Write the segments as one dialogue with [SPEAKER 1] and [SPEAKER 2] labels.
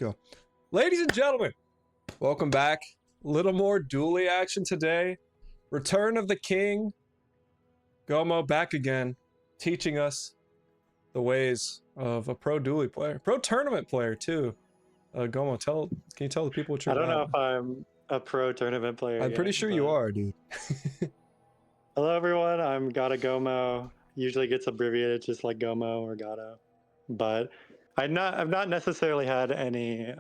[SPEAKER 1] Go. Ladies and gentlemen, welcome back. Little more Dooley action today. Return of the King. Gomo back again, teaching us the ways of a pro Dooley player. Pro tournament player, too. Gomo, can you tell the people what you're
[SPEAKER 2] I don't
[SPEAKER 1] about?
[SPEAKER 2] know if I'm a pro tournament player
[SPEAKER 1] I'm
[SPEAKER 2] yet,
[SPEAKER 1] pretty sure you are, dude.
[SPEAKER 2] Hello, everyone. I'm Gottagomo. Usually gets abbreviated just like Gomo or Gotta. But I've not necessarily had any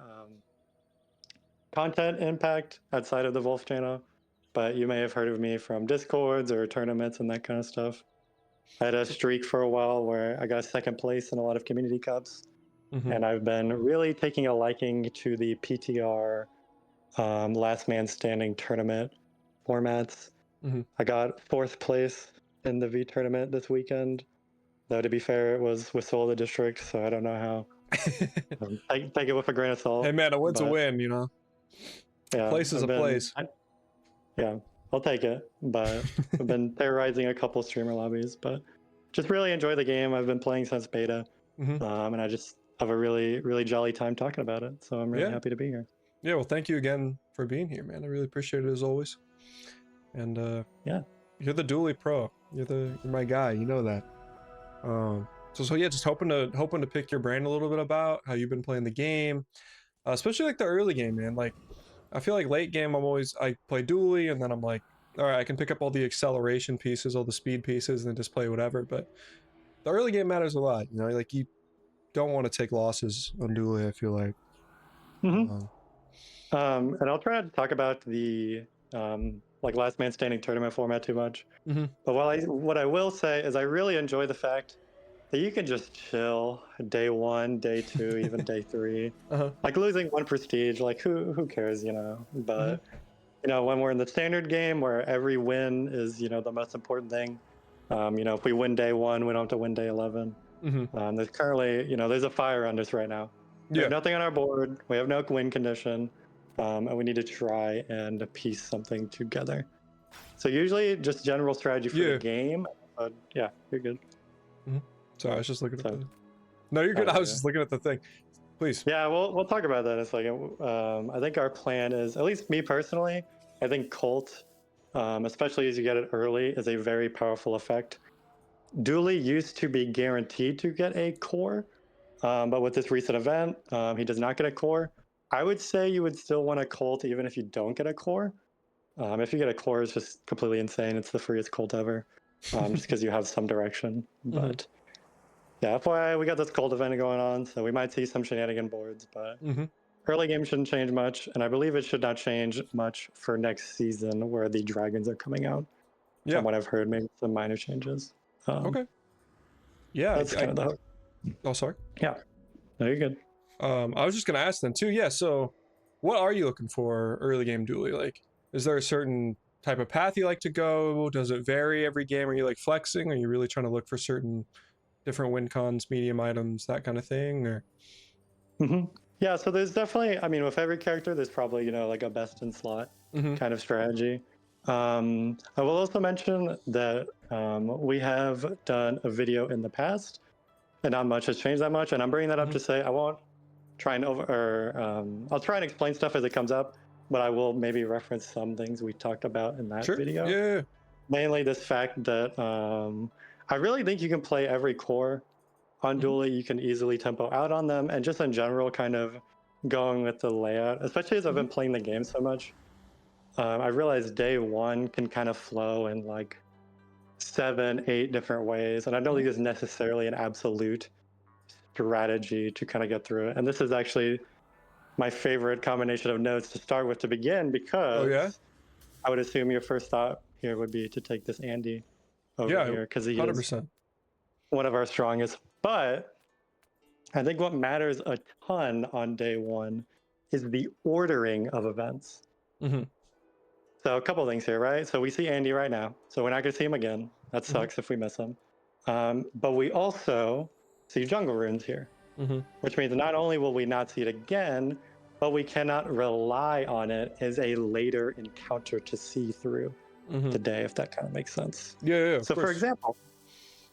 [SPEAKER 2] content impact outside of the Wolf channel. But you may have heard of me from Discords or tournaments and that kind of stuff. I had a streak for a while where I got second place in a lot of community cups. And I've been really taking a liking to the PTR last man standing tournament formats. I got fourth place in the V tournament this weekend. Though to be fair, it was with Soul of the District, so I don't know how. Take it with a grain of salt.
[SPEAKER 1] Hey man, a win's a win, you know.
[SPEAKER 2] Yeah,
[SPEAKER 1] Place is a place.
[SPEAKER 2] Yeah, I'll take it. But I've been terrorizing a couple streamer lobbies, but just really enjoy the game. I've been playing since beta, and I just have a really jolly time talking about it. So I'm really happy to be here.
[SPEAKER 1] Yeah, well, thank you again for being here, man. I really appreciate it as always. And
[SPEAKER 2] yeah,
[SPEAKER 1] you're the Dooley pro. You're my guy. You know that. So yeah, just hoping to pick your brain a little bit about how you've been playing the game, especially like the early game, man. Like, I feel like late game, I play Dooley, and then I'm like, all right, I can pick up all the acceleration pieces, all the speed pieces, and then just play whatever. But the early game matters a lot, you know. Like, you don't want to take losses on Dooley, I feel like.
[SPEAKER 2] and I'll try not to talk about the like last man standing tournament format too much. But what I will say is I really enjoy the fact that you can just chill day 1, day 2, even day 3. Like losing 1 prestige, like who cares, you know? But you know, when we're in the standard game where every win is, you know, the most important thing. You know, if we win day 1, we don't have to win day 11. There's currently, you know, there's a fire on us right now. We have nothing on our board. We have no win condition. And we need to try and piece something together. So usually just general strategy for the game. But yeah, you're good.
[SPEAKER 1] Sorry, I was just looking at the... No, you're good. I was just looking at the thing. Please.
[SPEAKER 2] Yeah, we'll talk about that in a second. I think our plan is, at least me personally, I think Colt, especially as you get it early, is a very powerful effect. Dooley used to be guaranteed to get a core, but with this recent event, he does not get a core. I would say you would still want a Colt even if you don't get a core. If you get a core, it's just completely insane. It's the freest Colt ever, just because you have some direction. But yeah, FYI, we got this Colt event going on, so we might see some shenanigan boards, but early game shouldn't change much, and I believe it should not change much for next season where the dragons are coming out. From what I've heard, maybe some minor changes.
[SPEAKER 1] Okay. Yeah.
[SPEAKER 2] That's kind of the hope.
[SPEAKER 1] Oh, sorry.
[SPEAKER 2] Yeah. No, you're good.
[SPEAKER 1] I was just gonna ask then too. Yeah. So, what are you looking for early game Dooley? Like, is there a certain type of path you like to go? Does it vary every game? Are you like flexing? Are you really trying to look for certain different win cons, medium items, that kind of thing? Or
[SPEAKER 2] yeah, so there's definitely, I mean, with every character, there's probably, you know, like a best in slot kind of strategy. I will also mention that we have done a video in the past, and not much has changed that much. And I'm bringing that up to say I won't try and I'll try and explain stuff as it comes up, but I will maybe reference some things we talked about in that video.
[SPEAKER 1] Yeah.
[SPEAKER 2] Mainly this fact that I really think you can play every core on Dooley. You can easily tempo out on them, and just in general, kind of going with the layout, especially as I've been playing the game so much. I realized day 1 can kind of flow in like 7, 8 different ways, and I don't think there's necessarily an absolute strategy to kind of get through it. And this is actually my favorite combination of notes to start with to begin, because I would assume your first thought here would be to take this Andy over here, because he 100%. Is one of our strongest. But I think what matters a ton on day 1 is the ordering of events. So a couple things here, right? So we see Andy right now, so we're not going to see him again. That sucks if we miss him. But we also see jungle runes here, which means not only will we not see it again, but we cannot rely on it as a later encounter to see through the day, if that kind of makes sense.
[SPEAKER 1] Yeah.
[SPEAKER 2] So for example,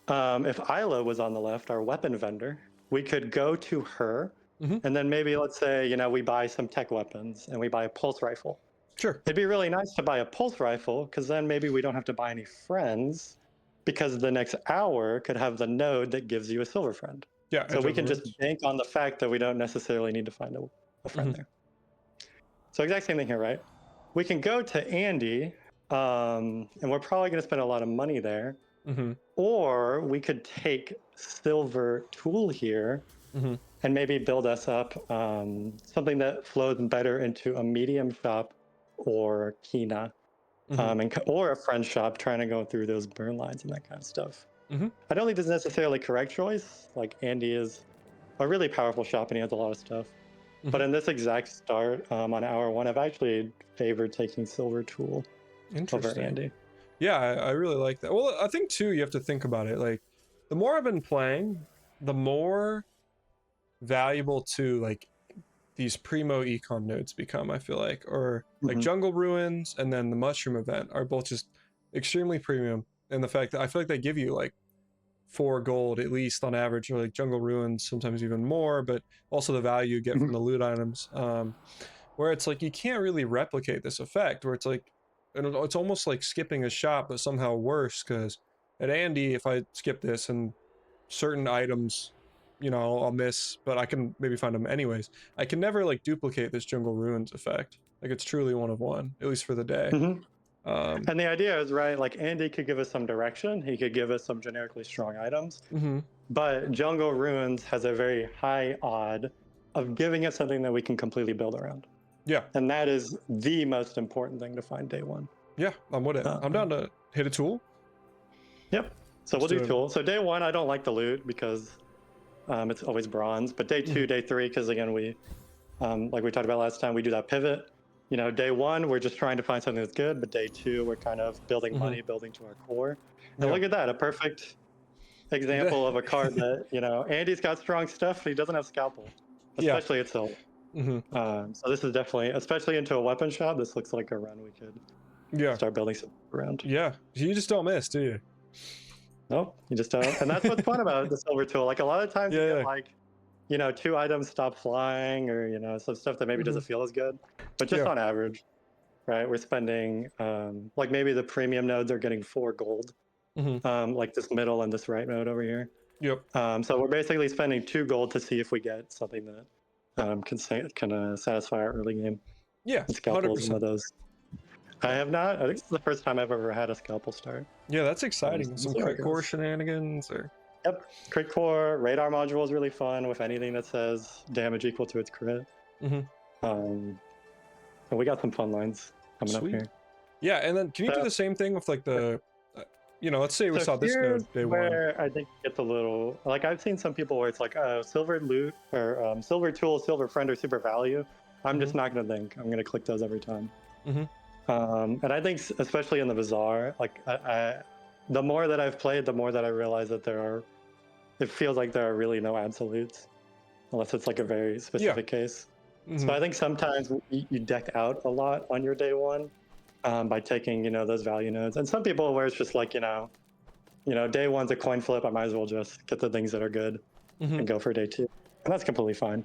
[SPEAKER 2] if Isla was on the left, our weapon vendor, we could go to her
[SPEAKER 1] Hmm.
[SPEAKER 2] And then maybe let's say, we buy some tech weapons and we buy a pulse rifle.
[SPEAKER 1] Sure.
[SPEAKER 2] It'd be really nice to buy a pulse rifle because then maybe we don't have to buy any friends because the next hour could have the node that gives you a silver friend.
[SPEAKER 1] Yeah,
[SPEAKER 2] So
[SPEAKER 1] Edge
[SPEAKER 2] we
[SPEAKER 1] of the
[SPEAKER 2] can just
[SPEAKER 1] Ruins.
[SPEAKER 2] bank on the fact that we don't necessarily need to find a
[SPEAKER 1] Hmm.
[SPEAKER 2] friend there. So exact same thing here, right? We can go to Andy, and we're probably going to spend a lot of money there.
[SPEAKER 1] Hmm.
[SPEAKER 2] Or we could take Silver Tool here
[SPEAKER 1] Hmm.
[SPEAKER 2] and maybe build us up something that flows better into a medium shop or Kina,
[SPEAKER 1] Hmm.
[SPEAKER 2] or a friend shop trying to go through those burn lines and that kind of stuff.
[SPEAKER 1] Hmm.
[SPEAKER 2] I don't think this is necessarily correct choice. Like Andy is a really powerful shop and he has a lot of stuff.
[SPEAKER 1] Hmm.
[SPEAKER 2] But in this exact start on hour one, I've actually favored taking Silver Tool over
[SPEAKER 1] Interesting.
[SPEAKER 2] Andy.
[SPEAKER 1] Yeah, I really like that. Well, I think too, you have to think about it. Like, the more I've been playing, the more valuable to like these primo econ nodes become, I feel like, or like
[SPEAKER 2] Hmm.
[SPEAKER 1] Jungle Ruins and then the Mushroom event are both just extremely premium. And the fact that I feel like they give you like 4 gold at least on average, or like Jungle Ruins sometimes even more, but also the value you get from the loot items. Where it's like you can't really replicate this effect, where it's like, and it's almost like skipping a shot, but somehow worse, because at Andy, if I skip this and certain items, I'll miss, but I can maybe find them anyways. I can never like duplicate this Jungle Ruins effect. Like it's truly one of one, at least for the day.
[SPEAKER 2] Hmm.
[SPEAKER 1] Um,
[SPEAKER 2] And the idea is, right, like Andy could give us some direction. He could give us some generically strong items.
[SPEAKER 1] mm-hmm.
[SPEAKER 2] But Jungle Ruins has a very high odd of giving us something that we can completely build around.
[SPEAKER 1] Yeah,
[SPEAKER 2] And that is the most important thing to find day one.
[SPEAKER 1] yeah, I'm with it. I'm
[SPEAKER 2] Um,
[SPEAKER 1] down to hit a tool.
[SPEAKER 2] yep. So
[SPEAKER 1] Let's
[SPEAKER 2] we'll do
[SPEAKER 1] do it.
[SPEAKER 2] tool. So day one, I don't like the loot because it's always bronze. But day two,
[SPEAKER 1] Mm-hmm.
[SPEAKER 2] day three, because again, like we talked about last time, we do that pivot. Day one, we're just trying to find something that's good. But day two, we're kind of building
[SPEAKER 1] Mm-hmm.
[SPEAKER 2] money, building to our core. And
[SPEAKER 1] Yeah.
[SPEAKER 2] look at that, a perfect example of a card that, Andy's got strong stuff, but he doesn't have scalpel,
[SPEAKER 1] Yeah.
[SPEAKER 2] especially itself.
[SPEAKER 1] Mm-hmm.
[SPEAKER 2] So this is definitely, especially into a weapon shop, this looks like a run we could
[SPEAKER 1] Yeah.
[SPEAKER 2] start building some around.
[SPEAKER 1] Yeah. You just don't miss, do you?
[SPEAKER 2] Nope, you just don't. And that's what's fun about the silver tool. Like a lot of times you get
[SPEAKER 1] Yeah.
[SPEAKER 2] like, two items stop flying or, some stuff that maybe
[SPEAKER 1] Mm-hmm.
[SPEAKER 2] doesn't feel as good. But just
[SPEAKER 1] Yeah.
[SPEAKER 2] on average, right, we're spending, like maybe the premium nodes are getting 4 gold,
[SPEAKER 1] Mm-hmm.
[SPEAKER 2] like this middle and this right node over here.
[SPEAKER 1] Yep.
[SPEAKER 2] So we're basically spending 2 gold to see if we get something that can satisfy our early game.
[SPEAKER 1] Yeah.
[SPEAKER 2] And scalpel is one
[SPEAKER 1] 100%.
[SPEAKER 2] of those. I have not. I think it's the first time I've ever had a scalpel start.
[SPEAKER 1] Yeah, that's exciting.
[SPEAKER 2] So we'll
[SPEAKER 1] Some
[SPEAKER 2] see how it
[SPEAKER 1] crit core
[SPEAKER 2] goes.
[SPEAKER 1] shenanigans or
[SPEAKER 2] Yep. Crit core radar module is really fun with anything that says damage equal to its crit.
[SPEAKER 1] mm-hmm.
[SPEAKER 2] Um, and we got some fun lines coming up
[SPEAKER 1] Sweet.
[SPEAKER 2] here.
[SPEAKER 1] Yeah, and then can you do
[SPEAKER 2] So,
[SPEAKER 1] the same thing with like the, let's say we
[SPEAKER 2] so
[SPEAKER 1] saw this
[SPEAKER 2] here's
[SPEAKER 1] node day one.
[SPEAKER 2] where I think it gets a little like I've seen some people where it's like, oh, silver loot or silver tool, silver friend, or super value. I'm just
[SPEAKER 1] Mm-hmm.
[SPEAKER 2] not going to think. I'm going to click those every time.
[SPEAKER 1] Mm-hmm.
[SPEAKER 2] And I think, especially in the Bazaar, like the more that I've played, the more that I realize that it feels like there are really no absolutes, unless it's like a very specific case.
[SPEAKER 1] Mm-hmm.
[SPEAKER 2] So I think sometimes you deck out a lot on your day one by taking, those value nodes. And some people where it's just like, day one's a coin flip. I might as well just get the things that are good
[SPEAKER 1] Mm-hmm.
[SPEAKER 2] and go for day two. And that's completely fine,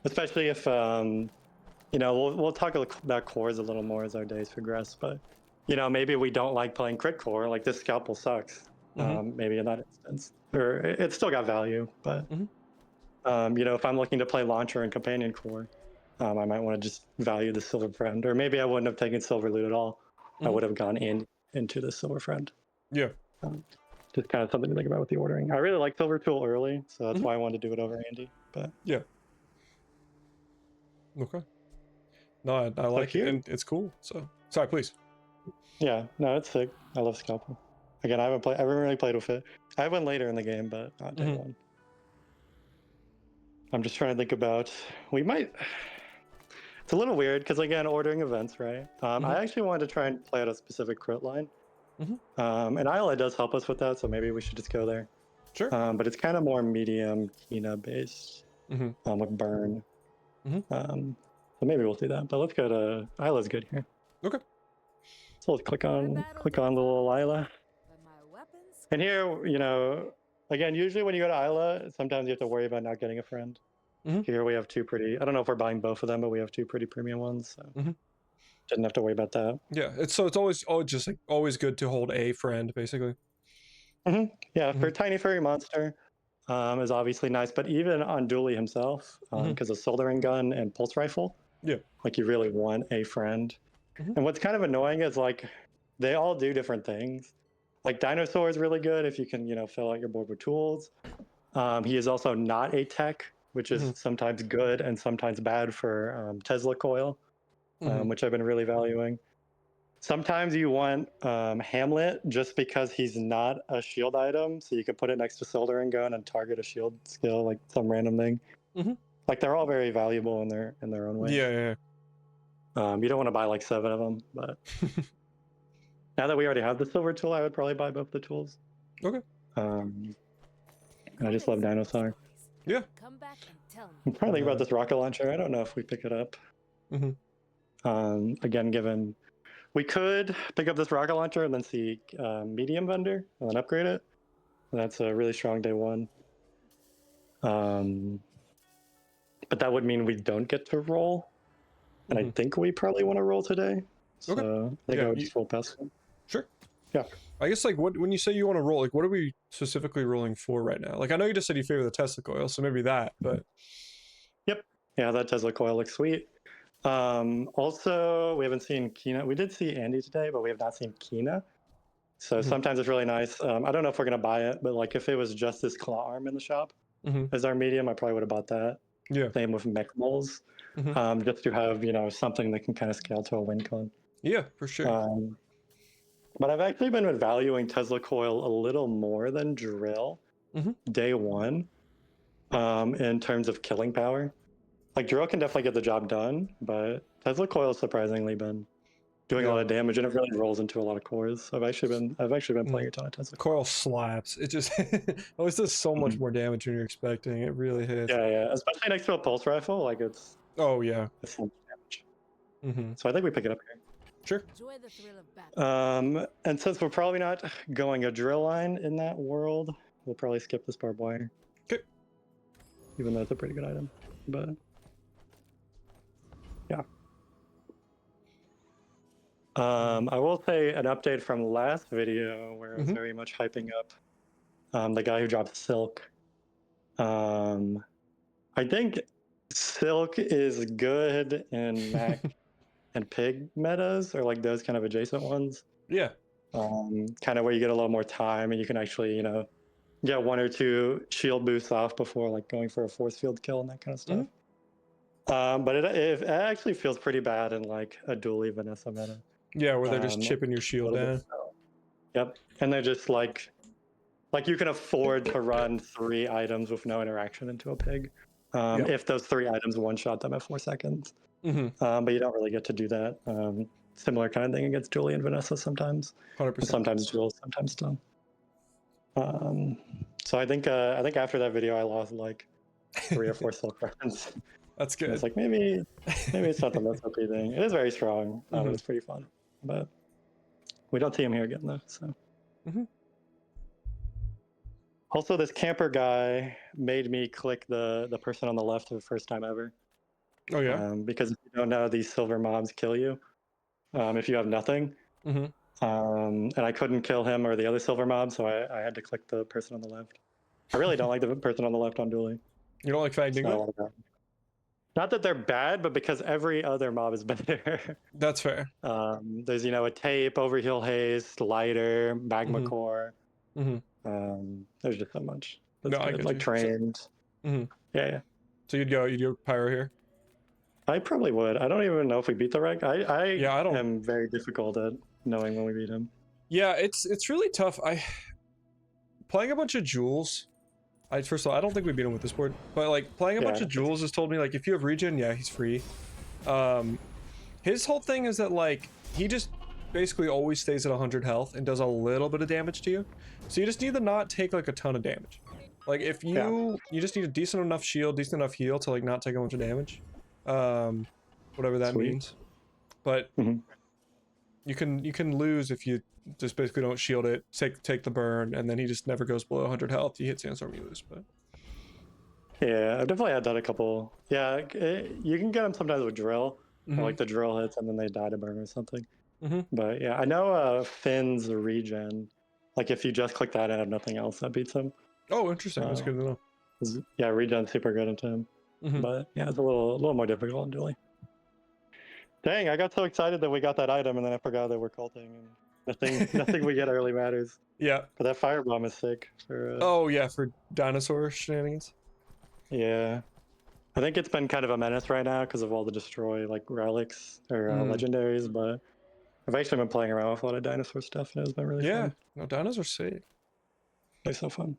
[SPEAKER 2] especially if we'll talk about cores a little more as our days progress, but maybe we don't like playing crit core. Like this scalpel sucks.
[SPEAKER 1] Mm-hmm.
[SPEAKER 2] Maybe in that instance, or it's still got value. But
[SPEAKER 1] Mm-hmm.
[SPEAKER 2] if I'm looking to play launcher and companion core, I might want to just value the silver friend, or maybe I wouldn't have taken silver loot at all. I
[SPEAKER 1] Mm-hmm.
[SPEAKER 2] would have gone into the silver friend.
[SPEAKER 1] Yeah.
[SPEAKER 2] Just kind of something to think about with the ordering. I really like silver tool early, so that's
[SPEAKER 1] Mm-hmm.
[SPEAKER 2] why I wanted to do it over Andy. But
[SPEAKER 1] Yeah. Okay. No, I
[SPEAKER 2] so
[SPEAKER 1] like it,
[SPEAKER 2] here,
[SPEAKER 1] and it's cool. So sorry, please.
[SPEAKER 2] yeah, no, it's sick. I love scalpel. Again, I haven't really played with it. I went later in the game, but not day
[SPEAKER 1] Mm-hmm.
[SPEAKER 2] one. I'm just trying to think about. We might. It's a little weird because again, ordering events, right?
[SPEAKER 1] Mm-hmm.
[SPEAKER 2] I actually wanted to try and play at a specific crit line.
[SPEAKER 1] Mm-hmm.
[SPEAKER 2] And Isla does help us with that, so maybe we should just go there.
[SPEAKER 1] Sure.
[SPEAKER 2] But it's kind of more medium Kina based,
[SPEAKER 1] Mm-hmm.
[SPEAKER 2] with burn.
[SPEAKER 1] Mm-hmm.
[SPEAKER 2] So maybe we'll do that. But let's go to Isla's good here.
[SPEAKER 1] Okay.
[SPEAKER 2] So let's click on the little Isla. And here, again, usually when you go to Isla, sometimes you have to worry about not getting a friend.
[SPEAKER 1] Mhm.
[SPEAKER 2] Here we have two pretty. I don't know if we're buying both of them, but we have two pretty premium ones, so
[SPEAKER 1] Mhm.
[SPEAKER 2] didn't have to worry about that.
[SPEAKER 1] Yeah, it's always just like always good to hold a friend, basically.
[SPEAKER 2] Yeah, for
[SPEAKER 1] Mhm.
[SPEAKER 2] tiny furry monster, is obviously nice, but even on Dooley himself,
[SPEAKER 1] Mhm.
[SPEAKER 2] because of soldering gun and pulse rifle,
[SPEAKER 1] Yeah.
[SPEAKER 2] like you really want a friend.
[SPEAKER 1] Mhm.
[SPEAKER 2] And what's kind of annoying is like they all do different things. Like Dinosaur is really good if you can, fill out your board with tools. He is also not a tech, which is
[SPEAKER 1] Mhm.
[SPEAKER 2] sometimes good and sometimes bad for Tesla coil,
[SPEAKER 1] Mhm.
[SPEAKER 2] which I've been really valuing. Sometimes you want Hamlet just because he's not a shield item, so you can put it next to soldering gun and target a shield skill, like some random thing.
[SPEAKER 1] Mhm.
[SPEAKER 2] Like they're all very valuable in their own way.
[SPEAKER 1] Yeah, yeah.
[SPEAKER 2] You don't want to buy like 7 of them, but
[SPEAKER 1] Yeah.
[SPEAKER 2] now that we already have the silver tool, I would probably buy both the tools.
[SPEAKER 1] Okay.
[SPEAKER 2] Um, and I just love Dinosaur.
[SPEAKER 1] Yeah.
[SPEAKER 3] Come back and tell me.
[SPEAKER 2] I'm trying to think about this rocket launcher. I don't know if we pick it up.
[SPEAKER 1] Mhm.
[SPEAKER 2] Again, given we could pick up this rocket launcher and then see medium vendor and then upgrade it. That's a really strong day one. Um, but that would mean we don't get to roll. And I
[SPEAKER 1] Mhm.
[SPEAKER 2] think we probably want to roll today.
[SPEAKER 1] Okay.
[SPEAKER 2] So I think I
[SPEAKER 1] Yeah.
[SPEAKER 2] would just roll past one.
[SPEAKER 1] Sure.
[SPEAKER 2] Yeah.
[SPEAKER 1] I guess like what when you say you want to roll, like what are we specifically rolling for right now? Like I know you just said you favor the Tesla coil, so maybe that, but
[SPEAKER 2] Yep. Yeah, that Tesla coil looks sweet. Also, we haven't seen Kina. We did see Andy today, but we have not seen Kina. So
[SPEAKER 1] Mhm.
[SPEAKER 2] sometimes it's really nice. I don't know if we're gonna buy it, but like if it was just this claw arm in the shop
[SPEAKER 1] Mhm.
[SPEAKER 2] as our medium, I probably would have bought that.
[SPEAKER 1] Yeah.
[SPEAKER 2] Same with mech moles,
[SPEAKER 1] Mhm.
[SPEAKER 2] just to have something that can kind of scale to a win con.
[SPEAKER 1] Yeah, for sure.
[SPEAKER 2] Um, but I've actually been valuing Tesla coil a little more than drill
[SPEAKER 1] Mhm.
[SPEAKER 2] day one, in terms of killing power. Like drill can definitely get the job done, but Tesla coil has surprisingly been doing a
[SPEAKER 1] Yeah.
[SPEAKER 2] lot of damage, and it really rolls into a lot of cores. I've actually been playing a ton of Tesla coil.
[SPEAKER 1] Coil slaps. It just always does so much
[SPEAKER 2] Mhm.
[SPEAKER 1] more damage than you're expecting. It really hits.
[SPEAKER 2] Yeah, especially next to a pulse rifle, like
[SPEAKER 1] Oh yeah.
[SPEAKER 2] it's so much damage.
[SPEAKER 1] Mm-hmm.
[SPEAKER 2] So I think we pick it up here.
[SPEAKER 1] Sure.
[SPEAKER 3] Enjoy the thrill of battle.
[SPEAKER 2] And since we're probably not going a drill line in that world, we'll probably skip this barbed wire,
[SPEAKER 1] Okay.
[SPEAKER 2] even though it's a pretty good item. But yeah. I will say an update from last video where I was
[SPEAKER 1] Mm-hmm.
[SPEAKER 2] very much hyping up the guy who dropped Silk. Um, I think Silk is good in Mac and Pig metas, or like those kind of adjacent ones.
[SPEAKER 1] Yeah.
[SPEAKER 2] Kind of where you get a little more time and you can actually, get 1 or 2 shield boosts off before like going for a force field kill and that kind of
[SPEAKER 1] Mm-hmm.
[SPEAKER 2] stuff. But it actually feels pretty bad in like a Dooley Vanessa meta.
[SPEAKER 1] Yeah, where they're just
[SPEAKER 2] A
[SPEAKER 1] chipping your shield
[SPEAKER 2] little bit
[SPEAKER 1] down.
[SPEAKER 2] so. Yep. And they're just like you can afford to run 3 items with no interaction into a pig.
[SPEAKER 1] Yeah.
[SPEAKER 2] If those 3 items one shot them at 4 seconds.
[SPEAKER 1] Mm-hmm.
[SPEAKER 2] But you don't really get to do that. Similar kind of thing against Julie and Vanessa sometimes.
[SPEAKER 1] 100%.
[SPEAKER 2] And sometimes Jules, sometimes Tom. So I think after that video I lost like 3 or 4 silk runs.
[SPEAKER 1] That's
[SPEAKER 2] And it's
[SPEAKER 1] good.
[SPEAKER 2] like maybe it's not the most OP thing. It is very strong.
[SPEAKER 1] Mm-hmm.
[SPEAKER 2] It's pretty fun. But we don't see him here again though. So
[SPEAKER 1] Mm-hmm.
[SPEAKER 2] also this camper guy made me click the person on the left for the first time ever.
[SPEAKER 1] Oh yeah.
[SPEAKER 2] Because if you don't know, these silver mobs kill you if you have nothing.
[SPEAKER 1] Mm-hmm.
[SPEAKER 2] And I couldn't kill him or the other silver mob, so I had to click the person on the left. I really don't like the person on the left on Dooley.
[SPEAKER 1] You don't like Fag Dingo?
[SPEAKER 2] So, not that they're bad, but because every other mob is better.
[SPEAKER 1] That's fair.
[SPEAKER 2] There's a tape, overheal haste, lighter, magma
[SPEAKER 1] Mm-hmm.
[SPEAKER 2] core.
[SPEAKER 1] Mm-hmm.
[SPEAKER 2] There's just so much. That's
[SPEAKER 1] No, I
[SPEAKER 2] good.
[SPEAKER 1] get
[SPEAKER 2] Like
[SPEAKER 1] you.
[SPEAKER 2] trained.
[SPEAKER 1] Mm-hmm.
[SPEAKER 2] Yeah.
[SPEAKER 1] So you'd go Pyro here?
[SPEAKER 2] I probably would. I don't even know if we beat the rank. I
[SPEAKER 1] Yeah, I don't.
[SPEAKER 2] am very difficult at knowing when we beat him.
[SPEAKER 1] Yeah, it's really tough. Playing a bunch of jewels. First of all, I don't think we beat him with this board, but like playing a bunch of jewels has told me like if you have regen, yeah, he's free. His whole thing is that like he just basically always stays at 100 health and does a little bit of damage to you. So you just need to not take like a ton of damage. Like if you just need a decent enough shield, decent enough heal to like not take a bunch of damage. Whatever that means. But you can lose if you just basically don't shield it, take the burn, and then he just never goes below 100 health. He hits Sandstorm, you lose. But
[SPEAKER 2] Yeah, I've definitely had that a couple. Yeah, you can get them sometimes with drill, or
[SPEAKER 1] Hmm.
[SPEAKER 2] like the drill hits and then they die to burn or something.
[SPEAKER 1] Hmm.
[SPEAKER 2] But yeah, I know Finn's regen. Like if you just click that and have nothing else, that beats him.
[SPEAKER 1] Oh, interesting. That's good to know.
[SPEAKER 2] Yeah, regen's super good into him.
[SPEAKER 1] Hmm.
[SPEAKER 2] But yeah, it's a little more difficult in Dooley. Dang, I got so excited that we got that item, and then I forgot that we're culting, and nothing we get early matters.
[SPEAKER 1] Yeah.
[SPEAKER 2] But that firebomb is sick for.
[SPEAKER 1] Oh yeah, for dinosaur shenanigans.
[SPEAKER 2] Yeah, I think it's been kind of a menace right now because of all the destroy like relics or
[SPEAKER 1] Mm.
[SPEAKER 2] legendaries. But I've actually been playing around with a lot of dinosaur stuff, and it's been really
[SPEAKER 1] Yeah.
[SPEAKER 2] fun.
[SPEAKER 1] No, dinos are sick.
[SPEAKER 2] It's so fun.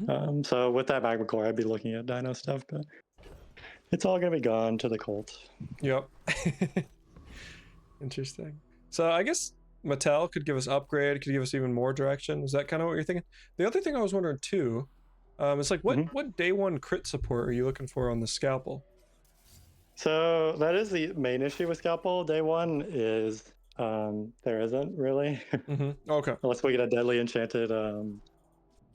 [SPEAKER 1] Hmm.
[SPEAKER 2] So with that magma core, I'd be looking at dino stuff, but it's all gonna be gone to the cult.
[SPEAKER 1] Yep. Interesting. So I guess Mattel could give us upgrade, could give us even more direction. Is that kind of what you're thinking? The other thing I was wondering too, is like
[SPEAKER 2] Mhm.
[SPEAKER 1] what day one crit support are you looking for on the scalpel?
[SPEAKER 2] So that is the main issue with Scalpel. Day one is there isn't really,
[SPEAKER 1] Hmm. Okay.
[SPEAKER 2] unless we get a deadly enchanted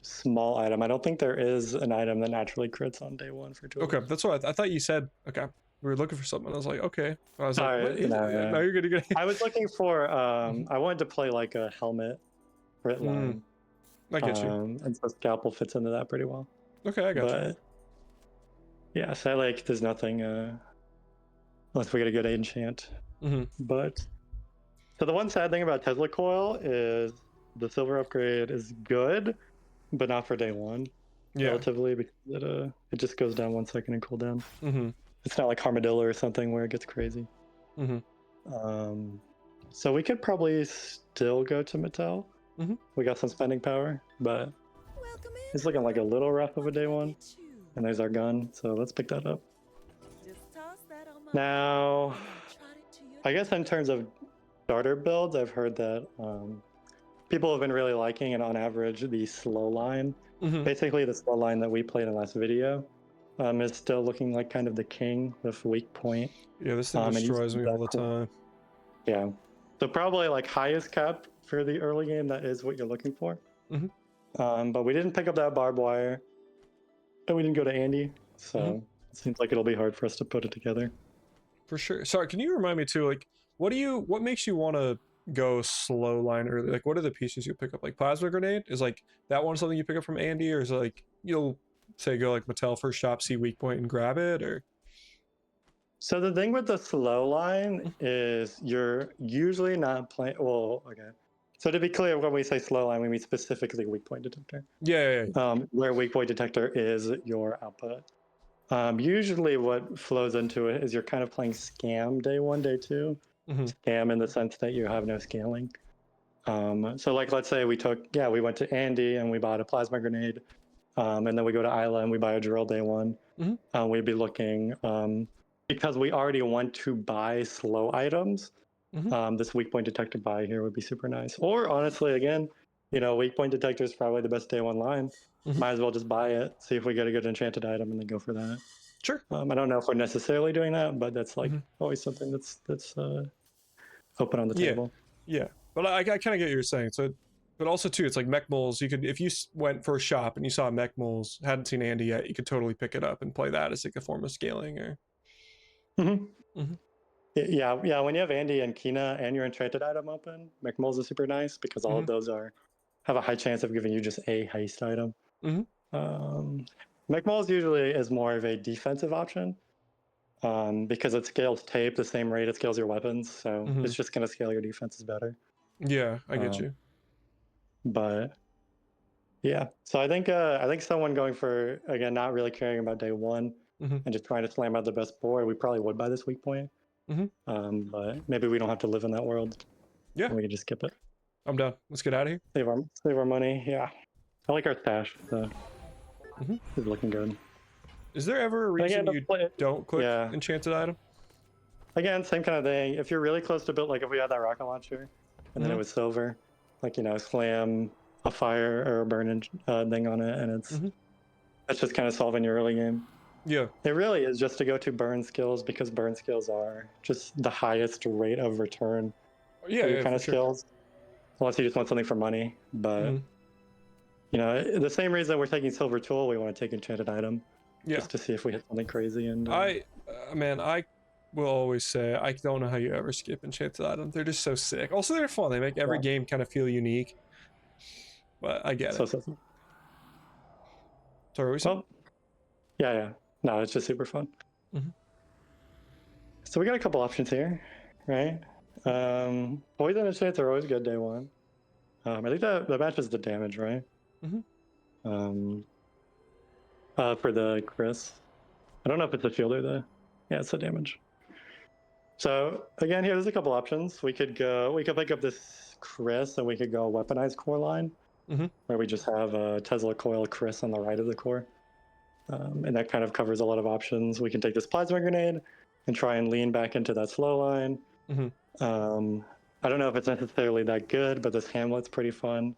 [SPEAKER 2] small item. I don't think there is an item that naturally crits on day one for
[SPEAKER 1] Okay.
[SPEAKER 2] Dooley.
[SPEAKER 1] That's what I thought you said. Okay. We were looking for something. I was like, okay. I was like, what
[SPEAKER 2] Sorry,
[SPEAKER 1] is it?
[SPEAKER 2] no,
[SPEAKER 1] Yeah,
[SPEAKER 2] no.
[SPEAKER 1] no, you're good. You're good.
[SPEAKER 2] I was looking for
[SPEAKER 1] Mhm.
[SPEAKER 2] I wanted to play like a helmet crit
[SPEAKER 1] Mm,
[SPEAKER 2] line.
[SPEAKER 1] I get you.
[SPEAKER 2] And so Scalpel fits into that pretty well.
[SPEAKER 1] Okay, I got you.
[SPEAKER 2] But yeah, so like there's nothing unless we get a good enchant.
[SPEAKER 1] Hmm.
[SPEAKER 2] But so the one sad thing about Tesla Coil is the silver upgrade is good, but not for day one,
[SPEAKER 1] Yeah.
[SPEAKER 2] relatively, because it just goes down 1 second in cooldown.
[SPEAKER 1] Hmm.
[SPEAKER 2] It's not like Armadillo or something where it gets crazy.
[SPEAKER 1] Hmm.
[SPEAKER 2] So we could probably still go to Mattel.
[SPEAKER 1] Hmm.
[SPEAKER 2] We got some spending power, but
[SPEAKER 3] Welcome in.
[SPEAKER 2] it's looking like a little rough of a day one.
[SPEAKER 3] Get you.
[SPEAKER 2] And there's our gun, so let's pick that up.
[SPEAKER 3] Just toss that on my
[SPEAKER 2] Now,
[SPEAKER 3] and then trot it to your
[SPEAKER 2] I guess in terms of starter builds, I've heard that people have been really liking, and on average, the slow line.
[SPEAKER 1] Hmm.
[SPEAKER 2] Basically, the slow line that we played in the last video is still looking like kind of the king with weak point.
[SPEAKER 1] Yeah, this thing
[SPEAKER 2] And
[SPEAKER 1] destroys
[SPEAKER 2] using
[SPEAKER 1] me
[SPEAKER 2] the
[SPEAKER 1] all the time.
[SPEAKER 2] Yeah. So probably like highest cap for the early game, that is what you're looking for.
[SPEAKER 1] Hmm.
[SPEAKER 2] But we didn't pick up that barbed wire, and we didn't go to Andy, so
[SPEAKER 1] Mhm.
[SPEAKER 2] it seems like it'll be hard for us to put it together.
[SPEAKER 1] For sure. Sorry, can you remind me too, like, what makes you want to go slow line early? Like, what are the pieces you pick up? Like, plasma grenade is like that one something you pick up from Andy, or is it like you'll say go like Mattel first shop, see weak point, and grab it, or?
[SPEAKER 2] So the thing with the slow line
[SPEAKER 1] Mhm.
[SPEAKER 2] is you're usually not playing. Well, okay. So to be clear, when we say slow line, we mean specifically weak point detector,
[SPEAKER 1] Yeah, yeah,
[SPEAKER 2] where weak point detector is your output. Usually, what flows into it is you're kind of playing scam day one, day two.
[SPEAKER 1] yeah. Hmm.
[SPEAKER 2] Scam in the sense that you have no scaling. So like let's say we went to Andy and we bought a plasma grenade, and then we go to Isla and we buy a drill day one.
[SPEAKER 1] Hmm.
[SPEAKER 2] We'd be looking because we already want to buy slow items.
[SPEAKER 1] Hmm.
[SPEAKER 2] This weak point detector buy here would be super nice. Or honestly, again, weak point detector is probably the best day one line.
[SPEAKER 1] Hmm.
[SPEAKER 2] Might as well just buy it, see if we get a good enchanted item, and then go for that.
[SPEAKER 1] Sure.
[SPEAKER 2] I don't know if we're necessarily doing that, but that's like
[SPEAKER 1] Hmm.
[SPEAKER 2] always something that's open on the
[SPEAKER 1] Yeah,
[SPEAKER 2] table.
[SPEAKER 1] yeah. But I kind of get what you're saying. So, but also too, it's like mech moles. You could if you went for a shop and you saw mech moles, hadn't seen Andy yet, you could totally pick it up and play that as like a form of scaling, or.
[SPEAKER 2] Hmm.
[SPEAKER 1] Hmm.
[SPEAKER 2] Yeah. When you have Andy and Kina and your enchanted item open, McMulls is super nice because all
[SPEAKER 1] Hmm.
[SPEAKER 2] of those have a high chance of giving you just a heist item.
[SPEAKER 1] Hmm.
[SPEAKER 2] Um, McMulls usually is more of a defensive option because it scales tape the same rate it scales your weapons, so
[SPEAKER 1] Hmm.
[SPEAKER 2] it's just going to scale your defenses better.
[SPEAKER 1] Yeah, I get
[SPEAKER 2] Um,
[SPEAKER 1] you.
[SPEAKER 2] but yeah, so I think someone going for again not really caring about day one
[SPEAKER 1] Hmm.
[SPEAKER 2] and just trying to slam out the best board, we probably would buy this weak point.
[SPEAKER 1] Hmm.
[SPEAKER 2] But maybe we don't have to live in that world.
[SPEAKER 1] Yeah,
[SPEAKER 2] And we can just skip it.
[SPEAKER 1] I'm done. Let's get out of here.
[SPEAKER 2] Save our money. Yeah, I like our stash. So
[SPEAKER 1] Hmm.
[SPEAKER 2] it's looking good.
[SPEAKER 1] Is there ever a
[SPEAKER 2] And again,
[SPEAKER 1] reason you don't click
[SPEAKER 2] yeah.
[SPEAKER 1] enchanted item?
[SPEAKER 2] Again, same kind of thing. If you're really close to build, like if we had that rocket launcher, and then it
[SPEAKER 1] Hmm.
[SPEAKER 2] was silver, like slam a fire or a burn thing on it, and
[SPEAKER 1] Hmm.
[SPEAKER 2] that's just kind of solving your early game.
[SPEAKER 1] Yeah.
[SPEAKER 2] It really is just to go to burn skills because burn skills are just the highest rate of return
[SPEAKER 1] Yeah,
[SPEAKER 2] for your
[SPEAKER 1] yeah,
[SPEAKER 2] kind
[SPEAKER 1] for
[SPEAKER 2] of
[SPEAKER 1] sure.
[SPEAKER 2] skills, unless you just want something for money. But
[SPEAKER 1] Hmm.
[SPEAKER 2] the same reason we're taking silver tool, we want to take enchanted item.
[SPEAKER 1] Yeah.
[SPEAKER 2] just to see if we hit something crazy. And
[SPEAKER 1] Man, I will always say I don't know how you ever skip enchanted items. They're just so sick. Also, they're fun. They make every
[SPEAKER 2] Yeah.
[SPEAKER 1] game kind of feel unique. But I get
[SPEAKER 2] so,
[SPEAKER 1] it.
[SPEAKER 2] so,
[SPEAKER 1] Sorry, what were you saying?
[SPEAKER 2] well, yeah. No, it's just super fun.
[SPEAKER 1] Mhm.
[SPEAKER 2] So we got a couple options here, right? Poison and shades are always good day one. I think that matches the damage, right?
[SPEAKER 1] Mhm.
[SPEAKER 2] For the Chris. I don't know if it's a shield or the. Yeah, it's the damage. So again, here's a couple options. We could pick up this Chris and we could go weaponized core line,
[SPEAKER 1] Mhm.
[SPEAKER 2] where we just have a Tesla coil Chris on the right of the core. And that kind of covers a lot of options. We can take this plasma grenade and try and lean back into that slow line.
[SPEAKER 1] Mhm.
[SPEAKER 2] I don't know if it's necessarily that good, but this Hamlet's pretty fun.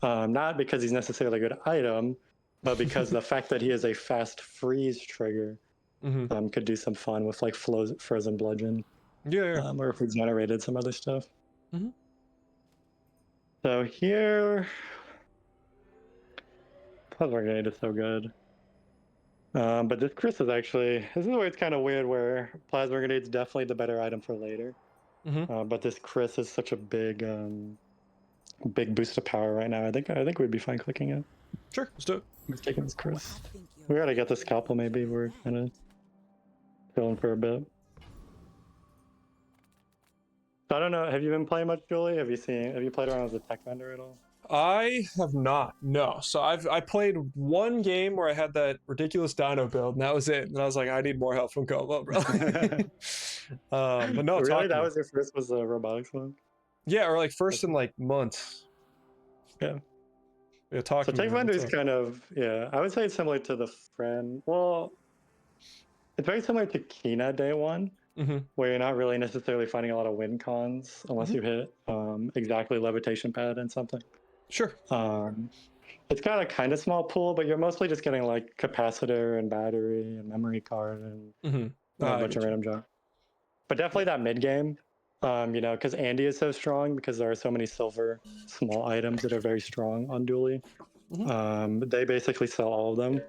[SPEAKER 2] Not because he's necessarily a good item, but because the fact that he is a fast freeze trigger
[SPEAKER 1] Mhm.
[SPEAKER 2] could do some fun with like frozen bludgeon,
[SPEAKER 1] Yeah.
[SPEAKER 2] or if we generated some other stuff.
[SPEAKER 1] Mhm.
[SPEAKER 2] So here, plasma grenade is so good. But this Chris is actually, this is where it's kind of weird, where plasma grenade's definitely the better item for later.
[SPEAKER 1] Mhm.
[SPEAKER 2] But this Chris is such a big boost of power right now. I think we'd be fine clicking it.
[SPEAKER 1] Sure, let's do it.
[SPEAKER 2] Let's take this
[SPEAKER 3] I
[SPEAKER 2] Chris.
[SPEAKER 3] think
[SPEAKER 2] We
[SPEAKER 3] you're
[SPEAKER 2] gotta get the
[SPEAKER 3] very
[SPEAKER 2] scalpel. Maybe we're kind of chilling for a bit. So I don't know. Have you been playing much, Julie? Have you played around as a tech vendor at all?
[SPEAKER 1] I have not. No. So I played one game where I had that ridiculous dino build, and that was it. And I was like, I need more help from Como, bro. But no,
[SPEAKER 2] Really,
[SPEAKER 1] talk to
[SPEAKER 2] that
[SPEAKER 1] me.
[SPEAKER 2] was your first was the robotics one?
[SPEAKER 1] Yeah, or like first in like months.
[SPEAKER 2] Yeah.
[SPEAKER 1] Yeah, talk
[SPEAKER 2] So
[SPEAKER 1] to me,
[SPEAKER 2] tech
[SPEAKER 1] man.
[SPEAKER 2] vendor
[SPEAKER 1] What's
[SPEAKER 2] is
[SPEAKER 1] up?
[SPEAKER 2] kind of, yeah. I would say it's similar to the friend. Well, it's very similar to Kina day one,
[SPEAKER 1] Mm-hmm.
[SPEAKER 2] where you're not really necessarily finding a lot of win cons unless
[SPEAKER 1] Mm-hmm.
[SPEAKER 2] you hit exactly levitation pad and something.
[SPEAKER 1] Sure.
[SPEAKER 2] It's got a kind of small pool, but you're mostly just getting like capacitor and battery and memory card and
[SPEAKER 1] Mm-hmm.
[SPEAKER 2] a
[SPEAKER 1] I
[SPEAKER 2] bunch
[SPEAKER 1] get
[SPEAKER 2] of
[SPEAKER 1] you.
[SPEAKER 2] random junk. But definitely that mid game, because Andy is so strong because there are so many silver small items that are very strong on Dooley. They basically sell all of them.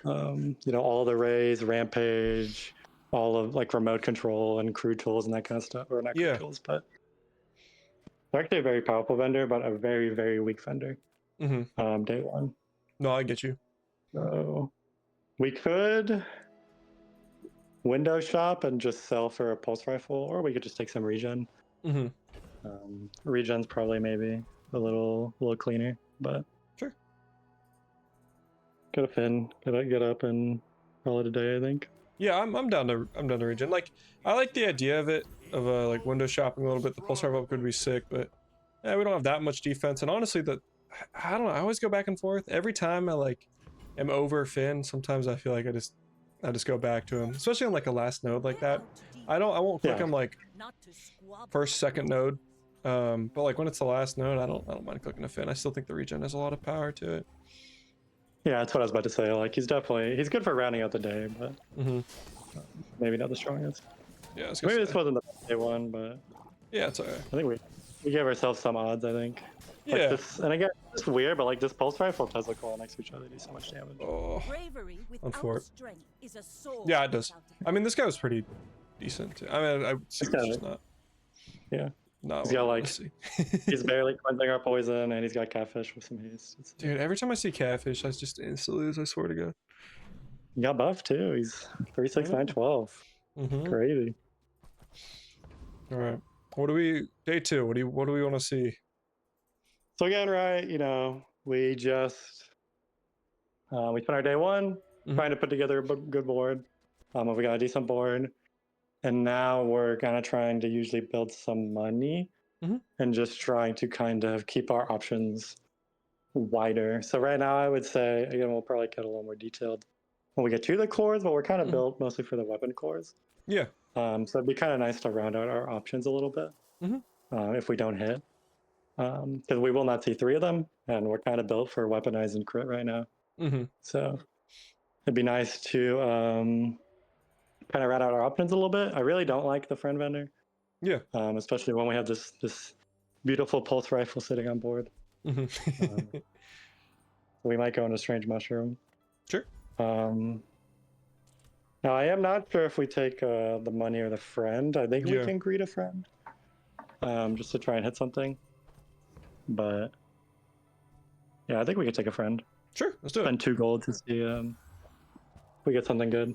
[SPEAKER 2] All the rays, rampage, all of like remote control and crew tools and that kind of stuff, or not crew
[SPEAKER 1] Yeah.
[SPEAKER 2] tools, but they're actually a very powerful vendor, but a very, very weak vendor.
[SPEAKER 1] Mm-hmm.
[SPEAKER 2] Day one.
[SPEAKER 1] No, I get you.
[SPEAKER 2] So we could window shop and just sell for a pulse rifle, or we could just take some regen.
[SPEAKER 1] Mm-hmm.
[SPEAKER 2] Regen's probably maybe a little cleaner, but
[SPEAKER 1] Sure.
[SPEAKER 2] get a fin, get up and call it a day, I think.
[SPEAKER 1] Yeah, I'm down to regen. Like, I like the idea of it, of like window shopping a little bit. The pulse rifle could be sick, but yeah, we don't have that much defense. And honestly, I don't know. I always go back and forth. Every time I like am over Finn, sometimes I feel like I just go back to him, especially on like a last node like that. I won't click
[SPEAKER 2] Yeah.
[SPEAKER 1] him like
[SPEAKER 3] not to squabble.
[SPEAKER 1] first, second node. But like when it's the last node, I don't mind clicking a Finn. I still think the regen has a lot of power to it.
[SPEAKER 2] Yeah, that's what I was about to say. Like he's good for rounding out the day, but maybe not the strongest.
[SPEAKER 1] Yeah, I was gonna
[SPEAKER 2] Maybe
[SPEAKER 1] say.
[SPEAKER 2] this wasn't the best day one, but
[SPEAKER 1] Yeah, it's alright.
[SPEAKER 2] I think we gave ourselves some odds, I think. Like
[SPEAKER 1] Yeah.
[SPEAKER 2] this, and again, it's weird, but like this pulse rifle Tesla coil next to each other do so much damage.
[SPEAKER 1] Oh.
[SPEAKER 3] Bravery
[SPEAKER 1] for
[SPEAKER 3] without
[SPEAKER 1] it.
[SPEAKER 3] strength is a sword.
[SPEAKER 1] Yeah, it does.
[SPEAKER 3] without
[SPEAKER 1] I mean, this guy was pretty decent too. I mean, I see
[SPEAKER 2] This guy-
[SPEAKER 1] just not.
[SPEAKER 2] Yeah.
[SPEAKER 1] Not
[SPEAKER 2] He's
[SPEAKER 1] what
[SPEAKER 2] got,
[SPEAKER 1] I wanna
[SPEAKER 2] like-
[SPEAKER 1] see.
[SPEAKER 2] He's barely cleansing our poison, and he's got catfish with some haste.
[SPEAKER 1] Dude, every time I see catfish, I just instantly lose. I swear to God.
[SPEAKER 2] He got buffed too. He's 3, 6, 9, 12.
[SPEAKER 1] Mm-hmm.
[SPEAKER 2] Crazy.
[SPEAKER 1] All right. What do we day two? What do we want to see?
[SPEAKER 2] So again, right, we just we spent our day one trying to put together a good board. We got a decent board, and now we're kind of trying to usually build some money and just trying to kind of keep our options wider. So right now, I would say again, we'll probably get a little more detailed when we get to the cores, but we're kind of built mostly for the weapon cores.
[SPEAKER 1] Yeah.
[SPEAKER 2] So it'd be kind of nice to round out our options a little bit if we don't hit. Because we will not see 3 of them, and we're kind of built for weaponize and crit right now. So it'd be nice to kind of round out our options a little bit. I really don't like the friend vendor.
[SPEAKER 1] Yeah.
[SPEAKER 2] Especially when we have this beautiful pulse rifle sitting on board. We might go into strange mushroom.
[SPEAKER 1] Sure.
[SPEAKER 2] Now, I am not sure if we take the money or the friend. I think we
[SPEAKER 1] Yeah.
[SPEAKER 2] can greet a friend, just to try and hit something. But yeah, I think we could take a friend.
[SPEAKER 1] Sure, let's do it.
[SPEAKER 2] Spend 2 gold to see if we get something good.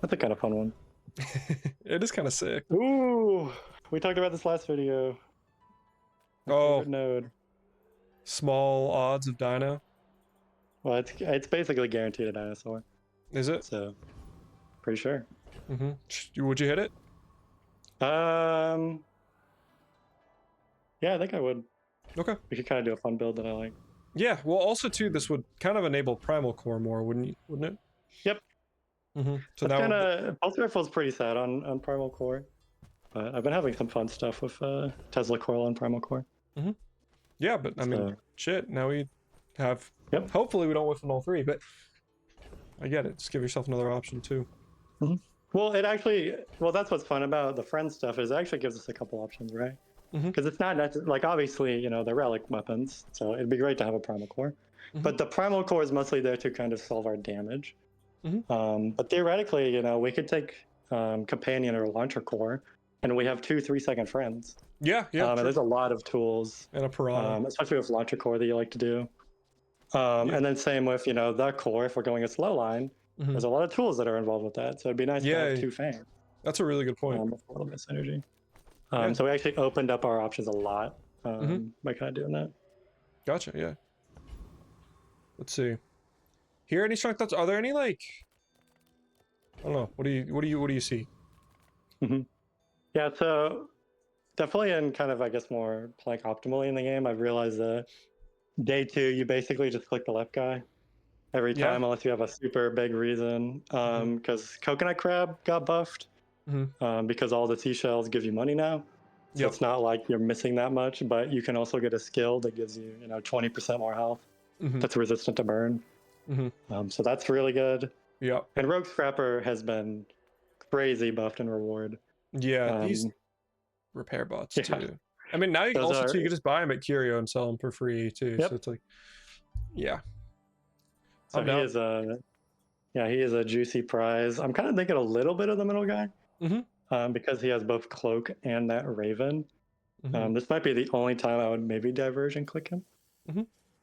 [SPEAKER 2] That's a kind of fun one.
[SPEAKER 1] It is kind of sick.
[SPEAKER 2] Ooh, we talked about this last video. My
[SPEAKER 1] Oh,
[SPEAKER 2] favorite node.
[SPEAKER 1] small odds of dino.
[SPEAKER 2] Well, it's basically guaranteed a dinosaur,
[SPEAKER 1] Is it?
[SPEAKER 2] so pretty sure.
[SPEAKER 1] Would you hit it?
[SPEAKER 2] Yeah, I think I would.
[SPEAKER 1] Okay.
[SPEAKER 2] We could kind of do a fun build that I like.
[SPEAKER 1] Yeah. Well, also too, this would kind of enable primal core more, wouldn't it?
[SPEAKER 2] Yep.
[SPEAKER 1] So
[SPEAKER 2] That's
[SPEAKER 1] now,
[SPEAKER 2] kind of Pulse Rifle's pretty sad on Primal Core, but I've been having some fun stuff with Tesla Coil on Primal Core.
[SPEAKER 1] yeah, but I mean,
[SPEAKER 2] So,
[SPEAKER 1] shit. Now we have.
[SPEAKER 2] Yep.
[SPEAKER 1] Hopefully, we don't whiff on all three, but I get it. Just give yourself another option too.
[SPEAKER 2] well, that's what's fun about the friend stuff is it actually gives us a couple options, right? Because it's not like obviously they're relic weapons, so it'd be great to have a Primal Core, but the Primal Core is mostly there to kind of solve our damage. But theoretically, we could take Companion or Launcher Core, and we have 2 3-second friends.
[SPEAKER 1] Yeah.
[SPEAKER 2] And there's a lot of tools,
[SPEAKER 1] And a piranha.
[SPEAKER 2] especially with Launcher Core that you like to do. And then same with the core. If we're going a slow line, there's a lot of tools that are involved with that. So it'd be nice to have 2 fans.
[SPEAKER 1] That's a really good point.
[SPEAKER 2] With a little bit of synergy. So we actually opened up our options a lot by kind of doing that.
[SPEAKER 1] Gotcha. Yeah. Let's see. Here, any strong thoughts? Are there any like? I don't know. What do you see?
[SPEAKER 2] Yeah. So definitely in kind of more like optimally in the game, I've realized that day 2 you basically just click the left guy every time unless you have a super big reason. Because Coconut Crab got buffed. Because all the seashells give you money now. So it's not like you're missing that much, but you can also get a skill that gives you 20% more health that's resistant to burn. So that's really good.
[SPEAKER 1] Yep.
[SPEAKER 2] And Rogue Scrapper has been crazy buffed in reward.
[SPEAKER 1] Yeah, these repair bots too. I mean, now you can just buy them at Curio and sell them for free too. So it's like, yeah.
[SPEAKER 2] So he is a juicy prize. I'm kind of thinking a little bit of the middle guy. Because he has both Cloak and that Raven. This might be the only time I would maybe diverge and click him.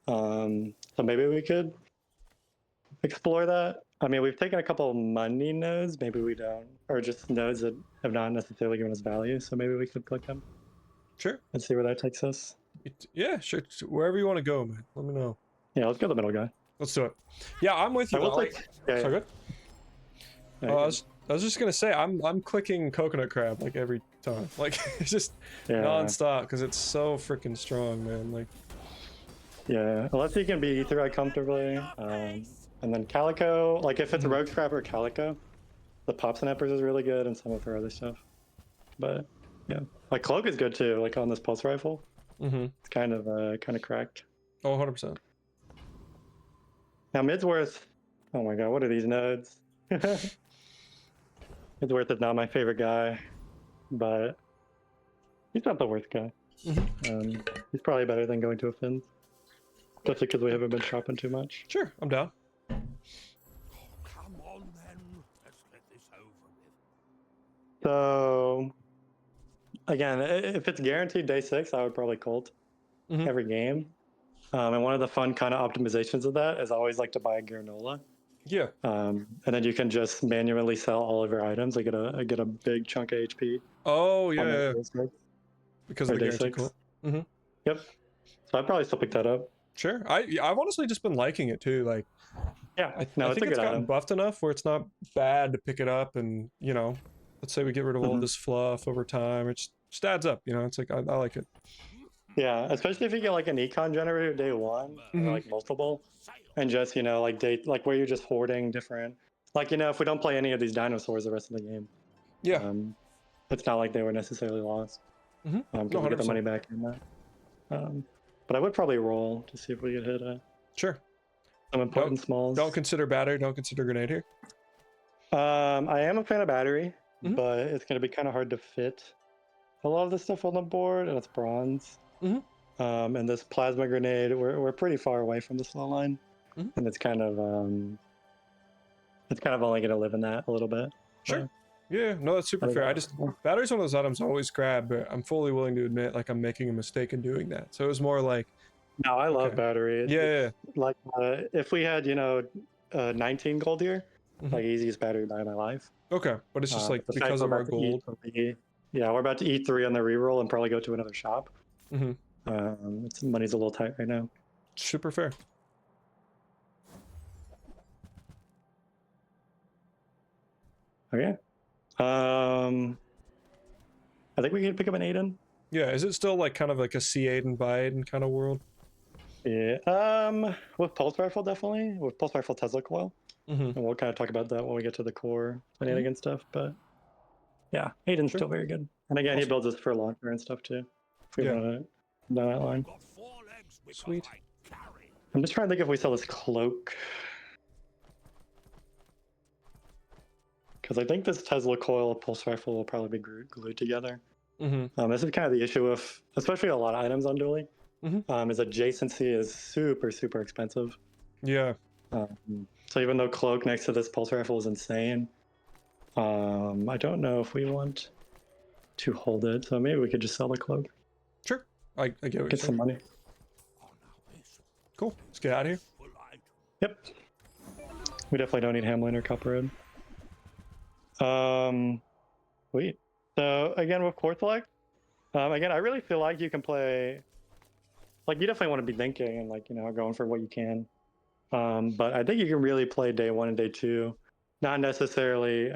[SPEAKER 2] So maybe we could explore that. I mean, we've taken a couple of money nodes. Maybe we don't, or just nodes that have not necessarily given us value. So maybe we could click them.
[SPEAKER 1] Sure.
[SPEAKER 2] And see where that takes us.
[SPEAKER 1] Yeah, sure. Wherever you want to go, man. Let me know.
[SPEAKER 2] Yeah, let's go the middle guy.
[SPEAKER 1] Let's do it. Yeah, I'm with you. So good. I was just gonna say I'm clicking Coconut Crab like every time. Like it's just nonstop because it's so freaking strong, man. Like.
[SPEAKER 2] Yeah, unless you can be Ether Eye comfortably. And then Calico, like if it's a Rogue Scrapper or Calico, the Pop Snappers is really good and some of her other stuff. But yeah, like Cloak is good too, like on this Pulse Rifle. It's kind of cracked.
[SPEAKER 1] Oh, 100%.
[SPEAKER 2] Now Midsworth, oh my god, what are these nodes? Midsworth is not my favorite guy, but he's not the worst guy. He's probably better than going to a Fins. Just because we haven't been shopping too much.
[SPEAKER 1] Sure, I'm down.
[SPEAKER 4] Come on then, let's get this over with.
[SPEAKER 2] So, again, if it's guaranteed day 6, I would probably Colt every game. And one of the fun kind of optimizations of that is I always like to buy a granola.
[SPEAKER 1] Yeah.
[SPEAKER 2] And then you can just manually sell all of your items. I get a big chunk of HP.
[SPEAKER 1] Oh yeah. Because of the guarantee Colt.
[SPEAKER 2] Yep. So I'd probably still pick that up.
[SPEAKER 1] Sure. I've honestly just been liking it too. Like,
[SPEAKER 2] yeah,
[SPEAKER 1] I think it's gotten buffed enough where it's not bad to pick it up, and let's say we get rid of all this fluff over time. It just adds up. It's like I like it.
[SPEAKER 2] Yeah, especially if you get like an econ generator day 1, or like multiple, and just like where you're just hoarding different. Like if we don't play any of these dinosaurs the rest of the game.
[SPEAKER 1] Yeah.
[SPEAKER 2] It's not like they were necessarily lost. We get the money back in that. But I would probably roll to see if we could hit
[SPEAKER 1] sure.
[SPEAKER 2] some important smalls.
[SPEAKER 1] Don't consider battery. Don't consider grenade here.
[SPEAKER 2] I am a fan of battery, but it's going to be kind of hard to fit a lot of the stuff on the board, and it's bronze. And this plasma grenade, we're pretty far away from the slow line, and it's kind of it's kind of only going to live in that a little bit.
[SPEAKER 1] Sure.
[SPEAKER 2] So,
[SPEAKER 1] Yeah, no, that's super
[SPEAKER 2] I think
[SPEAKER 1] fair.
[SPEAKER 2] that's cool.
[SPEAKER 1] Battery's one of those items I always grab, but I'm fully willing to admit like I'm making a mistake in doing that. So it was more like,
[SPEAKER 2] No, I love
[SPEAKER 1] okay,
[SPEAKER 2] battery.
[SPEAKER 1] yeah, yeah,
[SPEAKER 2] It's like if we had 19 gold here,
[SPEAKER 1] Mhm.
[SPEAKER 2] like easiest battery buy of my life.
[SPEAKER 1] okay, but it's just like
[SPEAKER 2] The fact
[SPEAKER 1] because
[SPEAKER 2] we're
[SPEAKER 1] of our
[SPEAKER 2] about to eat
[SPEAKER 1] gold.
[SPEAKER 2] yeah, we're about to eat 3 on the reroll and probably go to another shop.
[SPEAKER 1] hmm
[SPEAKER 2] Money's a little tight right now.
[SPEAKER 1] Super fair.
[SPEAKER 2] Okay. I think we can pick up an Aiden.
[SPEAKER 1] Yeah, is it still like kind of like a C Aiden by Aiden kind of world?
[SPEAKER 2] Yeah. With pulse rifle definitely. With pulse rifle Tesla coil.
[SPEAKER 1] Mm-hmm.
[SPEAKER 2] And we'll kind of talk about that when we get to the core shenanigans stuff. But yeah, Aiden's
[SPEAKER 1] Sure.
[SPEAKER 2] still very good. And again, he
[SPEAKER 1] Awesome.
[SPEAKER 2] builds us for launcher and stuff too. If we
[SPEAKER 1] Yeah.
[SPEAKER 2] want to down that line.
[SPEAKER 4] Got 4 legs because
[SPEAKER 1] Sweet.
[SPEAKER 4] I carry.
[SPEAKER 2] I'm just trying to think if we sell this cloak. Because I think this Tesla coil pulse rifle will probably be glued together.
[SPEAKER 1] Mm-hmm.
[SPEAKER 2] This is kind of the issue with, especially a lot of items on Dooley, is adjacency is super, super expensive.
[SPEAKER 1] Yeah.
[SPEAKER 2] So even though cloak next to this pulse rifle is insane, I don't know if we want to hold it. So maybe we could just sell the cloak,
[SPEAKER 1] Sure. I get what you're
[SPEAKER 2] get some
[SPEAKER 1] saying.
[SPEAKER 2] money.
[SPEAKER 4] Oh, now this
[SPEAKER 1] Cool. Let's get out of here.
[SPEAKER 4] full item.
[SPEAKER 2] Yep. We definitely don't need Hamlin or Copperhead. Sweet. So again with core select, again I really feel like you can play, like you definitely want to be thinking and like going for what you can. But I think you can really play day 1 and day 2, not necessarily.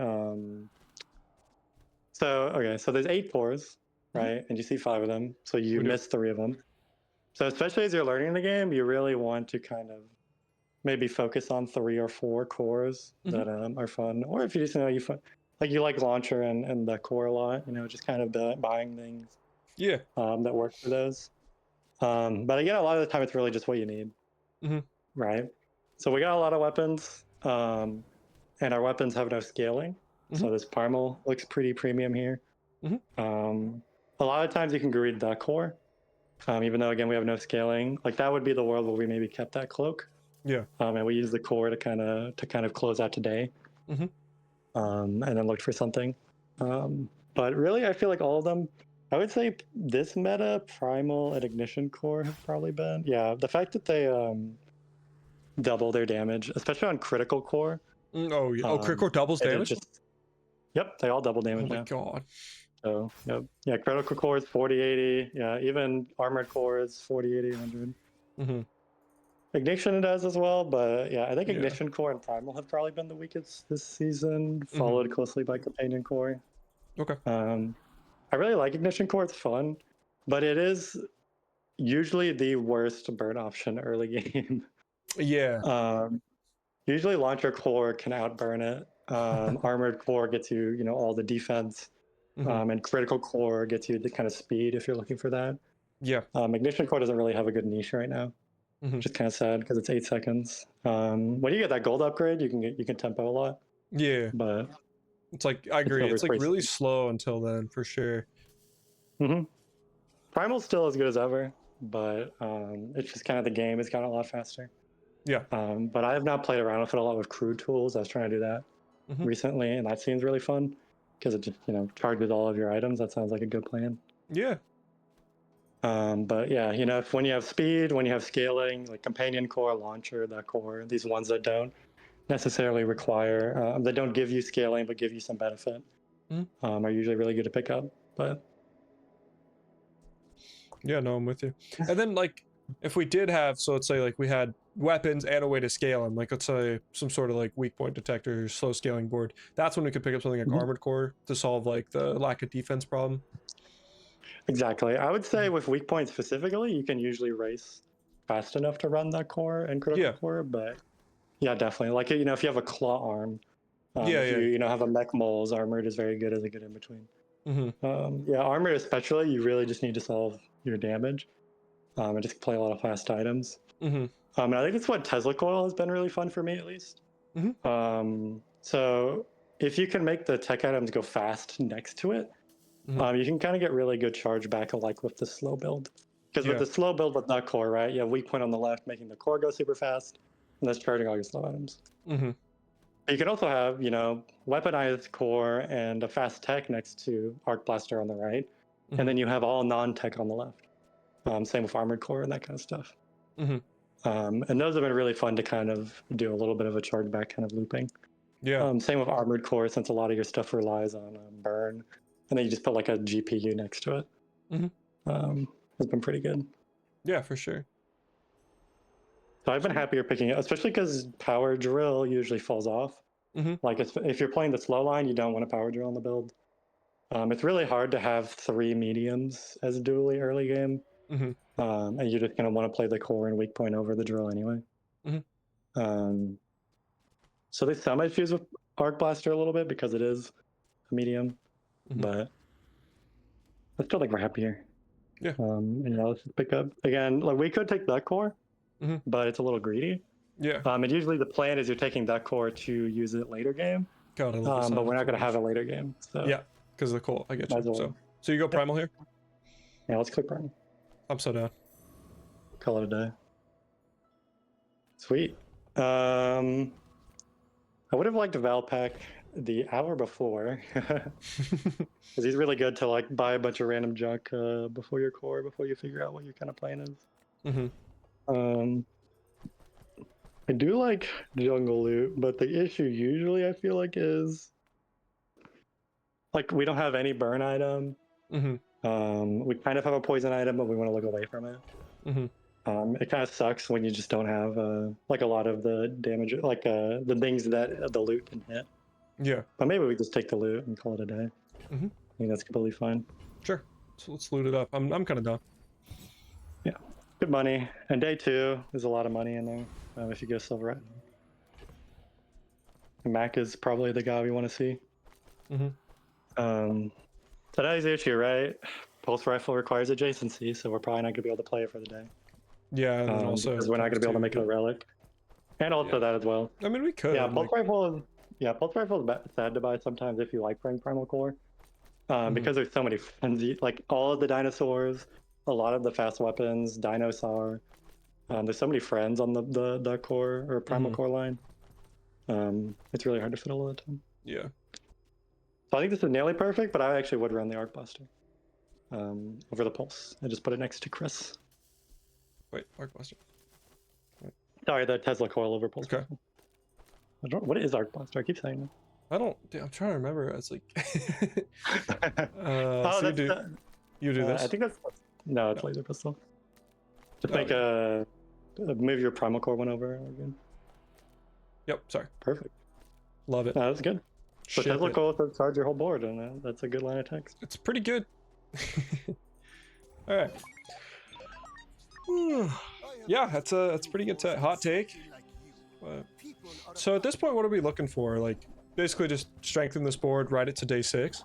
[SPEAKER 2] So there's 8 cores, right? And you see 5 of them, so you
[SPEAKER 1] We do.
[SPEAKER 2] miss 3 of them. So especially as you're learning the game, you really want to kind of maybe focus on 3 or 4 cores that are fun. Or if you just you like launcher and the core a lot, just kind of buying things
[SPEAKER 1] Yeah.
[SPEAKER 2] that work for those. But again, a lot of the time it's really just what you need, right? So we got a lot of weapons, and our weapons have no scaling. So this Primal looks pretty premium here. A lot of times you can greed the core, even though again we have no scaling. Like that would be the world where we maybe kept that cloak.
[SPEAKER 1] Yeah.
[SPEAKER 2] And we use the core to kind of close out today. And then looked for something. But really, I feel like all of them. I would say this meta, Primal and Ignition Core have probably been. Yeah, the fact that they double their damage, especially on Critical Core.
[SPEAKER 1] Oh yeah. Oh, critical doubles damage.
[SPEAKER 2] Yep, they all double damage
[SPEAKER 1] Oh my
[SPEAKER 2] now.
[SPEAKER 1] god.
[SPEAKER 2] So yep, yeah, Critical Core is 40-80. Yeah, even Armored Core is 40-80-100. Ignition does as well, but yeah, I think Ignition Core and Primal have probably been the weakest this season, followed closely by Companion Core.
[SPEAKER 1] Okay.
[SPEAKER 2] I really like Ignition Core, it's fun, but it is usually the worst burn option early game.
[SPEAKER 1] Yeah.
[SPEAKER 2] Usually Launcher Core can outburn it. Armored Core gets you, all the defense, and Critical Core gets you the kind of speed if you're looking for that.
[SPEAKER 1] Yeah.
[SPEAKER 2] Ignition Core doesn't really have a good niche right now. Which is kind of sad because it's 8 seconds. When you get that gold upgrade, you can tempo a lot.
[SPEAKER 1] Yeah.
[SPEAKER 2] But
[SPEAKER 1] It's like I agree. It's like really slow until then, for sure.
[SPEAKER 2] Primal's still as good as ever, but it's just kind of the game has gotten a lot faster.
[SPEAKER 1] Yeah.
[SPEAKER 2] But I have not played around with it a lot with crew tools. I was trying to do that recently, and that seems really fun because it just charges all of your items. That sounds like a good plan.
[SPEAKER 1] Yeah.
[SPEAKER 2] But yeah, when you have speed, when you have scaling, like Companion Core, Launcher, that core, these ones that don't necessarily require, that don't give you scaling but give you some benefit, are usually really good to pick up. But
[SPEAKER 1] yeah, no, I'm with you. And then like if we did have, so let's say like we had weapons and a way to scale them, like let's say some sort of like weak point detector, slow scaling board, that's when we could pick up something like Armored Core to solve like the lack of defense problem.
[SPEAKER 2] Exactly. I would say with weak points specifically, you can usually race fast enough to run that core and Critical Core, but yeah, definitely. Like, if you have a claw arm, if you have a mech moles, Armored is very good as a good in between. Yeah, Armored especially, you really just need to solve your damage and just play a lot of fast items. And I think that's what Tesla Coil has been really fun for me, at least. So if you can make the tech items go fast next to it, you can kind of get really good charge back, like with the slow build. Because with the slow build with that core, right, you have weak point on the left, making the core go super fast, and that's charging all your slow items. You can also have, weaponized core and a fast tech next to Arc Blaster on the right,
[SPEAKER 1] Mhm.
[SPEAKER 2] and then you have all non-tech on the left. Same with armored core and that kind of stuff.
[SPEAKER 1] Hmm.
[SPEAKER 2] And those have been really fun to kind of do a little bit of a chargeback kind of looping.
[SPEAKER 1] Yeah.
[SPEAKER 2] Same with armored core, since a lot of your stuff relies on burn, and then you just put like a GPU next to it.
[SPEAKER 1] Mhm.
[SPEAKER 2] It's been pretty good.
[SPEAKER 1] Yeah, for sure.
[SPEAKER 2] So I've been happier picking it, especially because power drill usually falls off.
[SPEAKER 1] Mhm.
[SPEAKER 2] Like if you're playing the slow line, you don't want a power drill in the build. It's really hard to have 3 mediums as a Dooley early game,
[SPEAKER 1] Mhm.
[SPEAKER 2] and you're just going to want to play the core and weak point over the drill anyway.
[SPEAKER 1] Mhm.
[SPEAKER 2] So there's some issues with Arc Blaster a little bit because it is a medium,
[SPEAKER 1] Mhm.
[SPEAKER 2] but I still think we're happier.
[SPEAKER 1] Yeah.
[SPEAKER 2] Let's just pick up again. Like we could take that core,
[SPEAKER 1] Mhm.
[SPEAKER 2] but it's a little greedy.
[SPEAKER 1] Yeah.
[SPEAKER 2] And usually the plan is you're taking that core to use it later game.
[SPEAKER 1] God, I love this.
[SPEAKER 2] But we're not
[SPEAKER 1] so
[SPEAKER 2] going to have
[SPEAKER 1] much.
[SPEAKER 2] a later game. So
[SPEAKER 1] Yeah, because of the coal. I get
[SPEAKER 2] might
[SPEAKER 1] you.
[SPEAKER 2] as well.
[SPEAKER 1] So you go primal here.
[SPEAKER 2] Yeah, let's click run.
[SPEAKER 1] I'm so down.
[SPEAKER 2] Call it a day. Sweet. I would have liked Valpak the hour before, because he's really good to like buy a bunch of random junk before your core, before you figure out what your kind of plan is.
[SPEAKER 1] Mhm.
[SPEAKER 2] I do like jungle loot, but the issue usually I feel like is like we don't have any burn item.
[SPEAKER 1] Mhm.
[SPEAKER 2] We kind of have a poison item, but we want to look away from it.
[SPEAKER 1] Mhm.
[SPEAKER 2] It kind of sucks when you just don't have like a lot of the damage, like the things that the loot can hit.
[SPEAKER 1] Yeah.
[SPEAKER 2] But maybe we just take the loot and call it a day.
[SPEAKER 1] Mhm.
[SPEAKER 2] I think that's completely fine.
[SPEAKER 1] Sure. So let's loot it up. I'm kind of down.
[SPEAKER 2] Yeah, good money. And day 2, there's a lot of money in there if you go silver right. Mac is probably the guy we want to see.
[SPEAKER 1] Mhm.
[SPEAKER 2] So that is the issue, right? Pulse rifle requires adjacency, so we're probably not going to be able to play it for the day.
[SPEAKER 1] Yeah, and then also
[SPEAKER 2] because we're not going to be able to make it a relic. And also that as well.
[SPEAKER 1] I mean, we could.
[SPEAKER 2] Yeah, pulse rifle is sad to buy sometimes if you like playing primal core, because there's so many frenzy, like all of the dinosaurs, a lot of the fast weapons, dinosaur. There's so many friends on the core or primal core line. It's really hard to fit all the time.
[SPEAKER 1] Yeah.
[SPEAKER 2] So I think this is nearly perfect, but I actually would run the Arc Blaster over the pulse. I just put it next to Chris.
[SPEAKER 1] Wait, Arc Blaster.
[SPEAKER 2] Sorry, the Tesla coil over pulse.
[SPEAKER 1] Okay.
[SPEAKER 2] What is Arc Blaster? I keep saying that.
[SPEAKER 1] I don't. I'm trying to remember. It's like.
[SPEAKER 2] Oh,
[SPEAKER 1] so you do this.
[SPEAKER 2] I think that's no, it's laser pistol. Just make
[SPEAKER 1] yeah.
[SPEAKER 2] move your primal core one over again.
[SPEAKER 1] Yep. Sorry.
[SPEAKER 2] Perfect.
[SPEAKER 1] Love it.
[SPEAKER 2] No, that's good. So
[SPEAKER 1] Ship
[SPEAKER 2] Tesla
[SPEAKER 1] it.
[SPEAKER 2] coil to charge your whole board, and that's a good line of text.
[SPEAKER 1] It's pretty good. All right. Yeah, that's a pretty good hot take. So at this point, what are we looking for? Like, basically just strengthen this board, ride it to day 6.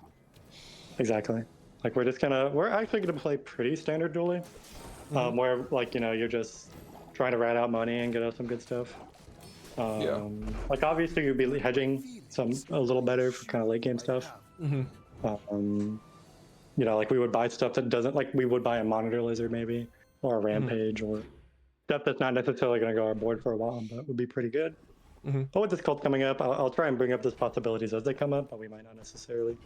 [SPEAKER 2] Exactly. Like we're actually gonna play pretty standard Dooley, where like you're just trying to rat out money and get out some good stuff. Like obviously you'd be hedging a little better for kind of late game stuff. Like we would buy stuff that doesn't, like we would buy a monitor lizard maybe, or a rampage, or stuff that's not necessarily going to go on board for a while, but would be pretty good. But with this cult coming up, I'll try and bring up those possibilities as they come up, but we might not necessarily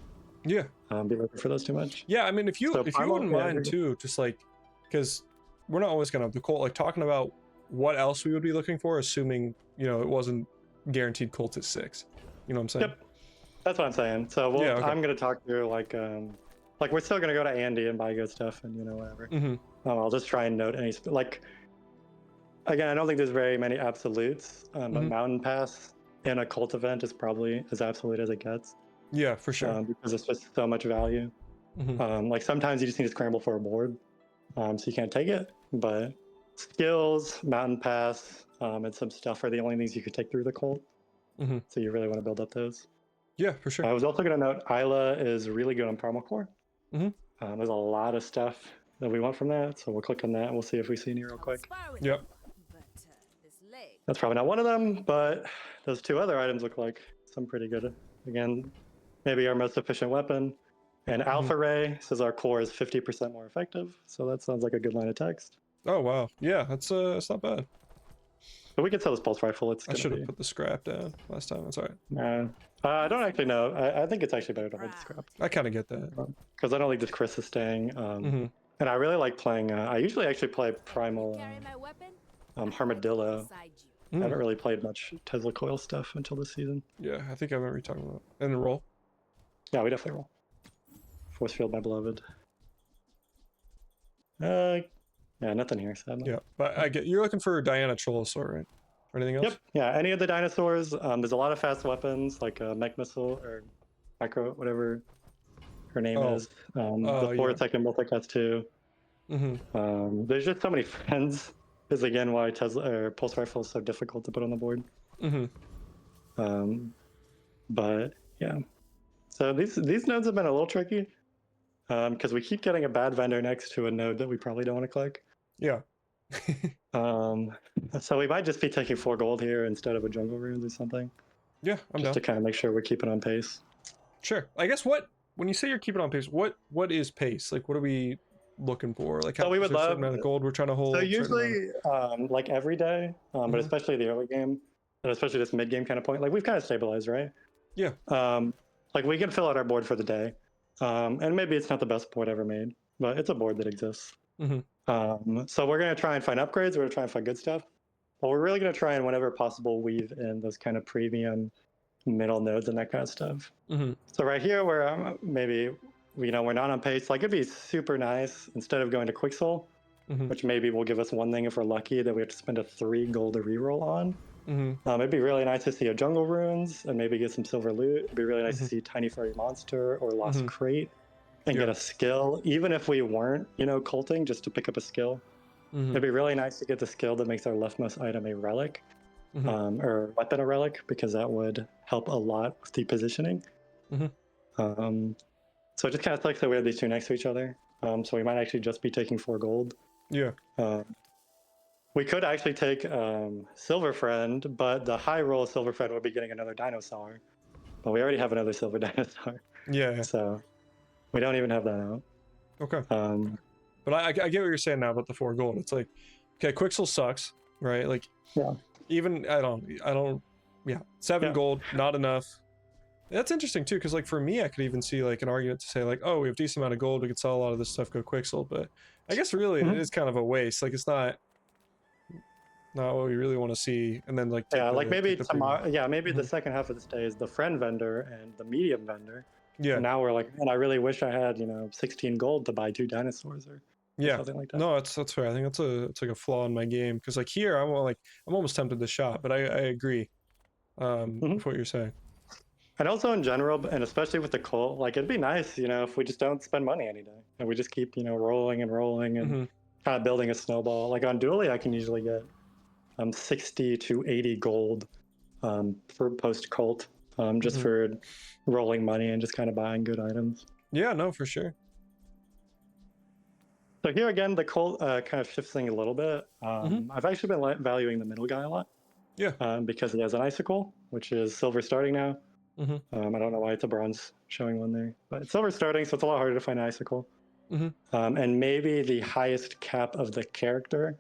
[SPEAKER 2] be looking for those too much.
[SPEAKER 1] Yeah, I mean, if you wouldn't mind too, just like, because we're not always gonna have the cult, like talking about what else we would be looking for, assuming it wasn't guaranteed cult at 6. You know what I'm saying?
[SPEAKER 2] Yep, that's what I'm saying. So I'm gonna talk through like we're still gonna go to Andy and buy good stuff and whatever. I'll just try and note any again, I don't think there's very many absolutes, but Mountain Pass in a cult event is probably as absolute as it gets.
[SPEAKER 1] Yeah, for sure.
[SPEAKER 2] Because it's just so much value. Like sometimes you just need to scramble for a board, so you can't take it. But skills, Mountain Pass, and some stuff are the only things you could take through the cult. So you really want to build up those.
[SPEAKER 1] Yeah, for sure.
[SPEAKER 2] I was also going to note Isla is really good on Primal Core. There's a lot of stuff that we want from that, so we'll click on that and we'll see if we see any real quick.
[SPEAKER 1] Yep.
[SPEAKER 2] That's probably not one of them, but those 2 other items look like some pretty good. Again, maybe our most efficient weapon. And Alpha Ray says our core is 50% more effective, so that sounds like a good line of text.
[SPEAKER 1] Oh wow, yeah, that's not bad.
[SPEAKER 2] But we can sell this pulse rifle. It's
[SPEAKER 1] I
[SPEAKER 2] gonna
[SPEAKER 1] should
[SPEAKER 2] be.
[SPEAKER 1] have put the scrap down last time. That's all right.
[SPEAKER 2] I don't actually know. I think it's actually better to hold the scrap
[SPEAKER 1] I kind of get that.
[SPEAKER 2] because I don't think this Chris is staying.
[SPEAKER 1] Mm-hmm.
[SPEAKER 2] And I really like playing. I usually actually play Primal
[SPEAKER 3] Carry my weapon.
[SPEAKER 2] Armadillo.
[SPEAKER 3] Beside you.
[SPEAKER 2] I haven't really played much Tesla coil stuff until this season.
[SPEAKER 1] Yeah, I think I remember you talking about. And the roll.
[SPEAKER 2] Yeah, we definitely roll. Force field, my beloved. Yeah, nothing here, sadly.
[SPEAKER 1] Yeah, but I get you're looking for Diana Trollosaur, right? Or anything else?
[SPEAKER 2] Yep. Yeah, any of the dinosaurs. There's a lot of fast weapons like mech missile or micro, whatever her name is. The 4-second multicast too.
[SPEAKER 1] Mm-hmm.
[SPEAKER 2] There's just so many friends. Is again why Tesla or pulse rifle is so difficult to put on the board.
[SPEAKER 1] Mm-hmm.
[SPEAKER 2] But yeah, so these nodes have been a little tricky because we keep getting a bad vendor next to a node that we probably don't want to click.
[SPEAKER 1] Yeah.
[SPEAKER 2] So we might just be taking 4 gold here instead of a jungle runes or something.
[SPEAKER 1] Yeah, I'm
[SPEAKER 2] just
[SPEAKER 1] down.
[SPEAKER 2] to kind of make sure we're keeping on pace.
[SPEAKER 1] Sure. I guess when you say you're keeping on pace, what is pace? Like, what are we looking for? Like, how
[SPEAKER 2] So we would
[SPEAKER 1] is there a certain
[SPEAKER 2] love
[SPEAKER 1] amount of gold we're trying to hold?
[SPEAKER 2] So
[SPEAKER 1] certain
[SPEAKER 2] usually, like every day, but
[SPEAKER 1] Mhm.
[SPEAKER 2] especially the early game, and especially this mid game kind of point, like we've kind of stabilized, right?
[SPEAKER 1] Yeah.
[SPEAKER 2] Like we can fill out our board for the day, and maybe it's not the best board ever made, but it's a board that exists. So we're gonna try and find upgrades. We're gonna try and find good stuff, but we're really gonna try and whenever possible weave in those kind of premium middle nodes and that kind of stuff. So right here, where maybe we're not on pace, like it'd be super nice instead of going to Quicksoul, which maybe will give us 1 thing if we're lucky that we have to spend a 3 gold to reroll on. It'd be really nice to see a jungle runes and maybe get some silver loot. It'd be really nice to see tiny furry monster or lost crate and get a skill, even if we weren't, culting, just to pick up a skill. It'd be really nice to get the skill that makes our leftmost item a relic, or weapon a relic, because that would help a lot with the positioning. So it just kind of sucks that we have these 2 next to each other. So we might actually just be taking 4 gold.
[SPEAKER 1] Yeah.
[SPEAKER 2] We could actually take Silver Friend, but the high roll Silver Friend would be getting another dinosaur. But we already have another silver dinosaur.
[SPEAKER 1] Yeah.
[SPEAKER 2] So we don't even have that out.
[SPEAKER 1] Okay.
[SPEAKER 2] But
[SPEAKER 1] I get what you're saying now about the 4 gold. It's like, okay, Quixel sucks, right? Like,
[SPEAKER 2] yeah.
[SPEAKER 1] Even I don't. Yeah, 7 gold, not enough. That's interesting too, because like for me, I could even see like an argument to say like, oh, we have a decent amount of gold, we could sell a lot of this stuff, go Quixel, but I guess really it is kind of a waste. Like it's not what we really want to see. And then like
[SPEAKER 2] like maybe tomorrow, maybe the second half of this day is the friend vendor and the medium vendor.
[SPEAKER 1] Yeah.
[SPEAKER 2] And now we're like, and I really wish I had 16 gold to buy 2 dinosaurs or something like that.
[SPEAKER 1] No, that's fair. I think it's like a flaw in my game, because like here I'm almost tempted to shop, but I agree with what you're saying.
[SPEAKER 2] And also in general, and especially with the cult, like it'd be nice, if we just don't spend money any day and we just keep, rolling and rolling and kind of building a snowball. Like on Dooley, I can usually get 60 to 80 gold for post cult, just for rolling money and just kind of buying good items.
[SPEAKER 1] Yeah, no, for sure.
[SPEAKER 2] So here again, the cult kind of shifts things a little bit. I've actually been valuing the middle guy a lot.
[SPEAKER 1] Yeah.
[SPEAKER 2] Because he has an icicle, which is silver starting now. I don't know why it's a bronze showing one there, but it's silver starting, so it's a lot harder to find an icicle. And maybe the highest cap of the character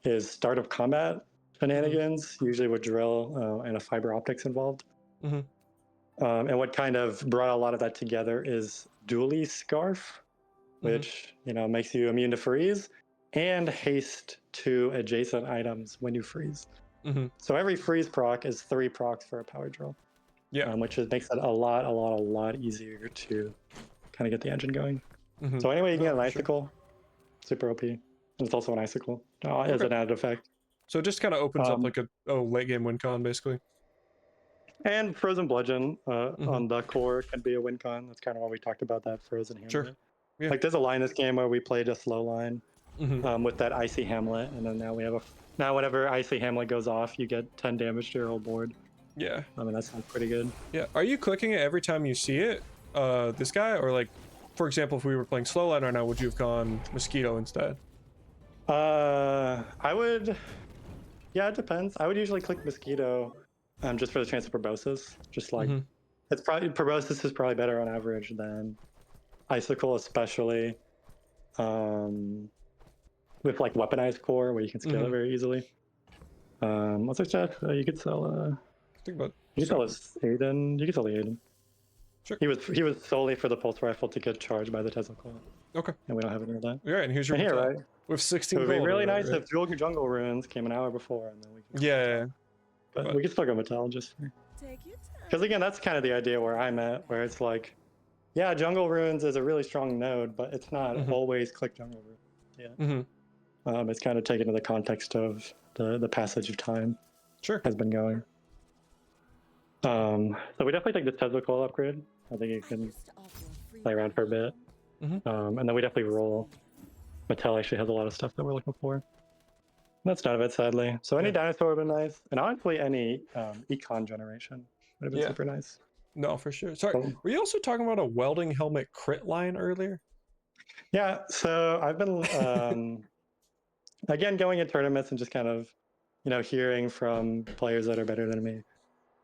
[SPEAKER 2] is start of combat shenanigans, usually with drill and a fiber optics involved. And what kind of brought a lot of that together is Dooley Scarf, which makes you immune to freeze and haste to adjacent items when you freeze. So every freeze proc is 3 procs for a power drill.
[SPEAKER 1] Yeah.
[SPEAKER 2] Which makes it a lot easier to kind of get the engine going. So anyway, you can get an icicle, super OP, and it's also an icicle as an added effect.
[SPEAKER 1] So it just kind of opens up like a late game win con basically.
[SPEAKER 2] And Frozen Bludgeon on the core can be a win con. That's kind of why we talked about that Frozen Hamlet.
[SPEAKER 1] Sure. Yeah.
[SPEAKER 2] Like there's a line in this game where we played a slow line with that Icy Hamlet, and then now we have now whenever Icy Hamlet goes off, you get 10 damage to your whole board.
[SPEAKER 1] Yeah.
[SPEAKER 2] I mean, that sounds pretty good.
[SPEAKER 1] Yeah. Are you clicking it every time you see it, this guy, or like, for example, if we were playing Slowline right now, would you have gone Mosquito instead?
[SPEAKER 2] I would. Yeah, it depends. I would usually click Mosquito, just for the chance of Proboscis. Just like it's probably Proboscis is probably better on average than Icicle, especially with like weaponized core where you can scale it very easily. What's our chat? You could sell.
[SPEAKER 1] Think about.
[SPEAKER 2] You could sell us Aiden. You could sell the Aiden.
[SPEAKER 1] Sure.
[SPEAKER 2] He was solely for the pulse rifle to get charged by the Tesla coil,
[SPEAKER 1] Okay.
[SPEAKER 2] and we don't have any of that.
[SPEAKER 1] All right, and here's your
[SPEAKER 2] And here,
[SPEAKER 1] hotel.
[SPEAKER 2] right?
[SPEAKER 1] With
[SPEAKER 2] It
[SPEAKER 1] 16
[SPEAKER 2] would
[SPEAKER 1] gold.
[SPEAKER 2] be really
[SPEAKER 1] or whatever,
[SPEAKER 2] nice
[SPEAKER 1] right?
[SPEAKER 2] if jungle runes came an hour before, and then we could.
[SPEAKER 1] Yeah.
[SPEAKER 2] But we could still go Mattel just
[SPEAKER 3] Take your time.
[SPEAKER 2] because again, that's kind of the idea where I'm at, where it's like, yeah, jungle runes is a really strong node, but it's not
[SPEAKER 1] Mhm.
[SPEAKER 2] always click jungle runes.
[SPEAKER 1] Mm-hmm.
[SPEAKER 2] It's kind of taken in the context of the passage of time
[SPEAKER 1] Sure.
[SPEAKER 2] has been going. So we definitely take the Tesla coil upgrade. I think you can play around for a bit.
[SPEAKER 1] Mhm.
[SPEAKER 2] And then we definitely roll. Mattel actually has a lot of stuff that we're looking for. And that's none of it, sadly. So any
[SPEAKER 1] Yeah.
[SPEAKER 2] dinosaur would have been nice. And honestly, any econ generation would have been
[SPEAKER 1] Yeah.
[SPEAKER 2] super nice.
[SPEAKER 1] No, for sure. Sorry,
[SPEAKER 2] Oh.
[SPEAKER 1] were you also talking about a welding helmet crit line earlier?
[SPEAKER 2] Yeah, so I've been, again, going in tournaments and just kind of, hearing from players that are better than me.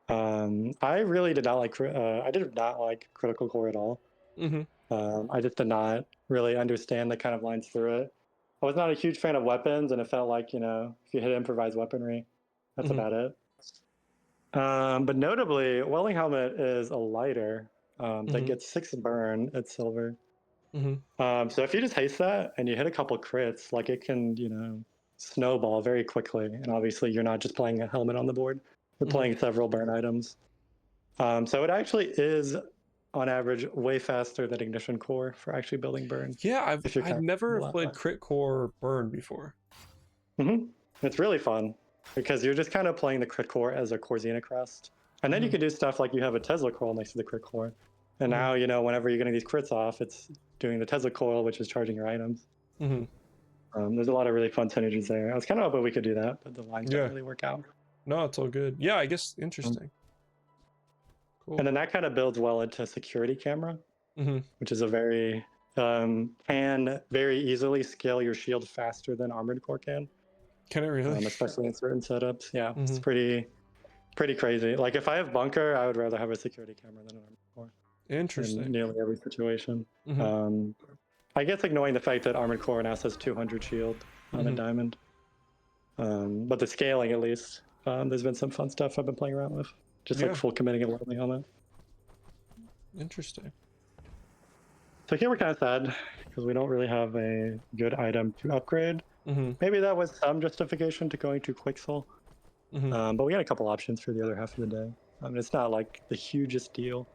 [SPEAKER 2] I really did not like, I did not like Critical Core at all.
[SPEAKER 1] Mm-hmm.
[SPEAKER 2] I just did not really understand the kind of lines through it. I was not a huge fan of weapons, and it felt like, if you hit improvised weaponry, that's
[SPEAKER 1] Mhm.
[SPEAKER 2] about it. But notably, Welding Helmet is a lighter that
[SPEAKER 1] Mhm.
[SPEAKER 2] gets 6 burn at silver.
[SPEAKER 1] Mm-hmm.
[SPEAKER 2] So if you just haste that and you hit a couple crits, like it can, snowball very quickly. And obviously, you're not just playing a helmet on the board; you're
[SPEAKER 1] Mhm.
[SPEAKER 2] playing several burn items. So it actually is, on average, way faster than Ignition Core for actually building burn.
[SPEAKER 1] Yeah,
[SPEAKER 2] If you're
[SPEAKER 1] I'd
[SPEAKER 2] kind of
[SPEAKER 1] never
[SPEAKER 2] a lot
[SPEAKER 1] played
[SPEAKER 2] less.
[SPEAKER 1] crit core burn before.
[SPEAKER 2] It's really fun because you're just kind of playing the crit core as a Corzina crest. And then you
[SPEAKER 1] Mhm.
[SPEAKER 2] can do stuff like you have a Tesla coil next to the crit core. And now, whenever you're getting these crits off, it's doing the Tesla coil, which is charging your items.
[SPEAKER 1] Mm-hmm.
[SPEAKER 2] There's a lot of really fun synergies there. I was kind of hoping we could do that, but the lines
[SPEAKER 1] Yeah.
[SPEAKER 2] don't really work out.
[SPEAKER 1] No, it's all good. Yeah, I guess interesting. Cool.
[SPEAKER 2] And then that kind of builds well into security camera,
[SPEAKER 1] Mm-hmm.
[SPEAKER 2] which is a very, can very easily scale your shield faster than Armored Core can.
[SPEAKER 1] Can it really?
[SPEAKER 2] Especially in certain setups. Yeah, it's
[SPEAKER 1] Mhm.
[SPEAKER 2] pretty crazy. Like if I have bunker, I would rather have a security camera than an armored core in
[SPEAKER 1] Interesting.
[SPEAKER 2] nearly every situation.
[SPEAKER 1] Mhm.
[SPEAKER 2] I guess ignoring the fact that armored core now says 200 shield on a
[SPEAKER 1] Mhm.
[SPEAKER 2] diamond. But the scaling, at least, there's been some fun stuff I've been playing around with, just
[SPEAKER 1] Yeah.
[SPEAKER 2] like full committing and welding helmet.
[SPEAKER 1] Interesting.
[SPEAKER 2] So here we're kind of sad because we don't really have a good item to upgrade.
[SPEAKER 1] Mm-hmm.
[SPEAKER 2] Maybe that was some justification to going to Quicksoul.
[SPEAKER 1] Mm-hmm.
[SPEAKER 2] But we got a couple options for the other half of the day. It's not like the hugest deal.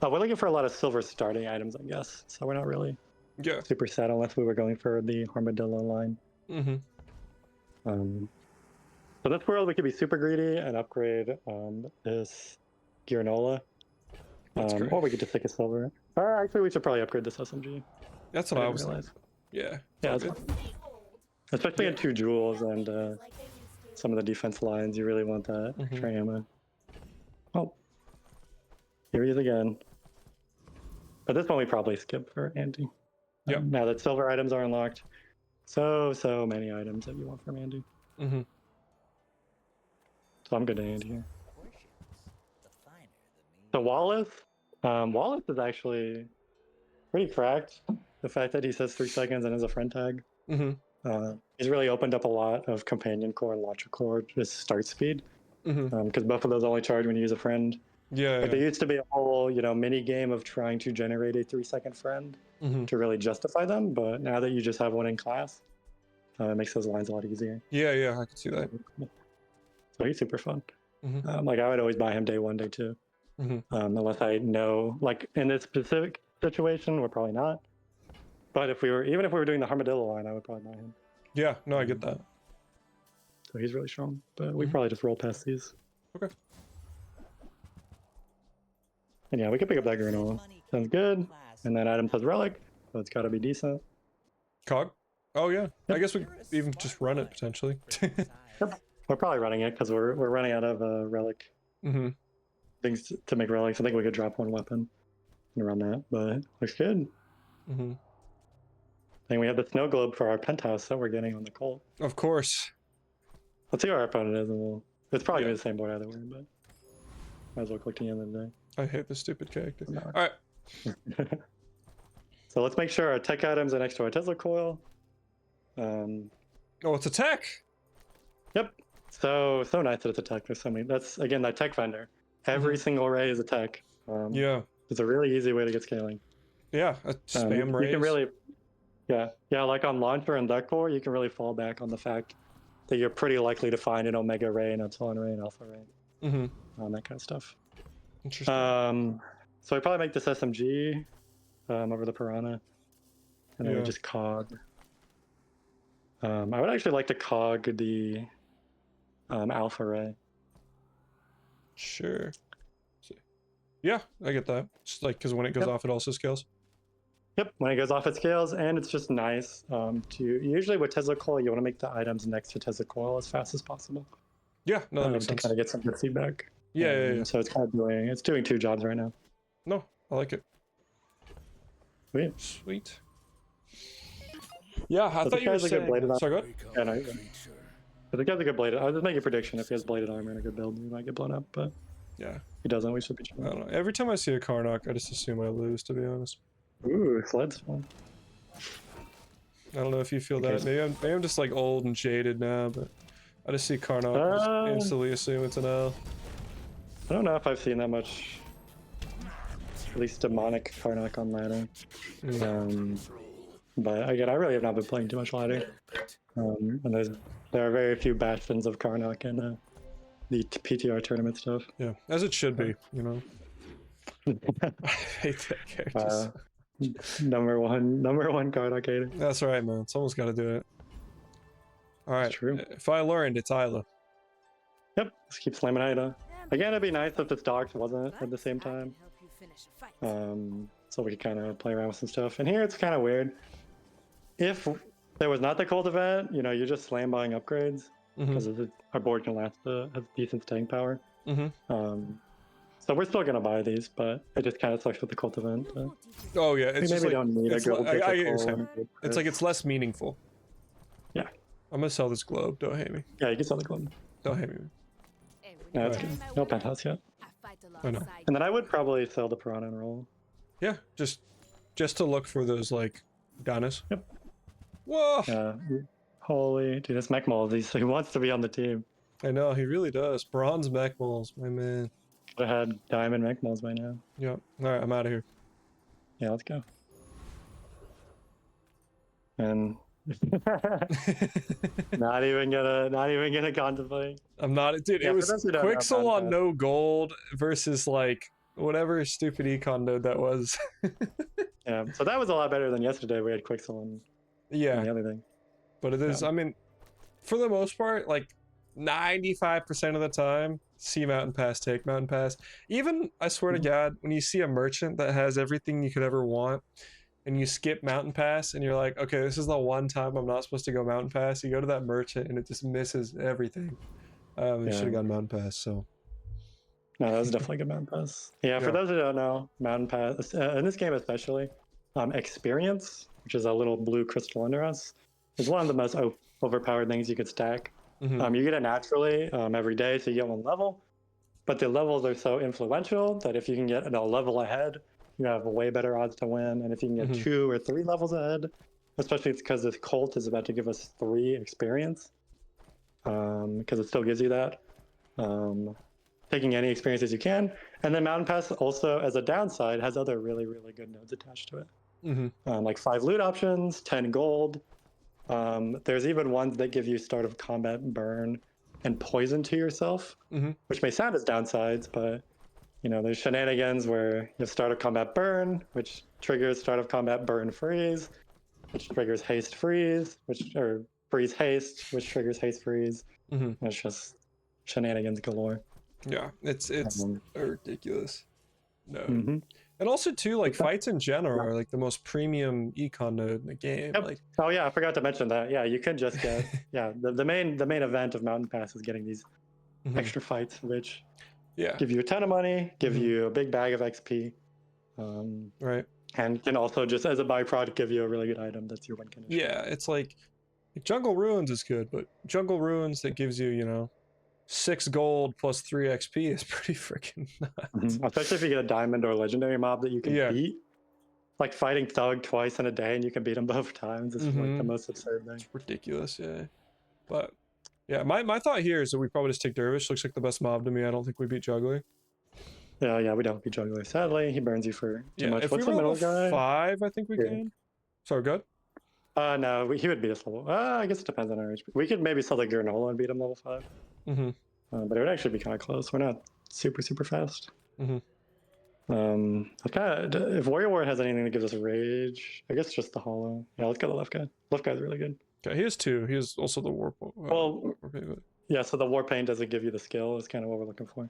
[SPEAKER 2] We're looking for a lot of silver starting items, I guess. So we're not really
[SPEAKER 1] Yeah.
[SPEAKER 2] super sad unless we were going for the Armadillo line.
[SPEAKER 1] Mm-hmm.
[SPEAKER 2] So this world, we could be super greedy and upgrade this Giranola.
[SPEAKER 1] That's great.
[SPEAKER 2] Or we could just take a silver. Or actually, we should probably upgrade this SMG.
[SPEAKER 1] That's what I
[SPEAKER 2] didn't
[SPEAKER 1] was
[SPEAKER 2] realize.
[SPEAKER 1] thinking. Yeah.
[SPEAKER 2] Yeah,
[SPEAKER 1] all
[SPEAKER 2] that's
[SPEAKER 1] good.
[SPEAKER 2] fine. Especially in 2 jewels and some of the defense lines, you really want that extra ammo. Oh, here he is again. But this one we probably skip for Andy.
[SPEAKER 1] Yep.
[SPEAKER 2] Now that silver items are unlocked, so many items that you want from Andy.
[SPEAKER 1] Mm-hmm.
[SPEAKER 2] So I'm good to Andy here.
[SPEAKER 3] The finer the meat.
[SPEAKER 2] So Wallace is actually pretty cracked. The fact that he says 3 seconds and is a friend tag.
[SPEAKER 1] Mm-hmm.
[SPEAKER 2] He's really opened up a lot of companion core and launcher core just start speed.
[SPEAKER 1] Mm-hmm.
[SPEAKER 2] Because both of those only charge when you use a friend.
[SPEAKER 1] Yeah.
[SPEAKER 2] Like
[SPEAKER 1] Yeah.
[SPEAKER 2] there used to be a whole, mini game of trying to generate a 3-second friend
[SPEAKER 1] Mm-hmm.
[SPEAKER 2] to really justify them. But now that you just have one in class, it makes those lines a lot easier.
[SPEAKER 1] Yeah. Yeah. I can see that.
[SPEAKER 2] So he's super fun.
[SPEAKER 1] Mhm.
[SPEAKER 2] Like I would always buy him day 1, day 2.
[SPEAKER 1] Mhm.
[SPEAKER 2] Unless I know, like in this specific situation, we're probably not. But even if we were doing the Armadillo line, I would probably buy him.
[SPEAKER 1] Yeah. No, I get that.
[SPEAKER 2] So he's really strong. But we
[SPEAKER 1] Mhm.
[SPEAKER 2] probably just roll past these.
[SPEAKER 1] Okay.
[SPEAKER 2] And yeah, we can pick up that granola. Sounds good. And then item says relic, so it's got to be decent.
[SPEAKER 1] Cog. Oh yeah. I guess we even just run it potentially.
[SPEAKER 2] We're probably running it because we're running out of relic
[SPEAKER 1] Mm-hmm.
[SPEAKER 2] things to make relics. I think we could drop 1 weapon and run that, but looks good.
[SPEAKER 1] Mm-hmm.
[SPEAKER 2] And we have the snow globe for our penthouse that we're getting on the Colt.
[SPEAKER 1] Of course.
[SPEAKER 2] Let's see what our opponent is, and it's probably
[SPEAKER 1] Yeah.
[SPEAKER 2] gonna be the same board either way, but might as well click to the end of the day.
[SPEAKER 1] I hate this stupid character.
[SPEAKER 2] No.
[SPEAKER 1] All right.
[SPEAKER 2] So let's make sure our tech items are next to our Tesla coil.
[SPEAKER 1] Oh, it's a tech.
[SPEAKER 2] Yep. so nice that it's a tech. There's so many. That's again that tech vendor. Every single ray is a tech.
[SPEAKER 1] Yeah.
[SPEAKER 2] It's a really easy way to get scaling.
[SPEAKER 1] Yeah. Spam rays.
[SPEAKER 2] You can really, yeah, like on launcher and deck core, you can really fall back on the fact that you're pretty likely to find an omega ray, an epsilon ray, an alpha ray, that kind of stuff.
[SPEAKER 1] Interesting.
[SPEAKER 2] So I probably make this SMG over the piranha, and then we just cog. I would actually like to cog the alpha ray.
[SPEAKER 1] Sure. Yeah, I get that. Just like because when it goes off, it also scales.
[SPEAKER 2] Yep, when it goes off, it scales, and it's just nice to usually with Tesla coil, you want to make the items next to Tesla coil as fast as possible.
[SPEAKER 1] Yeah, no, that makes
[SPEAKER 2] to
[SPEAKER 1] sense.
[SPEAKER 2] kind of get some good feedback.
[SPEAKER 1] Yeah.
[SPEAKER 2] So it's kind of doing two jobs right now.
[SPEAKER 1] No, I like it.
[SPEAKER 2] Sweet.
[SPEAKER 1] Sweet. Yeah, I
[SPEAKER 2] So
[SPEAKER 1] thought you were saying.
[SPEAKER 2] bladed
[SPEAKER 1] Sorry, go ahead.
[SPEAKER 2] Yeah, no, but the guy's a good bladed. I was just making a prediction. If he has bladed armor and a good build, he might get blown up. But
[SPEAKER 1] Yeah.
[SPEAKER 2] if he doesn't, we should be
[SPEAKER 1] I
[SPEAKER 2] chilling.
[SPEAKER 1] don't know. Every time I see a Karnak, I just assume I lose. To be honest.
[SPEAKER 2] Ooh, Sled's fun.
[SPEAKER 1] I don't know if you feel that. Maybe I'm just like old and jaded now, but I just see Karnak, and just instantly assume it's an L.
[SPEAKER 2] I don't know if I've seen that much, at least demonic Karnak on ladder. But again, I really have not been playing too much ladder. And there are very few bastions of Karnak in the PTR tournament stuff.
[SPEAKER 1] Yeah, as it should be, you know. I hate that character.
[SPEAKER 2] Number one Karnak hater.
[SPEAKER 1] That's right, man. Someone's got to do it. All right.
[SPEAKER 2] True.
[SPEAKER 1] If I learned, it's Isla.
[SPEAKER 2] Yep. Just keep slamming Ida. Again, it'd be nice if this Dogs wasn't at the same time. So we could kind of play around with some stuff. And here it's kind of weird. If there was not the cult event, you know, you're just slam buying upgrades because our board can last has decent staying power. So we're still gonna buy these, but it just kind of sucks with the cult event.
[SPEAKER 1] Oh yeah, it's just
[SPEAKER 2] maybe
[SPEAKER 1] like,
[SPEAKER 2] don't need a gold.
[SPEAKER 1] I get your saying. It's like it's less meaningful.
[SPEAKER 2] Yeah.
[SPEAKER 1] I'm gonna sell this globe. Don't hate me.
[SPEAKER 2] Yeah, you can sell the globe.
[SPEAKER 1] Don't hate me.
[SPEAKER 2] Yeah, that's good. No penthouse yet.
[SPEAKER 1] I know.
[SPEAKER 2] And then I would probably sell the piranha and roll.
[SPEAKER 1] Yeah, just to look for those like Donis.
[SPEAKER 2] Yep.
[SPEAKER 1] Whoa.
[SPEAKER 2] Yeah. Holy dude, this mech mole. He wants to be on the team.
[SPEAKER 1] I know he really does. Bronze mech moles, my man.
[SPEAKER 2] Could have had diamond mech moles by now.
[SPEAKER 1] Yep. All right, I'm out of here.
[SPEAKER 2] Yeah, let's go. And not even gonna contemplate.
[SPEAKER 1] I'm not, dude.
[SPEAKER 2] Yeah,
[SPEAKER 1] it was
[SPEAKER 2] for those who don't know
[SPEAKER 1] Quixel
[SPEAKER 2] about
[SPEAKER 1] on
[SPEAKER 2] that.
[SPEAKER 1] no gold versus like whatever stupid econ node that was.
[SPEAKER 2] Yeah, so that was a lot better than yesterday. We had Quixel and
[SPEAKER 1] Yeah,
[SPEAKER 2] the other thing.
[SPEAKER 1] but it is.
[SPEAKER 2] Yeah.
[SPEAKER 1] I mean, for the most part, like 95% of the time, see Mountain Pass, take Mountain Pass. Even I swear to God, when you see a merchant that has everything you could ever want, and you skip Mountain Pass, and you're like, okay, this is the one time I'm not supposed to go Mountain Pass. You go to that merchant, and it just misses everything. You should have gone Mountain Pass. So.
[SPEAKER 2] No, that was definitely a good Mountain Pass. Yeah, for those who don't know, Mountain Pass, in this game especially, Experience, which is a little blue crystal under us, is one of the most overpowered things you could stack. You get it naturally every day, so you get one level, but the levels are so influential that if you can get a level ahead, you have way better odds to win. And if you can get 2 or 3 levels ahead, especially it's because this cult is about to give us 3 experience, because it still gives you that. Taking any experiences you can. And then Mountain Pass also, as a downside, has other really, really good nodes attached to it. Like 5 loot options, 10 gold. There's even ones that give you start of combat burn and poison to yourself, which may sound as downsides, but you know, there's shenanigans where you have start of combat burn, which triggers start of combat burn freeze, which triggers haste freeze, or freeze haste, which triggers haste freeze. It's just shenanigans galore.
[SPEAKER 1] Yeah, it's ridiculous. No. And also too, like fights in general are like the most premium econ node in the game.
[SPEAKER 2] Yep.
[SPEAKER 1] Like,
[SPEAKER 2] oh yeah, I forgot to mention that. Yeah, you can just get the main event of Mountain Pass is getting these extra fights, which give you a ton of money, give you a big bag of XP,
[SPEAKER 1] right?
[SPEAKER 2] And can also just as a byproduct give you a really good item that's your win condition.
[SPEAKER 1] Yeah, it's like Jungle Ruins is good, but Jungle Ruins that gives you, you know, 6 gold plus 3 XP is pretty freaking nuts.
[SPEAKER 2] Especially if you get a diamond or a legendary mob that you can beat. Like fighting Thug twice in a day and you can beat him both times. It's like the most absurd thing.
[SPEAKER 1] It's ridiculous, yeah. But Yeah, my thought here is that we probably just take Dervish. Looks like the best mob to me. I don't think we beat Juggler.
[SPEAKER 2] Yeah, we don't beat Juggler. Sadly, he burns you for too
[SPEAKER 1] Yeah,
[SPEAKER 2] much.
[SPEAKER 1] if we
[SPEAKER 2] What's
[SPEAKER 1] were
[SPEAKER 2] the middle
[SPEAKER 1] level
[SPEAKER 2] guy?
[SPEAKER 1] 5, I think we
[SPEAKER 2] Yeah.
[SPEAKER 1] can. Sorry, good.
[SPEAKER 2] No, he would beat us level. I guess it depends on our HP. We could maybe sell the Granola and beat him level 5.
[SPEAKER 1] Mm-hmm.
[SPEAKER 2] But it would actually be kind of close. We're not super fast.
[SPEAKER 1] Mm-hmm.
[SPEAKER 2] If Warrior Ward has anything that gives us rage, I guess just the Hollow. Yeah, let's go the left guy. Left guy's really good.
[SPEAKER 1] Okay, he has 2. He has also the warp.
[SPEAKER 2] Well, yeah, so the War Paint doesn't give you the skill is kind of what we're looking for.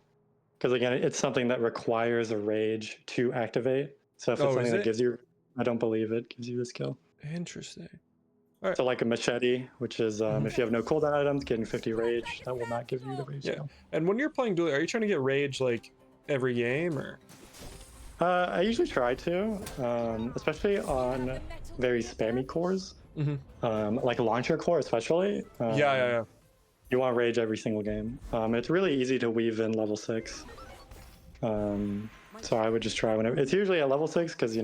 [SPEAKER 2] Because again, it's something that requires a rage to activate. So if it's something that gives you, I don't believe it gives you the skill.
[SPEAKER 1] Interesting. All right.
[SPEAKER 2] So like a machete, which is if you have no cooldown items, getting 50 rage, that will not give you the rage
[SPEAKER 1] Yeah.
[SPEAKER 2] skill.
[SPEAKER 1] And when you're playing Dooley, are you trying to get rage like every game or?
[SPEAKER 2] I usually try to, especially on very spammy cores, like launcher core especially.
[SPEAKER 1] Yeah.
[SPEAKER 2] You want rage every single game. It's really easy to weave in level 6. So I would just try whenever. It's usually at level 6 because,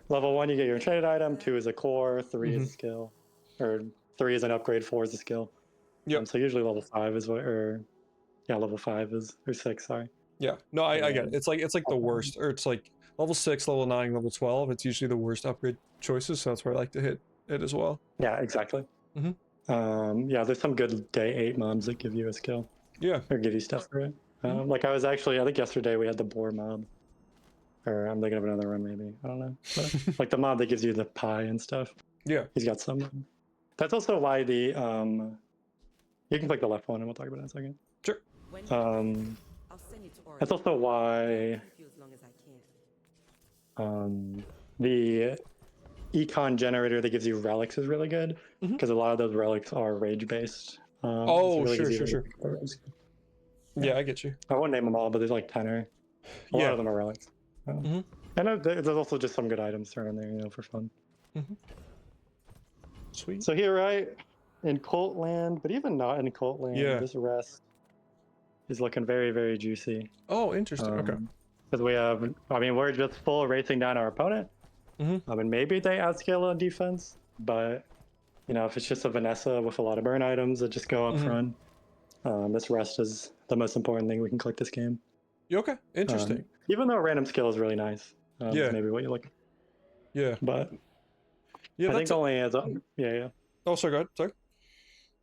[SPEAKER 2] level 1 you get your enchanted item, 2 is a core, 3 is a skill, or 3 is an upgrade, 4 is a skill.
[SPEAKER 1] Yep.
[SPEAKER 2] So usually level 5 is what, level 5 is, or 6, sorry.
[SPEAKER 1] Yeah. No, I get it. It's like the worst, or it's like level 6, level 9, level 12. It's usually the worst upgrade choices, so that's where I like to hit it as well.
[SPEAKER 2] Yeah, exactly. There's some good day 8 mobs that give you a skill.
[SPEAKER 1] Yeah.
[SPEAKER 2] Or give you stuff for it. Like I think yesterday we had the boar mob. Or I'm thinking of another one maybe. I don't know. But like the mob that gives you the pie and stuff.
[SPEAKER 1] Yeah.
[SPEAKER 2] He's got some. That's also why the you can click the left one and we'll talk about it in a second.
[SPEAKER 1] Sure.
[SPEAKER 2] That's also why the econ generator that gives you relics is really good because a lot of those relics are rage based.
[SPEAKER 1] Sure. Yeah, I get you.
[SPEAKER 2] I won't name them all, but there's like 10 or a lot of them are relics. And there's also just some good items thrown in there, for fun.
[SPEAKER 1] Sweet.
[SPEAKER 2] So here, right in Cult Land, but even not in Cult Land, this rest is looking very, very juicy.
[SPEAKER 1] Oh, interesting. Okay.
[SPEAKER 2] Because we're just full racing down our opponent. Maybe they outscale on defense, but if it's just a Vanessa with a lot of burn items that just go up front, this rest is the most important thing we can click this game.
[SPEAKER 1] Okay, interesting.
[SPEAKER 2] Even though random skill is really nice, maybe what you look.
[SPEAKER 1] Yeah,
[SPEAKER 2] but
[SPEAKER 1] yeah,
[SPEAKER 2] I think only as
[SPEAKER 1] Oh, sorry, go ahead. Sorry.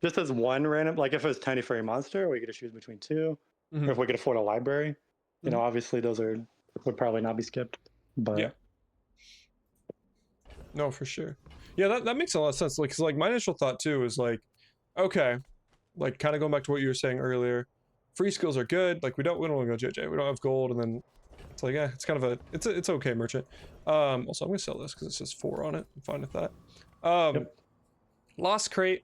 [SPEAKER 2] Just as one random, like if it was Tiny Fairy Monster, we could choose between 2, or if we could afford a library, obviously those would probably not be skipped. But
[SPEAKER 1] yeah, no, for sure. Yeah, that makes a lot of sense. Like, 'cause, like my initial thought too is like, okay, like kind of going back to what you were saying earlier. Free skills are good. Like we don't want to go JJ. We don't have gold, and then it's like it's kind of it's okay merchant. Also I'm gonna sell this because it says 4 on it. I'm fine with that. Lost Crate.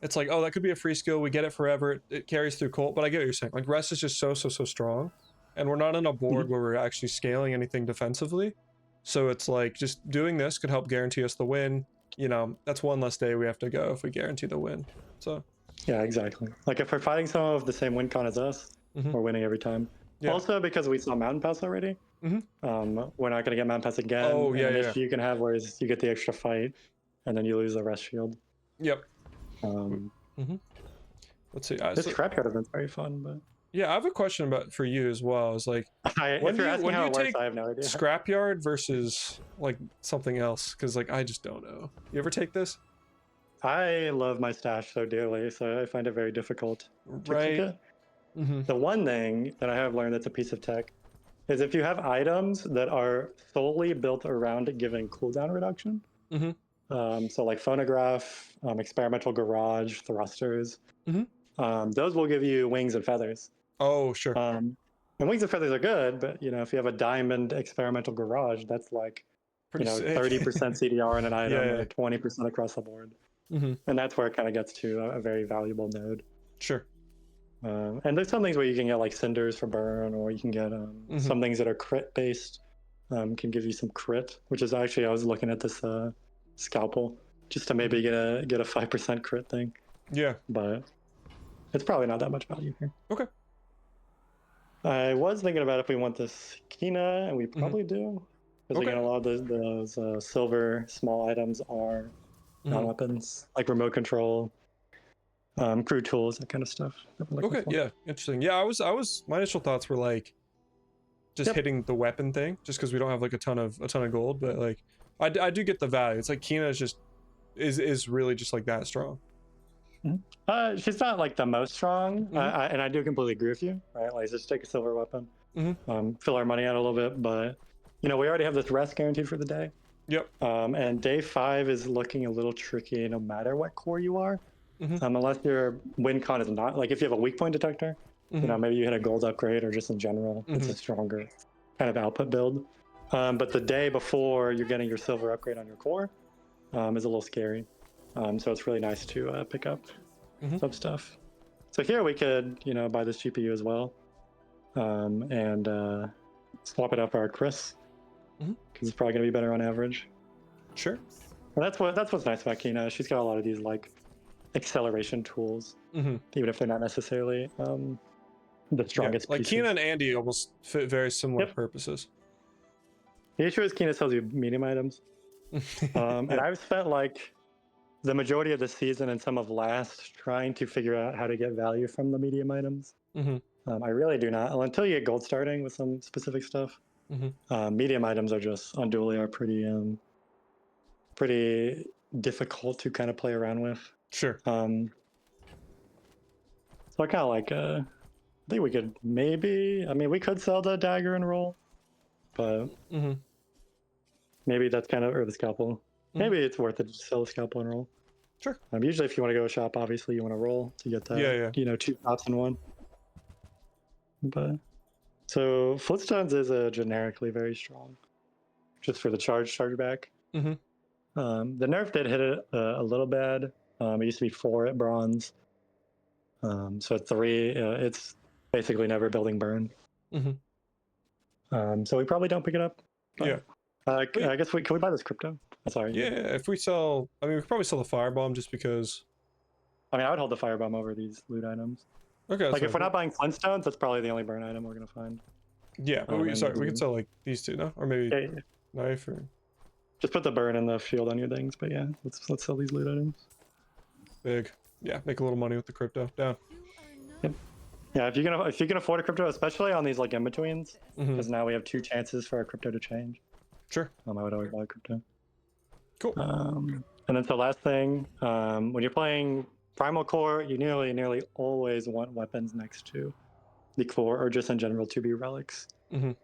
[SPEAKER 1] It's like, oh, that could be a free skill. We get it forever. It carries through Colt, but I get what you're saying. Like rest is just so strong, and we're not on a board where we're actually scaling anything defensively. So it's like just doing this could help guarantee us the win. That's one less day we have to go if we guarantee the win. So.
[SPEAKER 2] Yeah, exactly. Like if we're fighting someone with the same win con as us, we're winning every time. Yeah. Also, because we saw Mountain Pass already, we're not going to get Mountain Pass again.
[SPEAKER 1] Oh, yeah,
[SPEAKER 2] and an issue you can have where you get the extra fight, and then you lose the rest shield.
[SPEAKER 1] Yep. Let's see.
[SPEAKER 2] This scrapyard event's very fun, but
[SPEAKER 1] yeah, I have a question for you as well. It's like,
[SPEAKER 2] when you take I have no idea.
[SPEAKER 1] Scrapyard versus like something else, because like I just don't know. You ever take this?
[SPEAKER 2] I love my stash so dearly, so I find it very difficult to
[SPEAKER 1] right.
[SPEAKER 2] keep it. The one thing that I have learned that's a piece of tech is if you have items that are solely built around giving cooldown reduction, so like Phonograph, Experimental Garage, Thrusters, those will give you wings and feathers.
[SPEAKER 1] Oh, sure.
[SPEAKER 2] And wings and feathers are good, but if you have a diamond Experimental Garage, that's like 30% CDR in an item, or 20% across the board. And that's where it kind of gets to a very valuable node.
[SPEAKER 1] Sure.
[SPEAKER 2] And there's some things where you can get like cinders for burn, or you can get some things that are crit based, can give you some crit, which is actually, I was looking at this scalpel just to maybe get a 5% crit thing.
[SPEAKER 1] Yeah.
[SPEAKER 2] But it's probably not that much value here.
[SPEAKER 1] Okay.
[SPEAKER 2] I was thinking about if we want this Kina, and we probably do. Because again, a lot of those silver small items are non-weapons, like remote control. Crew tools, that kind of stuff. that we're looking
[SPEAKER 1] Okay,
[SPEAKER 2] for.
[SPEAKER 1] yeah, interesting. Yeah, my initial thoughts were like just
[SPEAKER 2] Yep.
[SPEAKER 1] hitting the weapon thing, just because we don't have like a ton of gold, but like I do get the value. It's like Kina is just is really just like that strong.
[SPEAKER 2] She's not like the most strong,
[SPEAKER 1] Mhm.
[SPEAKER 2] and I do completely agree with you. Right, like just take a silver weapon,
[SPEAKER 1] Mhm.
[SPEAKER 2] fill our money out a little bit, but we already have this rest guaranteed for the day.
[SPEAKER 1] Yep.
[SPEAKER 2] And day 5 is looking a little tricky, no matter what core you are,
[SPEAKER 1] Mhm.
[SPEAKER 2] unless your win con is not like if you have a weak point detector.
[SPEAKER 1] Mhm.
[SPEAKER 2] Maybe you hit a gold upgrade, or just in general, it's a stronger kind of output build. But the day before you're getting your silver upgrade on your core is a little scary. So it's really nice to pick up some stuff. So here we could, buy this GPU as well, and swap it out for our Chris,
[SPEAKER 1] Mhm.
[SPEAKER 2] because it's probably going to be better on average.
[SPEAKER 1] Sure.
[SPEAKER 2] And that's what's nice about Kina. She's got a lot of these like acceleration tools, even if they're not necessarily the
[SPEAKER 1] Yeah,
[SPEAKER 2] strongest
[SPEAKER 1] like
[SPEAKER 2] pieces.
[SPEAKER 1] Kina and Andy almost fit very similar
[SPEAKER 2] Yep.
[SPEAKER 1] purposes.
[SPEAKER 2] The issue is Kina sells you medium items, and
[SPEAKER 1] Yeah.
[SPEAKER 2] I've spent like the majority of the season and some of last trying to figure out how to get value from the medium items. I really do not, until you get gold starting with some specific stuff. Medium items are just on Dooley are pretty difficult to kind of play around with.
[SPEAKER 1] Sure.
[SPEAKER 2] So I kind of like I think we could maybe, we could sell the dagger and roll, but maybe that's kind of, or the scalpel. Maybe it's worth it to sell the scalpel and roll.
[SPEAKER 1] Sure.
[SPEAKER 2] Usually if you want to go shop, obviously you want to roll to get that,
[SPEAKER 1] Yeah.
[SPEAKER 2] 2 shots in one. But so Footstones is a generically very strong, just for the charge back. The nerf did hit it a little bad. It used to be 4 at bronze. So at 3, it's basically never building burn. So we probably don't pick it up. But,
[SPEAKER 1] Yeah.
[SPEAKER 2] I guess can we buy this crypto? Sorry.
[SPEAKER 1] Yeah, if we sell, we could probably sell the firebomb just because.
[SPEAKER 2] I would hold the firebomb over these loot items.
[SPEAKER 1] Okay.
[SPEAKER 2] Like if we're not buying Flintstones, that's probably the only burn item we're gonna find.
[SPEAKER 1] Yeah, but we could sell like these two, no, or maybe knife or.
[SPEAKER 2] Just put the burn and the shield on your things, but yeah, let's sell these loot items.
[SPEAKER 1] Big. Yeah, make a little money with the crypto. Down.
[SPEAKER 2] Yep. Yeah, if you can afford a crypto, especially on these like in betweens, because now we have 2 chances for our crypto to change.
[SPEAKER 1] Sure.
[SPEAKER 2] I would always buy crypto.
[SPEAKER 1] Cool.
[SPEAKER 2] And then the last thing, when you're playing Primal Core, you nearly always want weapons next to the core, or just in general to be relics. There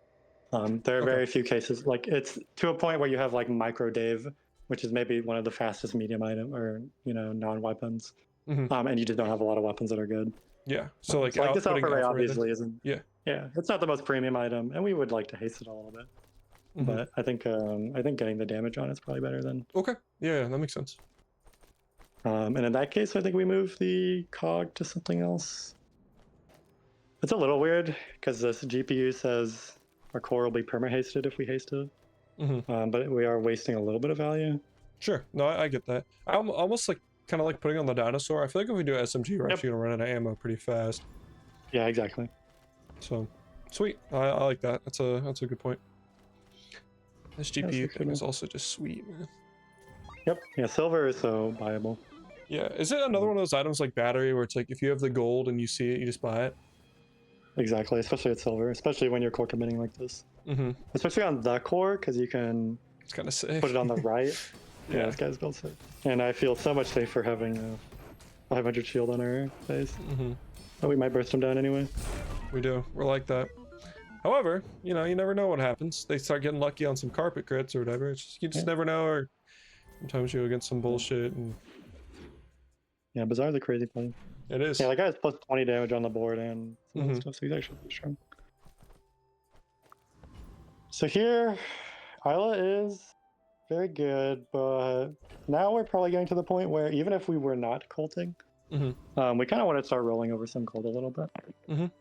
[SPEAKER 2] are very few cases, like it's to a point where you have like Micro Dave, which is maybe one of the fastest medium item or non-weapons, and you just don't have a lot of weapons that are good.
[SPEAKER 1] Yeah. So like
[SPEAKER 2] this Alpha Ray obviously
[SPEAKER 1] then?
[SPEAKER 2] isn't.
[SPEAKER 1] Yeah.
[SPEAKER 2] Yeah, it's not the most premium item, and we would like to haste it a little bit. But I think getting the damage on it's probably better than.
[SPEAKER 1] Okay. Yeah, that makes sense.
[SPEAKER 2] And in that case, I think we move the cog to something else. It's a little weird because this GPU says our core will be perma-hasted if we haste it. But we are wasting a little bit of value.
[SPEAKER 1] Sure. No, I get that. I almost like kind of like putting on the dinosaur. I feel like if we do SMG rush, you're gonna run out of ammo pretty fast.
[SPEAKER 2] Yeah, exactly.
[SPEAKER 1] So, sweet. I like that. That's a good point. This GPU thing is also just sweet, man.
[SPEAKER 2] Yep. Yeah, silver is so buyable.
[SPEAKER 1] Yeah. Is it another one of those items like battery where it's like if you have the gold and you see it, you just buy it?
[SPEAKER 2] Exactly, especially at silver, especially when you're core committing like this. Especially on the core, because you can.
[SPEAKER 1] It's kind of sick.
[SPEAKER 2] Put it on the right.
[SPEAKER 1] Yeah,
[SPEAKER 2] this guy's built sick. And I feel so much safer having a 500 shield on our face. But we might burst him down anyway.
[SPEAKER 1] We do. We're like that. However, you never know what happens. They start getting lucky on some carpet crits or whatever. It's just, you just never know. Or sometimes you go against some bullshit. And
[SPEAKER 2] yeah, Bazaar's a crazy play.
[SPEAKER 1] It is.
[SPEAKER 2] Yeah, that guy has plus 20 damage on the board and some other stuff, so he's actually pretty strong. So here, Isla is very good, but now we're probably getting to the point where even if we were not culting, we kind of want to start rolling over some gold a little bit.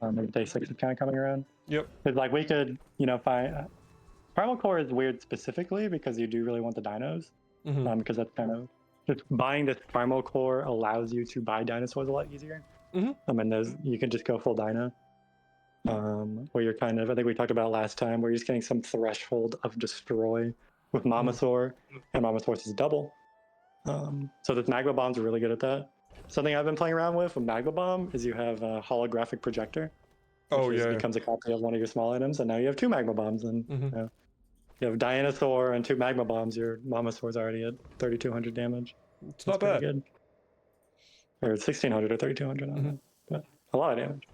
[SPEAKER 2] Maybe day 6 is kind of coming around.
[SPEAKER 1] Yep.
[SPEAKER 2] Because like we could, find Primal Core is weird specifically because you do really want the dinos, because that's kind of just buying this Primal Core allows you to buy dinosaurs a lot easier. And those you can just go full dino. Where you're kind of, I think we talked about last time, where you're just getting some threshold of destroy with Mamasaur, and Mamasaur's is double. So this Magma Bomb's really good at that. something I've been playing around with Magma Bomb is you have a holographic projector, which
[SPEAKER 1] Oh yeah.
[SPEAKER 2] becomes a copy of one of your small items, and now you have 2 Magma Bombs, and
[SPEAKER 1] Mhm.
[SPEAKER 2] you have Dinosaur and 2 Magma Bombs. Your Mamasaur's already at 3,200 damage.
[SPEAKER 1] It's
[SPEAKER 2] That's
[SPEAKER 1] not
[SPEAKER 2] pretty
[SPEAKER 1] bad.
[SPEAKER 2] good. Or 1,600 or 3,200, I don't know, but a lot of damage.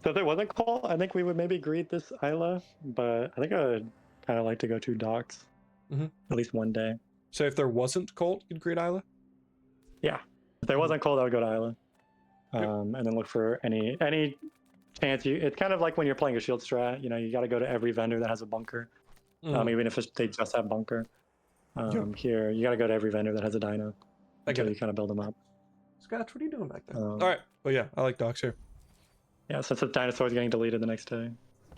[SPEAKER 2] So if there wasn't Colt, I think we would maybe greet this Isla, but I think I would kind of like to go to docks
[SPEAKER 1] Mhm.
[SPEAKER 2] at least one day.
[SPEAKER 1] So if there wasn't Colt, you'd greet Isla?
[SPEAKER 2] Yeah, if there wasn't Colt, I would go to Isla,
[SPEAKER 1] Yep.
[SPEAKER 2] and then look for any chance you. It's kind of like when you're playing a shield strat. You got to go to every vendor that has a bunker,
[SPEAKER 1] Mhm.
[SPEAKER 2] even if they just have bunker.
[SPEAKER 1] Yeah.
[SPEAKER 2] Here, you got to go to every vendor that has a dino
[SPEAKER 1] I get
[SPEAKER 2] until
[SPEAKER 1] it.
[SPEAKER 2] you kind of build them up.
[SPEAKER 1] Scotch, what are you doing back there?
[SPEAKER 2] Um,
[SPEAKER 1] All right, but yeah, I like docs here.
[SPEAKER 2] Yeah, since the dinosaur is getting deleted the next day.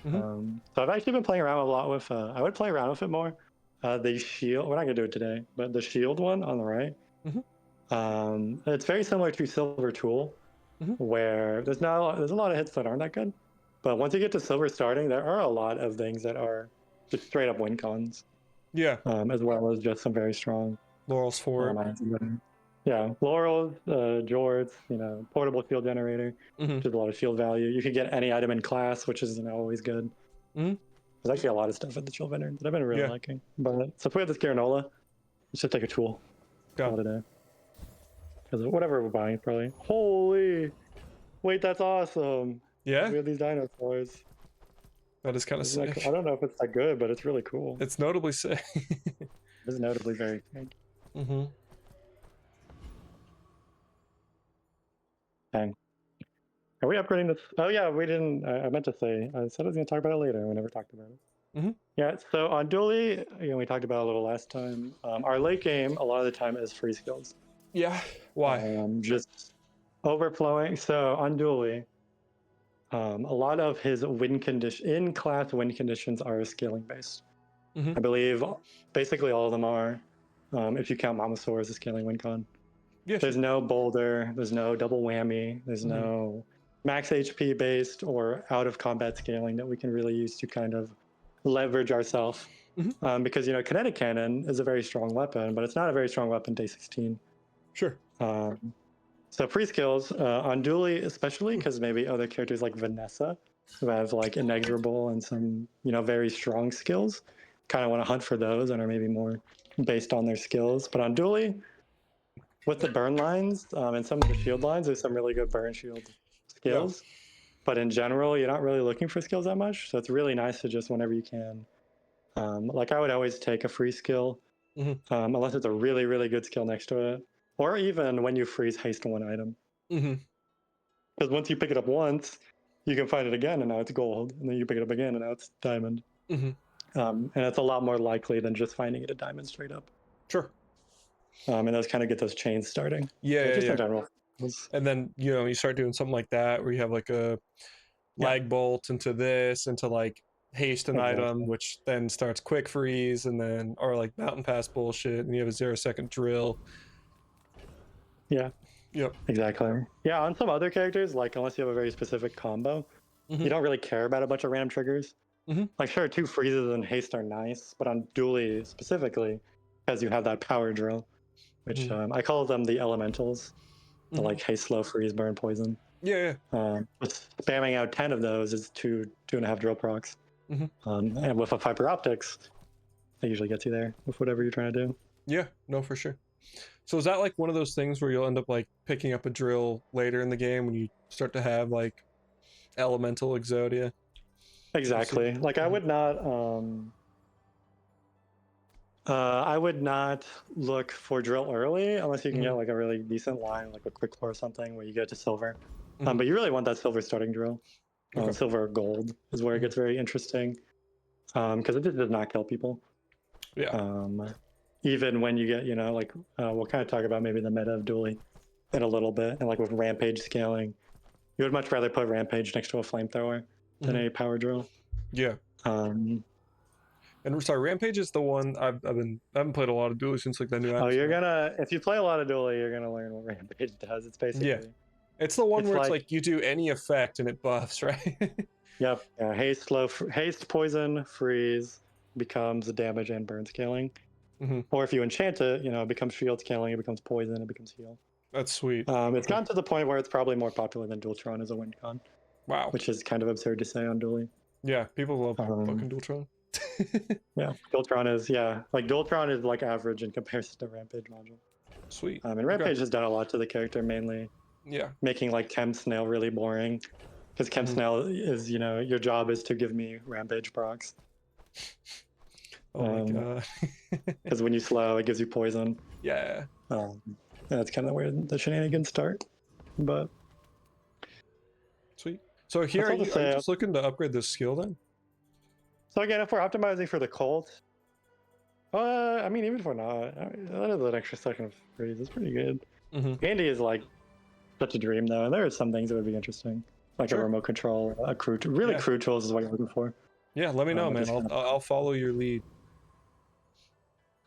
[SPEAKER 1] Mhm.
[SPEAKER 2] So I've actually been playing around a lot with. I would play around with it more. The shield. We're not gonna do it today, but the shield one on the right.
[SPEAKER 1] Mhm.
[SPEAKER 2] It's very similar to Silver Tool,
[SPEAKER 1] Mhm.
[SPEAKER 2] where there's a lot of hits that aren't that good, but once you get to Silver starting, there are a lot of things that are just straight up win cons,
[SPEAKER 1] Yeah,
[SPEAKER 2] as well as just some very strong
[SPEAKER 1] Laurel's Fort.
[SPEAKER 2] Yeah, Laurels, Jords, portable shield generator,
[SPEAKER 1] Mhm.
[SPEAKER 2] which is a lot of shield value. You could get any item in class, which is always good.
[SPEAKER 1] Mhm.
[SPEAKER 2] There's actually a lot of stuff at the shield vendor that I've been really
[SPEAKER 1] Yeah.
[SPEAKER 2] liking. But so if we have this Garanola, let's just take a tool.
[SPEAKER 1] Go.
[SPEAKER 2] Call it a day. Because whatever we're buying, probably. Holy! Wait, that's awesome.
[SPEAKER 1] Yeah,
[SPEAKER 2] We have these dinosaurs.
[SPEAKER 1] that is kind of
[SPEAKER 2] Isn't that
[SPEAKER 1] sick.
[SPEAKER 2] cool? I don't know if it's that good, but it's really cool.
[SPEAKER 1] It's notably sick.
[SPEAKER 2] It's notably very sick.
[SPEAKER 1] Mhm.
[SPEAKER 2] Dang. Are we upgrading this? Oh yeah, we didn't. I meant to say. I said I was going to talk about it later. We never talked about it.
[SPEAKER 1] Mhm.
[SPEAKER 2] Yeah. So on Dooley, we talked about it a little last time. Our late game, a lot of the time, is free skills.
[SPEAKER 1] Yeah. Why?
[SPEAKER 2] Just overflowing. So on Dooley, a lot of his in-class win conditions are scaling based.
[SPEAKER 1] Mhm.
[SPEAKER 2] I believe basically all of them are. If you count Mamasaur as a scaling win con.
[SPEAKER 1] Yeah.
[SPEAKER 2] There's
[SPEAKER 1] Sure.
[SPEAKER 2] no boulder, there's no double whammy, there's
[SPEAKER 1] Mhm.
[SPEAKER 2] no max HP based or out of combat scaling that we can really use to kind of leverage ourselves.
[SPEAKER 1] Mhm.
[SPEAKER 2] Because kinetic cannon is a very strong weapon, but it's not a very strong weapon day 16.
[SPEAKER 1] Sure.
[SPEAKER 2] So free skills on Dooley, especially because maybe other characters like Vanessa, who have like inexorable and some very strong skills, kind of want to hunt for those and are maybe more based on their skills. But on Dooley, with the burn lines and some of the shield lines, there's some really good burn shield
[SPEAKER 1] Yeah.
[SPEAKER 2] skills. But in general, you're not really looking for skills that much. So it's really nice to just whenever you can. Like I would always take a free skill,
[SPEAKER 1] Mhm.
[SPEAKER 2] unless it's a really, really good skill next to it. Or even when you freeze haste one item.
[SPEAKER 1] Mhm.
[SPEAKER 2] Because once you pick it up once, you can find it again and now it's gold. And then you pick it up again and now it's diamond.
[SPEAKER 1] Mhm.
[SPEAKER 2] And it's a lot more likely than just finding it a diamond straight up.
[SPEAKER 1] Sure.
[SPEAKER 2] And those kind of get those chains starting.
[SPEAKER 1] Yeah. Yeah.
[SPEAKER 2] Just in
[SPEAKER 1] Yeah.
[SPEAKER 2] general.
[SPEAKER 1] And then you start doing something like that where you have like a
[SPEAKER 2] Yeah,
[SPEAKER 1] lag bolt into this into like haste an item,
[SPEAKER 2] exactly.
[SPEAKER 1] which then starts quick freeze, and then or like mountain pass bullshit, and you have a 0-second drill.
[SPEAKER 2] Yeah.
[SPEAKER 1] Yep.
[SPEAKER 2] Exactly. Yeah, on some other characters, like unless you have a very specific combo, you
[SPEAKER 1] Mhm.
[SPEAKER 2] don't really care about a bunch of random triggers.
[SPEAKER 1] Mhm.
[SPEAKER 2] Like, sure, 2 freezes and haste are nice, but on Dooley specifically, because you have that power drill, which
[SPEAKER 1] Mhm.
[SPEAKER 2] I call them the elementals, the
[SPEAKER 1] Mhm.
[SPEAKER 2] like haste, slow, freeze, burn, poison.
[SPEAKER 1] Yeah.
[SPEAKER 2] Spamming out 10 of those is 2.5 drill procs.
[SPEAKER 1] Mhm.
[SPEAKER 2] And with a fiber optics, that usually gets you there with whatever you're trying to do.
[SPEAKER 1] Yeah. No, for sure. So is that like one of those things where you'll end up like picking up a drill later in the game when you start to have like elemental Exodia? You see?
[SPEAKER 2] Exactly. Like, I would not look for drill early unless you can get
[SPEAKER 1] Mhm.
[SPEAKER 2] like a really decent line, like a quick pour or something where you get to silver.
[SPEAKER 1] Mhm.
[SPEAKER 2] But you really want that silver starting drill.
[SPEAKER 1] Okay.
[SPEAKER 2] Silver or gold is where it
[SPEAKER 1] Mhm.
[SPEAKER 2] gets very interesting because it just does not kill people.
[SPEAKER 1] Yeah.
[SPEAKER 2] Even when you get, like we'll kind of talk about maybe the meta of Dooley in a little bit, and like with rampage scaling, you would much rather put rampage next to a flamethrower than
[SPEAKER 1] Mhm.
[SPEAKER 2] a power drill.
[SPEAKER 1] Yeah.
[SPEAKER 2] Um,
[SPEAKER 1] And sorry, Rampage is the one I haven't played a lot of Duel since like the new
[SPEAKER 2] oh,
[SPEAKER 1] episode.
[SPEAKER 2] if you play a lot of Dooley, you're gonna learn what rampage does. It's
[SPEAKER 1] Yeah.
[SPEAKER 2] basically
[SPEAKER 1] It's the one
[SPEAKER 2] it's
[SPEAKER 1] where it's
[SPEAKER 2] like
[SPEAKER 1] like you do any effect and it buffs, right?
[SPEAKER 2] yep, yeah, haste, poison, freeze becomes damage and burn scaling.
[SPEAKER 1] Mhm.
[SPEAKER 2] Or if you enchant it, it becomes shield scaling, it becomes poison, it becomes heal.
[SPEAKER 1] That's sweet.
[SPEAKER 2] It's gotten to the point where it's probably more popular than Dualtron as a win con,
[SPEAKER 1] Wow.
[SPEAKER 2] which is kind of absurd to say on Dooley.
[SPEAKER 1] Yeah, people love
[SPEAKER 2] Um,
[SPEAKER 1] fucking Dualtron.
[SPEAKER 2] Yeah, Dualtron is like Dualtron is like average in comparison to Rampage module.
[SPEAKER 1] Sweet.
[SPEAKER 2] And Rampage has done a lot to the character, mainly
[SPEAKER 1] Yeah.
[SPEAKER 2] making like Chem Snail really boring. Because Chem Snail is, your job is to give me Rampage procs.
[SPEAKER 1] Oh my god.
[SPEAKER 2] Because when you slow, it gives you poison.
[SPEAKER 1] Yeah.
[SPEAKER 2] That's kind of where the shenanigans start. But
[SPEAKER 1] Sweet. So here,
[SPEAKER 2] That's all
[SPEAKER 1] are
[SPEAKER 2] to
[SPEAKER 1] you
[SPEAKER 2] say.
[SPEAKER 1] just looking to upgrade this skill then?
[SPEAKER 2] so again, if we're optimizing for the Colt, I mean, even if we're not, that is an extra second of freeze. It's pretty good.
[SPEAKER 1] Mm-hmm.
[SPEAKER 2] Andy is like such a dream though, and there are some things that would be interesting, like
[SPEAKER 1] Sure.
[SPEAKER 2] a remote control, a crew. Really,
[SPEAKER 1] Yeah.
[SPEAKER 2] crew tools is what you're looking for.
[SPEAKER 1] Yeah, let me know,
[SPEAKER 2] I
[SPEAKER 1] man.
[SPEAKER 2] just kinda-
[SPEAKER 1] I'll follow your lead.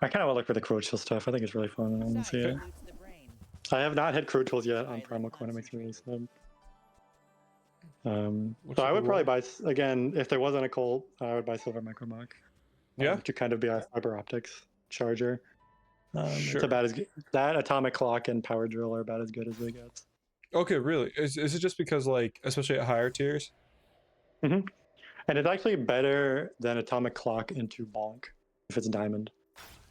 [SPEAKER 2] I kind of want to look for the crew tool stuff. I think it's really fun. I want to see it.
[SPEAKER 3] Loots the brain.
[SPEAKER 2] I have not had crew tools yet on Primal Coin. It makes me really sad.
[SPEAKER 1] Looks
[SPEAKER 2] So
[SPEAKER 1] like
[SPEAKER 2] I
[SPEAKER 1] a
[SPEAKER 2] would probably
[SPEAKER 1] roll.
[SPEAKER 2] buy again if there wasn't a Colt. I would buy Silver Micromach.
[SPEAKER 1] Yeah.
[SPEAKER 2] To kind of be our fiber optics charger.
[SPEAKER 1] Sure.
[SPEAKER 2] It's about as good. That atomic clock and power drill are about as good as it gets.
[SPEAKER 1] Okay, really? Is it just because, like, especially at higher tiers?
[SPEAKER 2] And it's actually better than atomic clock into bonk if it's diamond.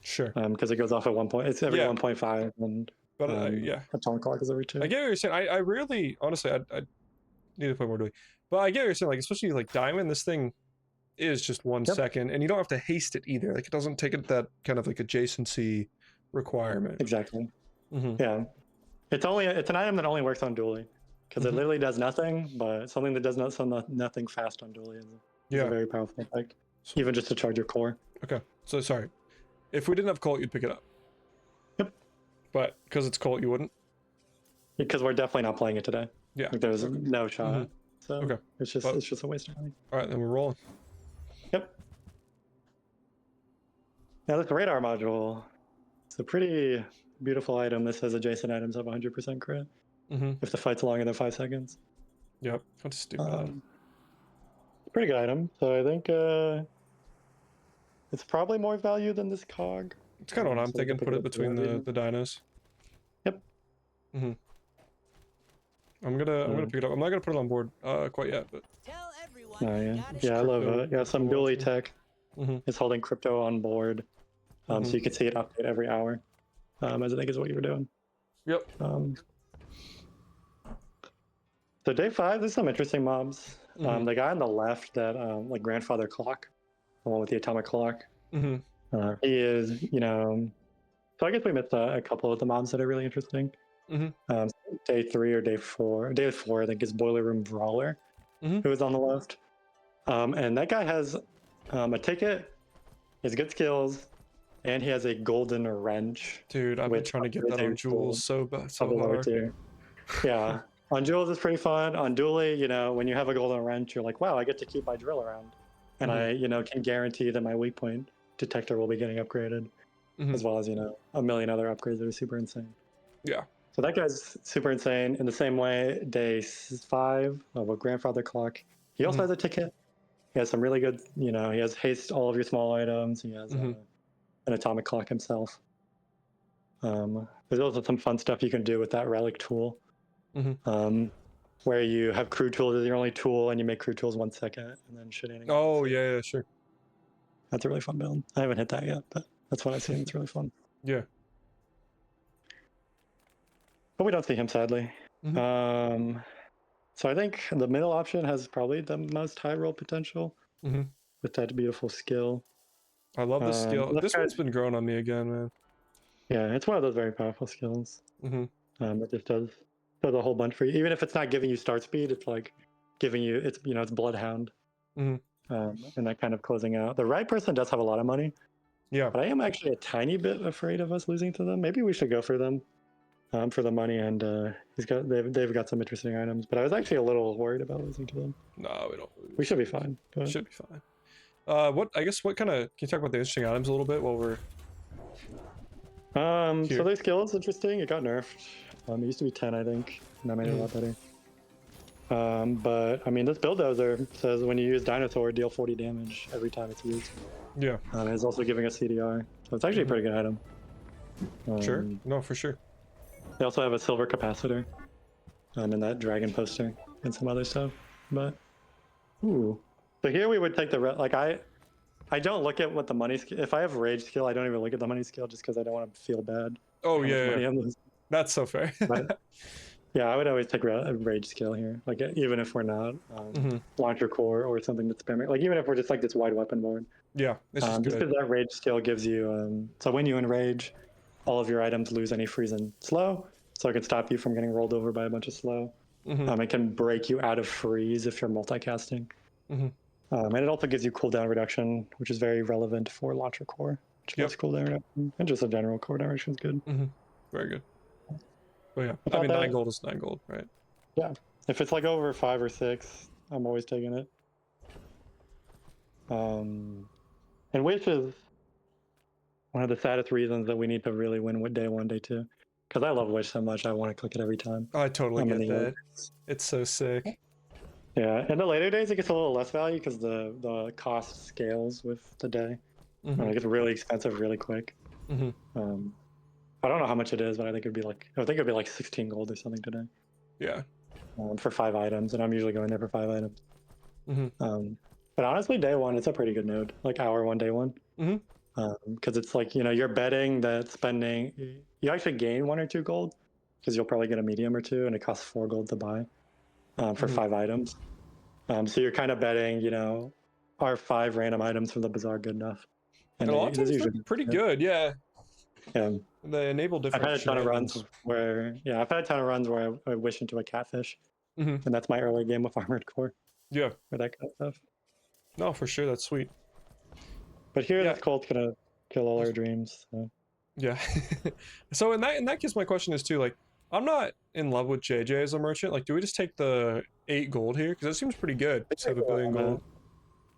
[SPEAKER 1] Sure.
[SPEAKER 2] Because it goes off at 1 point. It's every
[SPEAKER 1] Yeah.
[SPEAKER 2] 1.5, and
[SPEAKER 1] But yeah,
[SPEAKER 2] atomic clock is every 2.
[SPEAKER 1] I get what you're saying. I rarely, honestly, I need to play more Dooley. But I get what you're saying. Like, especially like diamond, this thing is just 1
[SPEAKER 2] Yep.
[SPEAKER 1] second, and you don't have to haste it either. Like, it doesn't take it that kind of like adjacency requirement.
[SPEAKER 2] Exactly.
[SPEAKER 1] Mm-hmm.
[SPEAKER 2] Yeah. It's an item that only works on Dooley because it
[SPEAKER 1] Mhm.
[SPEAKER 2] literally does nothing, but something that does nothing fast on Dooley is a
[SPEAKER 1] Yeah.
[SPEAKER 2] very powerful effect, even just to charge your core.
[SPEAKER 1] Okay. So sorry. If we didn't have Colt, you'd pick it up.
[SPEAKER 2] Yep.
[SPEAKER 1] But because it's Colt, you wouldn't.
[SPEAKER 2] Because we're definitely not playing it today.
[SPEAKER 1] Yeah.
[SPEAKER 2] Like, there's no shot.
[SPEAKER 1] Mhm.
[SPEAKER 2] So
[SPEAKER 1] Okay.
[SPEAKER 2] it's just
[SPEAKER 1] But-
[SPEAKER 2] it's just a waste of money.
[SPEAKER 1] All right, then we're rolling.
[SPEAKER 2] Yep. Now this radar module, it's a pretty beautiful item. This says adjacent items have 100% crit
[SPEAKER 1] Mm-hmm.
[SPEAKER 2] if the fight's longer than 5 seconds.
[SPEAKER 1] Yep. That's stupid.
[SPEAKER 2] Pretty good item. So I think it's probably more value than this cog.
[SPEAKER 1] It's kind of what I'm
[SPEAKER 2] so we can
[SPEAKER 1] thinking.
[SPEAKER 2] pick
[SPEAKER 1] Put
[SPEAKER 2] it
[SPEAKER 1] it
[SPEAKER 2] up for
[SPEAKER 1] between
[SPEAKER 2] that
[SPEAKER 1] the dinos.
[SPEAKER 2] Yep.
[SPEAKER 1] Mm-hmm. I'm gonna pick it up. I'm not gonna put it on board quite yet, but
[SPEAKER 3] Tell everyone
[SPEAKER 2] Oh
[SPEAKER 3] you
[SPEAKER 2] yeah,
[SPEAKER 3] got it.
[SPEAKER 2] yeah, I love
[SPEAKER 1] crypto-
[SPEAKER 2] it. Yeah, some
[SPEAKER 1] crypto
[SPEAKER 2] Dooley
[SPEAKER 1] watching.
[SPEAKER 2] tech
[SPEAKER 1] Mhm.
[SPEAKER 2] is holding crypto on board, so
[SPEAKER 1] Mhm.
[SPEAKER 2] you can see it update every hour. As I think is what you were doing.
[SPEAKER 1] Yep.
[SPEAKER 2] So day 5, there's some interesting mobs.
[SPEAKER 1] Mhm.
[SPEAKER 2] The guy on the left, that like grandfather clock, the one with the atomic clock.
[SPEAKER 1] Mm-hmm.
[SPEAKER 2] He is, So I guess we missed a couple of the mobs that are really interesting.
[SPEAKER 1] Mhm.
[SPEAKER 2] Day 3 or day 4. Day 4, I think, is Boiler Room Brawler,
[SPEAKER 1] Mhm.
[SPEAKER 2] who is on the left. And that guy has a ticket, he has good skills, and he has a golden wrench.
[SPEAKER 1] Dude, I've been
[SPEAKER 2] Which
[SPEAKER 1] trying to get
[SPEAKER 2] upgrades
[SPEAKER 1] that on
[SPEAKER 2] your
[SPEAKER 1] Jules so
[SPEAKER 2] of
[SPEAKER 1] so
[SPEAKER 2] the lower
[SPEAKER 1] hard.
[SPEAKER 2] tier. Yeah. On Jules is pretty fun. On Dooley, when you have a golden wrench, you're like, wow, I get to keep my drill around. And I, can guarantee that my weak point detector will be getting upgraded,
[SPEAKER 1] Mhm.
[SPEAKER 2] as well as, a million other upgrades that are super insane.
[SPEAKER 1] Yeah.
[SPEAKER 2] So that guy's super insane. In the same way, day 5 of a grandfather clock, he also
[SPEAKER 1] Mhm.
[SPEAKER 2] has a ticket. He has some really good, he has haste all of your small items. He has
[SPEAKER 1] Mhm.
[SPEAKER 2] an atomic clock himself. There's also some fun stuff you can do with that relic tool, where you have crew tools as your only tool, and you make crew tools 1 second, and then shenanigans.
[SPEAKER 1] Oh yeah, sure.
[SPEAKER 2] That's a really fun build. I haven't hit that yet, but that's what I've seen. It's really fun.
[SPEAKER 1] Yeah.
[SPEAKER 2] But we don't see him, sadly. So I think the middle option has probably the most high roll potential with that beautiful skill.
[SPEAKER 1] I love this skill.
[SPEAKER 2] left
[SPEAKER 1] This
[SPEAKER 2] guy-
[SPEAKER 1] one's been growing on me again, man.
[SPEAKER 2] Yeah, it's one of those very powerful skills.
[SPEAKER 1] Mhm.
[SPEAKER 2] It just does a whole bunch for you. Even if it's not giving you start speed, it's like giving you it's Bloodhound.
[SPEAKER 1] Mhm.
[SPEAKER 2] And that kind of closing out. The right person does have a lot of money,
[SPEAKER 1] Yeah.
[SPEAKER 2] but I am actually a tiny bit afraid of us losing to them. Maybe we should go for them. For the money, and they've got some interesting items, but I was actually a little worried about losing to them.
[SPEAKER 1] No, we don't.
[SPEAKER 2] We should be fine. But
[SPEAKER 1] Should be fine. What kind of? Can you talk about the interesting items a little bit while we're? Here.
[SPEAKER 2] so their skill is interesting. It got nerfed. It used to be 10, I think, and that made it a lot better. But I mean, this bulldozer says when you use dinosaur, deal 40 damage every time it's used.
[SPEAKER 1] Yeah.
[SPEAKER 2] It's also giving us CDR, so it's actually a pretty good item.
[SPEAKER 1] Sure. No, for sure.
[SPEAKER 2] They also have a silver capacitor, and that dragon poster and some other stuff. But ooh, so here we would take the like I don't look at what the money skill. If I have rage skill, I don't even look at the money skill just because I don't want to feel bad.
[SPEAKER 1] Oh
[SPEAKER 2] how much
[SPEAKER 1] yeah,
[SPEAKER 2] money
[SPEAKER 1] yeah.
[SPEAKER 2] I'm losing.
[SPEAKER 1] That's so fair.
[SPEAKER 2] But yeah, I would always take a rage skill here. Like even if we're not launcher core or something that's spamming. Like even if we're just like this wide weapon board.
[SPEAKER 1] Yeah, it's just
[SPEAKER 2] Just
[SPEAKER 1] good.
[SPEAKER 2] because that rage skill gives you so when you enrage, all of your items lose any freeze and slow, so it can stop you from getting rolled over by a bunch of slow. It can break you out of freeze if you're multicasting. And it also gives you cooldown reduction, which is very relevant for launcher core, which gives cooldown reduction, and just a general cooldown reduction is good.
[SPEAKER 1] Very good. But yeah, I
[SPEAKER 2] About
[SPEAKER 1] mean,
[SPEAKER 2] that-
[SPEAKER 1] 9 gold is 9 gold, right?
[SPEAKER 2] Yeah, if it's like over 5 or 6, I'm always taking it. And which is one of the saddest reasons that we need to really win with day 1, day 2. Because I love Wish so much, I want to click it every time.
[SPEAKER 1] I totally
[SPEAKER 2] I'm in
[SPEAKER 1] get
[SPEAKER 2] the
[SPEAKER 1] that. It's so sick.
[SPEAKER 2] Yeah, in the later days it gets a little less value because the cost scales with the day. It gets really expensive really quick. I don't know how much it is, but I think it'd be like 16 gold or something today.
[SPEAKER 1] Yeah.
[SPEAKER 2] For 5 items, and I'm usually going there for 5 items. But honestly, day 1, it's a pretty good node. Like hour 1, day 1. Because it's like, you're betting that spending, you actually gain 1 or 2 gold because you'll probably get a medium or 2, and it costs 4 gold to buy for 5 items. So you're kind of betting, are 5 random items from the Bazaar good enough?
[SPEAKER 1] And a lot of times they're pretty good, yeah.
[SPEAKER 2] Yeah.
[SPEAKER 1] They enable different.
[SPEAKER 2] I've had a ton of runs where, I wish into a catfish, and that's my early game with Armored Core.
[SPEAKER 1] Yeah.
[SPEAKER 2] Or that kind of stuff.
[SPEAKER 1] No, for sure, that's sweet.
[SPEAKER 2] But here, this cult's gonna kill all our dreams. So.
[SPEAKER 1] Yeah. So in that case, my question is too, like, I'm not in love with JJ as a merchant. Like, do we just take the 8 gold here? Because that seems pretty good. Just have 1 billion gold.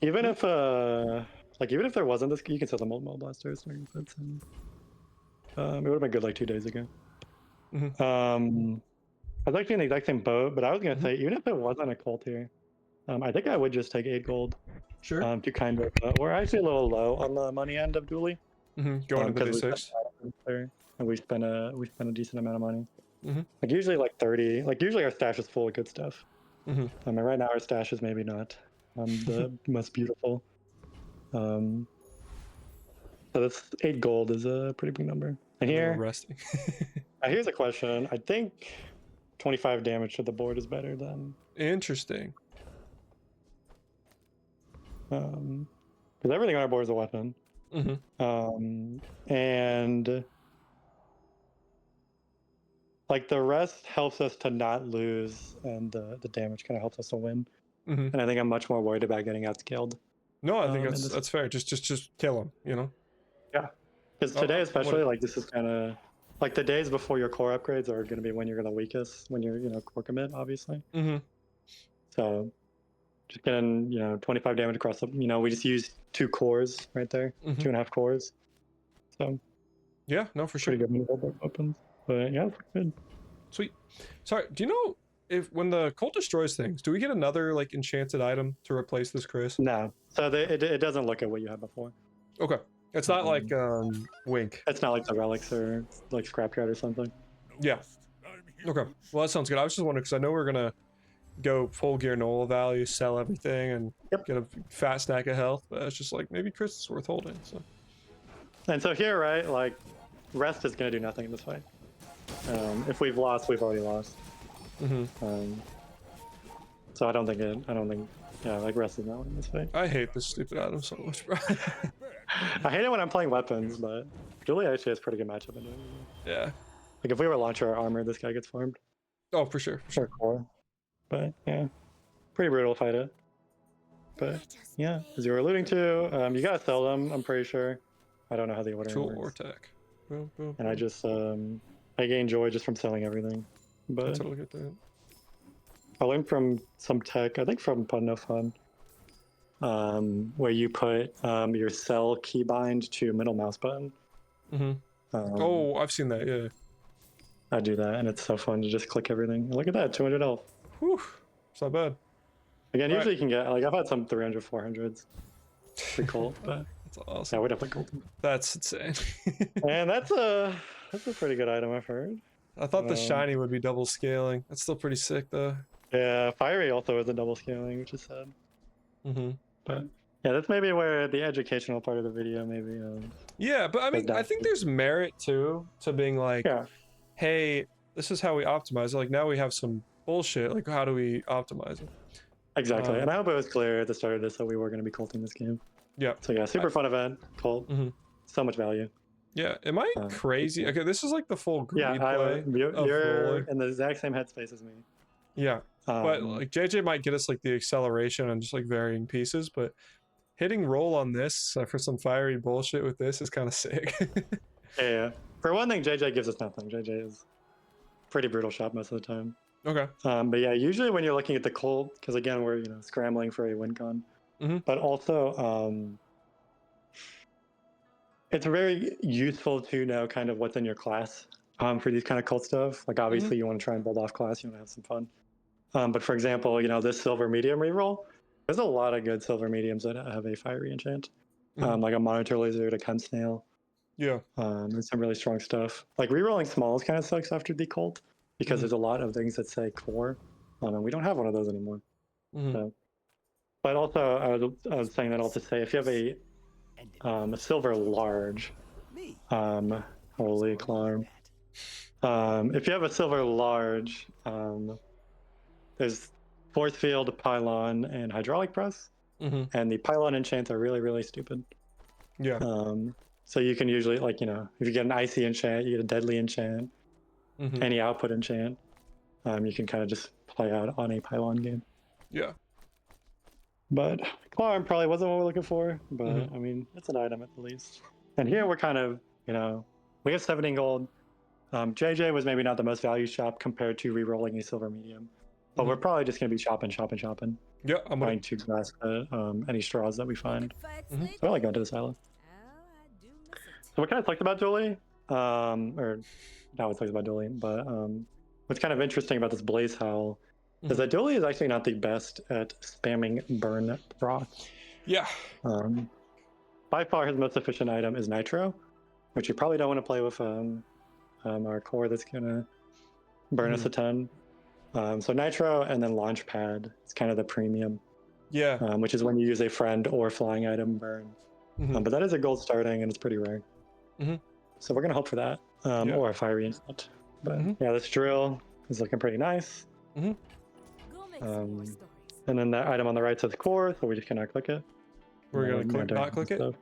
[SPEAKER 2] Even if there wasn't this, you can sell the mold blasters. It would have been good like 2 days ago. I was actually in the exact same boat, but I was gonna say even if it wasn't a cult here, I think I would just take 8 gold.
[SPEAKER 1] Sure.
[SPEAKER 2] To kind of, we're actually a little low on the money end of Dooley.
[SPEAKER 1] Going into day 6.
[SPEAKER 2] And we spent a decent amount of money. Like usually like 30. Like usually our stash is full of good stuff. I mean, right now our stash is maybe not the most beautiful. So this 8 gold is a pretty big number. And here,
[SPEAKER 1] resting.
[SPEAKER 2] here's a question. I think 25 damage to the board is better than.
[SPEAKER 1] Interesting.
[SPEAKER 2] Because everything on our board is a weapon. And like the rest helps us to not lose, and the damage kind of helps us to win. And I think I'm much more worried about getting outscaled.
[SPEAKER 1] No, I think that's fair. Just kill him,
[SPEAKER 2] Yeah, because today especially, like this is kind of like the days before your core upgrades are going to be when you're going to weakest, when you're core commit, obviously. So just getting 25 damage across the, we just used 2 cores right there, 2.5 cores. So
[SPEAKER 1] yeah, no, for sure.
[SPEAKER 2] Pretty good when the opens, but yeah, it's good.
[SPEAKER 1] Sweet. Sorry, do you know if when the cult destroys things, do we get another like enchanted item to replace this, Chris?
[SPEAKER 2] No, so it doesn't look at what you had before.
[SPEAKER 1] Okay, it's not like Wink.
[SPEAKER 2] It's not like the relics or like Scrapyard or something.
[SPEAKER 1] Yeah. Okay. Well, that sounds good. I was just wondering because I know we're gonna go full gear Nola value, sell everything, and get a fat stack of health. But it's just like maybe Chris is worth holding. So.
[SPEAKER 2] And so here, right, like rest is gonna do nothing in this fight. If we've lost, we've already lost. So I don't think like rest is not in this fight.
[SPEAKER 1] I hate this stupid item so much, bro.
[SPEAKER 2] I hate it when I'm playing weapons, but Dooley actually has pretty good matchup in it.
[SPEAKER 1] Yeah.
[SPEAKER 2] Like if we were launcher or armor, this guy gets farmed.
[SPEAKER 1] Oh, for sure.
[SPEAKER 2] Or core. But yeah, pretty brutal to fight it. But yeah, as you were alluding to, you gotta sell them. I'm pretty sure. I don't know how the order
[SPEAKER 1] Tool
[SPEAKER 2] works.
[SPEAKER 1] or tech. Boom, boom,
[SPEAKER 2] And I just I gain joy just from selling everything. But
[SPEAKER 1] I totally get that.
[SPEAKER 2] I learned from some tech, I think from Fun No Fun, where you put your sell keybind to middle mouse button.
[SPEAKER 1] Oh, I've seen that. Yeah.
[SPEAKER 2] I do that, and it's so fun to just click everything. Look at that, 200 health.
[SPEAKER 1] Whew, it's not bad.
[SPEAKER 2] Again, usually you can get like I've had some 300, 400s. Pretty cool, but
[SPEAKER 1] that's awesome.
[SPEAKER 2] Yeah, we definitely cool.
[SPEAKER 1] That's insane.
[SPEAKER 2] And that's a pretty good item, I've heard.
[SPEAKER 1] I thought the
[SPEAKER 2] Um,
[SPEAKER 1] shiny would be double scaling. That's still pretty sick though.
[SPEAKER 2] Yeah, fiery also isn't double scaling, which is sad.
[SPEAKER 1] Mm-hmm.
[SPEAKER 2] But yeah, that's maybe where the educational part of the video maybe
[SPEAKER 1] Yeah, but I
[SPEAKER 2] goes
[SPEAKER 1] mean, I
[SPEAKER 2] down.
[SPEAKER 1] think there's merit too to being like,
[SPEAKER 2] Yeah,
[SPEAKER 1] hey, this is how we optimize it. Like now we have some bullshit. Like how do we optimize it?
[SPEAKER 2] exactly. And I hope it was clear at the start of this that we were going to be culting this game.
[SPEAKER 1] Yeah.
[SPEAKER 2] So yeah, super fun event. Cult.
[SPEAKER 1] Mhm.
[SPEAKER 2] So much value.
[SPEAKER 1] Yeah. Am I crazy? Okay, this is like the full
[SPEAKER 2] Yeah,
[SPEAKER 1] greed play of
[SPEAKER 2] you're
[SPEAKER 1] rolling.
[SPEAKER 2] in the exact same headspace as me.
[SPEAKER 1] Yeah. But
[SPEAKER 2] Um,
[SPEAKER 1] like JJ might get us like the acceleration and just like varying pieces, but hitting roll on this for some fiery bullshit with this is kind of sick.
[SPEAKER 2] yeah. For one thing, JJ gives us nothing. JJ is pretty brutal shot most of the time.
[SPEAKER 1] Okay.
[SPEAKER 2] But yeah, usually when you're looking at the cult, because again we're scrambling for a win con, but also it's very useful to know kind of what's in your class for these kind of cult stuff. Like obviously you want to try and build off class, you want to have some fun. But for example, this silver medium reroll, there's a lot of good silver mediums that have a fiery enchant, like a monitor lizard, a chem snail.
[SPEAKER 1] Yeah.
[SPEAKER 2] There's some really strong stuff. Like rerolling smalls kind of sucks after the cult because there's a lot of things that say core, and we don't have one of those anymore. So. But also, I was saying that all to say, if you have a silver large, holy climb. If you have a silver large, there's force field, pylon, and hydraulic press, and the pylon enchants are really, really stupid.
[SPEAKER 1] Yeah.
[SPEAKER 2] So you can usually, if you get an icy enchant, you get a deadly enchant, any output enchant, you can kind of just play out on a pylon game.
[SPEAKER 1] Yeah.
[SPEAKER 2] But Clarm probably wasn't what we're looking for, but I mean, it's an item at the least. And here we're kind of, we have 17 gold. JJ was maybe not the most value shop compared to re-rolling a silver medium, but we're probably just going to be shopping.
[SPEAKER 1] Yeah, I'm
[SPEAKER 2] trying to grasp any straws that we find. So I like going to the silo. So what kind of sucks about Dooley, or not what sucks about Dooley, but what's kind of interesting about this Blaze Howl is that Dooley is actually not the best at spamming burn proc.
[SPEAKER 1] Yeah.
[SPEAKER 2] By far, his most efficient item is Nitro, which you probably don't want to play with our core that's gonna burn us a ton. So Nitro and then Launchpad is kind of the premium.
[SPEAKER 1] Yeah.
[SPEAKER 2] Which is when you use a friend or flying item burn. But that is a gold starting and it's pretty rare. So we're gonna hope for that, or a fiery instant. But yeah, this drill is looking pretty nice. And then that item on the right says core, so we just cannot click it.
[SPEAKER 1] We're gonna not click it?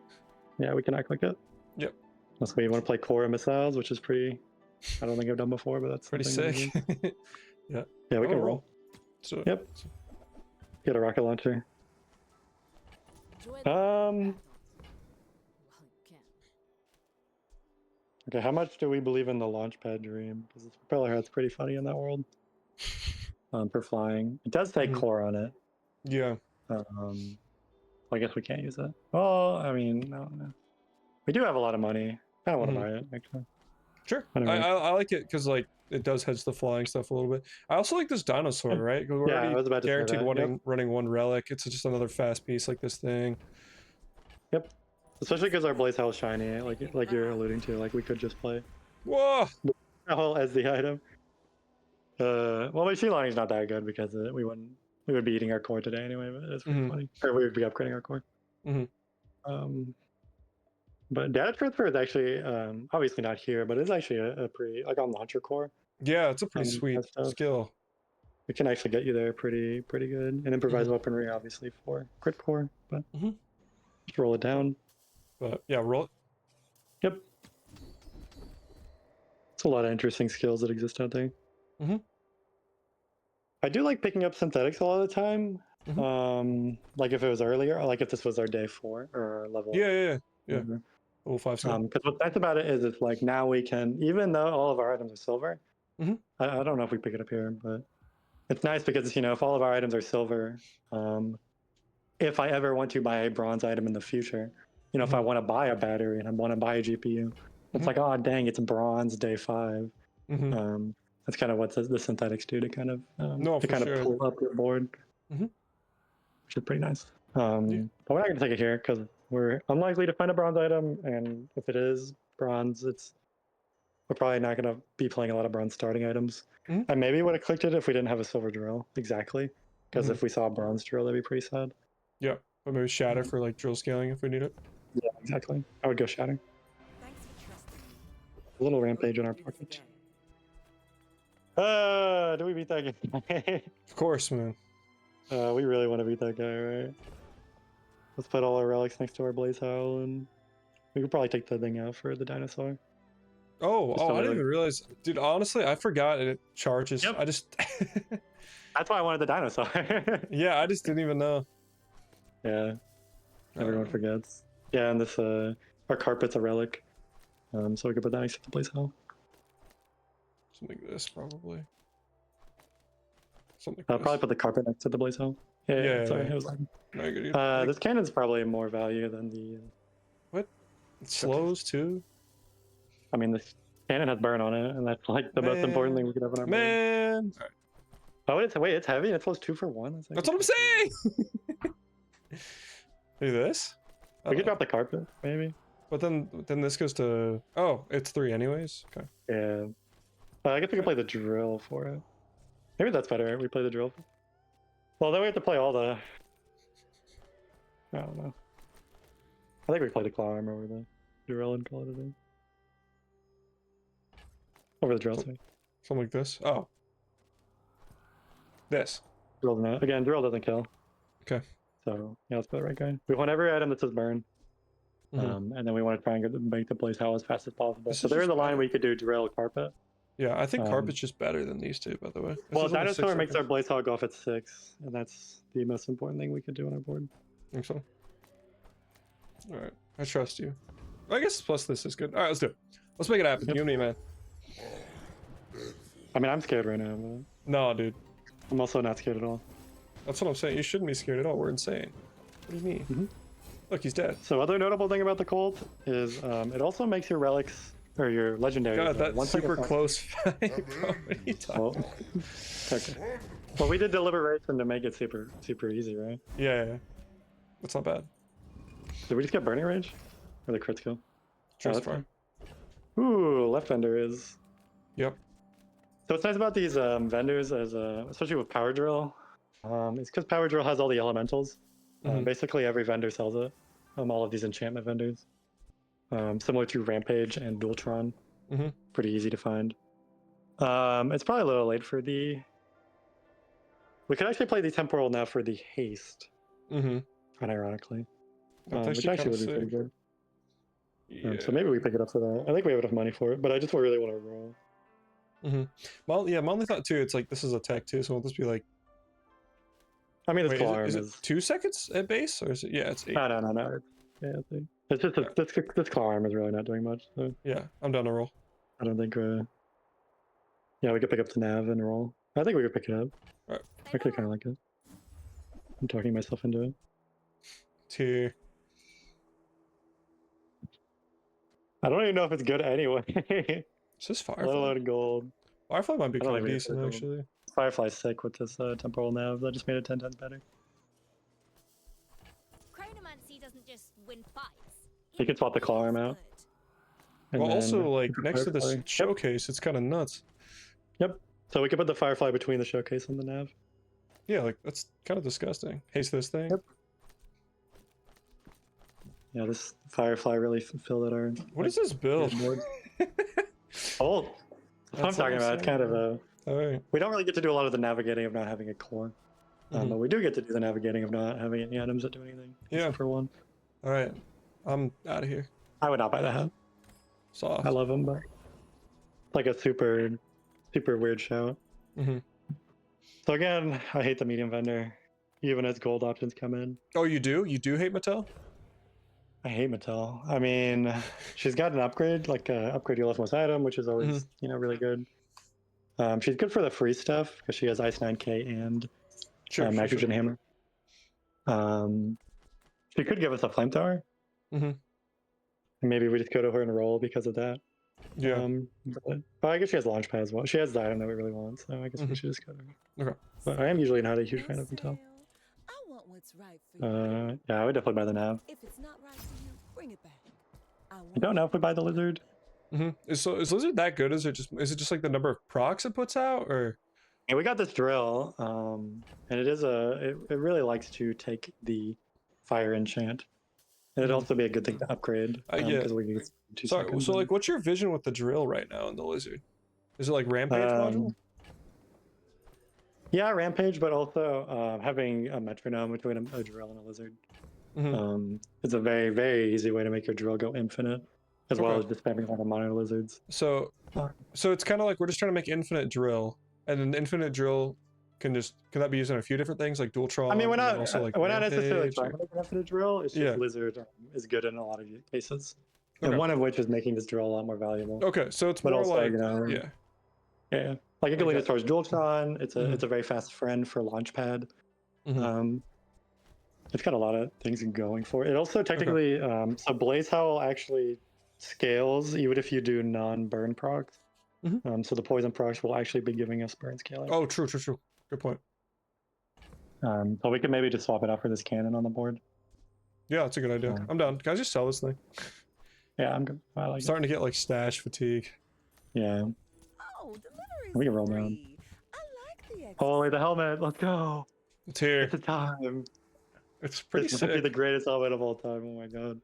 [SPEAKER 2] Yeah, we cannot click it.
[SPEAKER 1] Yep.
[SPEAKER 2] Unless we want to play core and missiles, which is pretty, I don't think I've done before, but that's
[SPEAKER 1] pretty sick. Yeah.
[SPEAKER 2] Yeah, we can roll.
[SPEAKER 1] So,
[SPEAKER 2] yep. Get a rocket launcher. Okay, how much do we believe in the launchpad dream? Because this propeller head's pretty funny in that world. For flying. It does say core on it.
[SPEAKER 1] Yeah.
[SPEAKER 2] I guess we can't use it. Well, I mean, no. We do have a lot of money. I don't want to buy it, actually.
[SPEAKER 1] Sure.
[SPEAKER 2] Anyway.
[SPEAKER 1] I like it because like it does hedge the flying stuff a little bit. I also like this dinosaur, right? Because we're
[SPEAKER 2] I was about to
[SPEAKER 1] guaranteed
[SPEAKER 2] say that.
[SPEAKER 1] running one relic. It's just another fast piece like this thing.
[SPEAKER 2] Yep. Especially because our Blaze House shiny, like you're alluding to, like we could just play
[SPEAKER 1] Whoa!
[SPEAKER 2] Hole as the item. Well, machine learning's not that good because we would be eating our core today anyway, but it's pretty funny. Or we would be upgrading our core. But data transfer is actually obviously not here, but it's actually a pretty, like on launcher core.
[SPEAKER 1] Yeah, it's a pretty sweet skill.
[SPEAKER 2] It can actually get you there pretty good. And improvised weaponry obviously for crit core, but just roll it down.
[SPEAKER 1] But yeah, roll it.
[SPEAKER 2] Yep. It's a lot of interesting skills that exist out there. I do like picking up synthetics a lot of the time. Like if it was earlier, or like if this was our day 4 or level.
[SPEAKER 1] Yeah. Level 5 skill.
[SPEAKER 2] Because what's nice about it is it's like now we can, even though all of our items are silver, I don't know if we pick it up here, but it's nice because if all of our items are silver, if I ever want to buy a bronze item in the future, if I want to buy a battery and I want to buy a GPU, it's like, oh dang, it's bronze day 5. That's kind of what the synthetics do to kind of pull up your board, which is pretty nice. But we're not going to take it here because we're unlikely to find a bronze item, and if it is bronze, it's we're probably not going to be playing a lot of bronze starting items.
[SPEAKER 1] Mhm.
[SPEAKER 2] I maybe would have clicked it if we didn't have a silver drill. Exactly. Because
[SPEAKER 1] Mhm.
[SPEAKER 2] if we saw a bronze drill, that'd be pretty sad.
[SPEAKER 1] Yeah, but maybe shatter for like drill scaling if we need it.
[SPEAKER 2] Yeah, exactly. I would go shatter.
[SPEAKER 3] Thanks for trusting me.
[SPEAKER 2] A little
[SPEAKER 3] Hope
[SPEAKER 2] rampage
[SPEAKER 3] you
[SPEAKER 2] in our
[SPEAKER 3] do this
[SPEAKER 2] pockets.
[SPEAKER 3] again.
[SPEAKER 2] Do we beat that guy?
[SPEAKER 1] Of course, man.
[SPEAKER 2] We really want to beat that guy, right? Let's put all our relics next to our blaze howl, and we could probably take the thing out for the dinosaur.
[SPEAKER 1] Oh,
[SPEAKER 2] Just
[SPEAKER 1] oh,
[SPEAKER 2] so
[SPEAKER 1] I
[SPEAKER 2] we,
[SPEAKER 1] didn't
[SPEAKER 2] like-
[SPEAKER 1] even realize, dude. Honestly, I forgot it charges.
[SPEAKER 2] Yep.
[SPEAKER 1] I just,
[SPEAKER 2] That's why I wanted the dinosaur.
[SPEAKER 1] yeah, I just didn't even know.
[SPEAKER 2] Yeah, everyone
[SPEAKER 1] Uh,
[SPEAKER 2] forgets. Yeah, and this our carpet's a relic, so we could put that next to the blaze howl.
[SPEAKER 1] Something like this, probably. Something
[SPEAKER 2] I'll
[SPEAKER 1] like
[SPEAKER 2] probably
[SPEAKER 1] this.
[SPEAKER 2] put the carpet next to the blaze howl. Yeah, sorry,
[SPEAKER 1] Yeah.
[SPEAKER 2] it was like.
[SPEAKER 1] No, you're good.
[SPEAKER 2] This cannon's probably more value than the.
[SPEAKER 1] What? It slows too.
[SPEAKER 2] I mean, this cannon has burn on it, and that's like the most important thing we could have on our board.
[SPEAKER 1] Man,
[SPEAKER 2] Oh, it's heavy. It flows 2 for 1.
[SPEAKER 1] that's what I'm saying. Do this.
[SPEAKER 2] We could drop the carpet, maybe.
[SPEAKER 1] But then this goes to. Oh, it's 3 anyways. Okay.
[SPEAKER 2] Yeah. I guess we could play the drill for it. Maybe that's better. Right? We play the drill. Well, then we have to play all the. I don't know. I think we play the claw armor over the drill and call it a day. Over the drill, sorry.
[SPEAKER 1] Something like this. Oh. This.
[SPEAKER 2] Drill doesn't. Again, drill doesn't kill.
[SPEAKER 1] Okay.
[SPEAKER 2] So yeah, let's put the right guy. We want every item that says burn.
[SPEAKER 1] Mhm.
[SPEAKER 2] And then we want to try and make the blaze howl as fast as possible.
[SPEAKER 1] This
[SPEAKER 2] So
[SPEAKER 1] is
[SPEAKER 2] there is
[SPEAKER 1] just
[SPEAKER 2] a line
[SPEAKER 1] better.
[SPEAKER 2] where you could do drill carpet.
[SPEAKER 1] Yeah, I think
[SPEAKER 2] Um,
[SPEAKER 1] carpet's just better than these two, by the way. This
[SPEAKER 2] Well,
[SPEAKER 1] is only 6
[SPEAKER 2] dinosaur makes our
[SPEAKER 1] seconds.
[SPEAKER 2] blaze howl go off at 6, and that's the most important thing we could do on our board.
[SPEAKER 1] Think so? Alright. I trust you. I guess plus this is good. Alright, let's do it. Let's make it happen.
[SPEAKER 2] Yep.
[SPEAKER 1] You and me, man.
[SPEAKER 2] I mean, I'm scared right now, but
[SPEAKER 1] No, dude.
[SPEAKER 2] I'm also not scared at all.
[SPEAKER 1] That's what I'm saying. You shouldn't be scared at all. We're insane. What do you mean?
[SPEAKER 2] Mhm.
[SPEAKER 1] Look, he's dead.
[SPEAKER 2] So other notable thing about the Colt is it also makes your relics or your legendaries.
[SPEAKER 1] God, that's
[SPEAKER 2] 1 second
[SPEAKER 1] super
[SPEAKER 2] faster.
[SPEAKER 1] close fight, bro. What are you talking
[SPEAKER 2] Well, okay. Well, we did deliberation to make it super easy, right?
[SPEAKER 1] Yeah. That's not bad.
[SPEAKER 2] Did we just get burning range? Or the crit skill?
[SPEAKER 1] Just
[SPEAKER 2] that's
[SPEAKER 1] fine.
[SPEAKER 2] Ooh, left vendor is.
[SPEAKER 1] Yep.
[SPEAKER 2] So what's nice about these vendors is, especially with Power Drill, it's because Power Drill has all the elementals.
[SPEAKER 1] Mhm.
[SPEAKER 2] Basically, every vendor sells it. All of these enchantment vendors, similar to Rampage and Dualtron.
[SPEAKER 1] Mhm.
[SPEAKER 2] Pretty easy to find. It's probably a little late for the. We could actually play the temporal now for the haste,
[SPEAKER 1] Mm-hmm.
[SPEAKER 2] unironically,
[SPEAKER 1] That's
[SPEAKER 2] which
[SPEAKER 1] actually
[SPEAKER 2] actually
[SPEAKER 1] kind
[SPEAKER 2] would
[SPEAKER 1] of
[SPEAKER 2] be pretty
[SPEAKER 1] sick.
[SPEAKER 2] good.
[SPEAKER 1] Yeah.
[SPEAKER 2] So maybe we pick it up for that. I think we have enough money for it, but I just really want to roll.
[SPEAKER 1] Well, yeah, my only thought too, it's like this is a tech too, so won't this be like
[SPEAKER 2] I mean, this
[SPEAKER 1] wait,
[SPEAKER 2] claw
[SPEAKER 1] is,
[SPEAKER 2] arm
[SPEAKER 1] it,
[SPEAKER 2] is.
[SPEAKER 1] 2 seconds at base? Or is it it's 8?
[SPEAKER 2] No. Yeah, it's just this claw arm is really not doing much. So
[SPEAKER 1] Yeah, I'm down to roll.
[SPEAKER 2] I don't think. Yeah, we could pick up the nav and roll. I think we could pick it up. I actually kind of like it. I'm talking myself into it.
[SPEAKER 1] 2.
[SPEAKER 2] I don't even know if it's good anyway.
[SPEAKER 1] It's just
[SPEAKER 2] Let
[SPEAKER 1] Firefly.
[SPEAKER 2] alone gold.
[SPEAKER 1] Firefly might be
[SPEAKER 2] I don't
[SPEAKER 1] kind of
[SPEAKER 2] think we
[SPEAKER 1] decent
[SPEAKER 2] have to
[SPEAKER 1] actually.
[SPEAKER 2] Firefly's sick with this temporal nav. That just made it 10 times better.
[SPEAKER 5] Chronomancy doesn't just win fights.
[SPEAKER 2] You can swap the claw arm out. And
[SPEAKER 1] Well, also
[SPEAKER 2] then
[SPEAKER 1] like
[SPEAKER 2] we could
[SPEAKER 1] next to this
[SPEAKER 2] Firefly.
[SPEAKER 1] showcase, it's kind of nuts.
[SPEAKER 2] Yep. So we could put the Firefly between the showcase and the nav.
[SPEAKER 1] Yeah, like that's kind of disgusting. Haste this thing.
[SPEAKER 2] Yep. Yeah, this Firefly really filled out our.
[SPEAKER 1] What is this build?
[SPEAKER 2] board. Oh, that's what I'm
[SPEAKER 1] That's
[SPEAKER 2] talking
[SPEAKER 1] what I'm
[SPEAKER 2] about. It's kind of a.
[SPEAKER 1] All right.
[SPEAKER 2] We don't really get to do a lot of the navigating of not having a core.
[SPEAKER 1] Mhm.
[SPEAKER 2] But we do get to do the navigating of not having any items that do anything.
[SPEAKER 1] Yeah.
[SPEAKER 2] Except for one.
[SPEAKER 1] All right. I'm out of here.
[SPEAKER 2] I would not buy that hat.
[SPEAKER 1] Soft.
[SPEAKER 2] I love him, but like a super weird shout.
[SPEAKER 1] Mhm.
[SPEAKER 2] So again, I hate the medium vendor, even as gold options come in.
[SPEAKER 1] Oh, you do? You do hate Mattel?
[SPEAKER 2] I hate Mattel. I mean, she's got an upgrade, like upgrade your leftmost item, which is always really good. She's good for the free stuff because she has Ice 9K and
[SPEAKER 1] Sure.
[SPEAKER 2] Nitrogen Hammer. She could give us a flamethrower.
[SPEAKER 1] Mhm.
[SPEAKER 2] And maybe we just go to her and roll because of that.
[SPEAKER 1] Yeah.
[SPEAKER 2] But I guess she has launch pad as well. She has the item that we really want, so I guess we
[SPEAKER 1] Mhm.
[SPEAKER 2] should just go to her.
[SPEAKER 1] Okay.
[SPEAKER 2] But I am usually not a huge fan of Mattel.
[SPEAKER 3] I want what's right for you.
[SPEAKER 2] Yeah, I would definitely buy the nav.
[SPEAKER 3] If it's not right for you, bring it back. I
[SPEAKER 2] I don't know if we buy the lizard.
[SPEAKER 1] Is lizard that good? Is it just like the number of procs it puts out, or?
[SPEAKER 2] And we got this drill, and it really likes to take the fire enchant. And it'd
[SPEAKER 1] Mhm.
[SPEAKER 2] also be a good thing to upgrade,
[SPEAKER 1] Yeah.
[SPEAKER 2] because we can get 2
[SPEAKER 1] Sorry.
[SPEAKER 2] seconds.
[SPEAKER 1] So like, what's your vision with the drill right now in the lizard? Is it like rampage module?
[SPEAKER 2] Yeah, rampage, but also having a metronome between a drill and a lizard. It's a very, very easy way to make your drill go infinite, as well as
[SPEAKER 1] Okay.
[SPEAKER 2] just spamming all the mono lizards.
[SPEAKER 1] So it's kind of like we're just trying to make infinite drill, and then infinite drill can that be used in a few different things like dual tron?
[SPEAKER 2] I mean,
[SPEAKER 1] and then also like
[SPEAKER 2] we're not necessarily
[SPEAKER 1] rampage,
[SPEAKER 2] trying
[SPEAKER 1] or-
[SPEAKER 2] to make an infinite drill. It's just
[SPEAKER 1] Yeah.
[SPEAKER 2] lizard is good in a lot of cases,
[SPEAKER 1] Okay.
[SPEAKER 2] and one of which is making this drill a lot more valuable.
[SPEAKER 1] Okay, so it's
[SPEAKER 2] But
[SPEAKER 1] more
[SPEAKER 2] also,
[SPEAKER 1] like
[SPEAKER 2] yeah, like it can
[SPEAKER 1] I
[SPEAKER 2] lead
[SPEAKER 1] got-
[SPEAKER 2] us towards dual tron. It's
[SPEAKER 1] Mhm.
[SPEAKER 2] a very fast friend for launchpad.
[SPEAKER 1] Mhm.
[SPEAKER 2] It's got a lot of things going for it. It also technically, so Blaze Howl actually scales even if you do non-burn procs. So the poison procs will actually be giving us burn scaling.
[SPEAKER 1] Oh, true. Good point.
[SPEAKER 2] So we could maybe just swap it out for this cannon on the board.
[SPEAKER 1] Yeah, that's a good idea. I'm down. Can I just sell this thing?
[SPEAKER 2] Yeah, I'm good. I
[SPEAKER 1] I'm
[SPEAKER 2] like it.
[SPEAKER 1] starting to get like stash fatigue.
[SPEAKER 2] Yeah.
[SPEAKER 3] Oh, delivery's
[SPEAKER 2] We can roll down.
[SPEAKER 3] free. I like the exercise.
[SPEAKER 2] Holy, the helmet! Let's go!
[SPEAKER 1] It's here.
[SPEAKER 2] It's a time.
[SPEAKER 1] It's pretty
[SPEAKER 2] This might be
[SPEAKER 1] sick.
[SPEAKER 2] the greatest helmet of all time. Oh my god.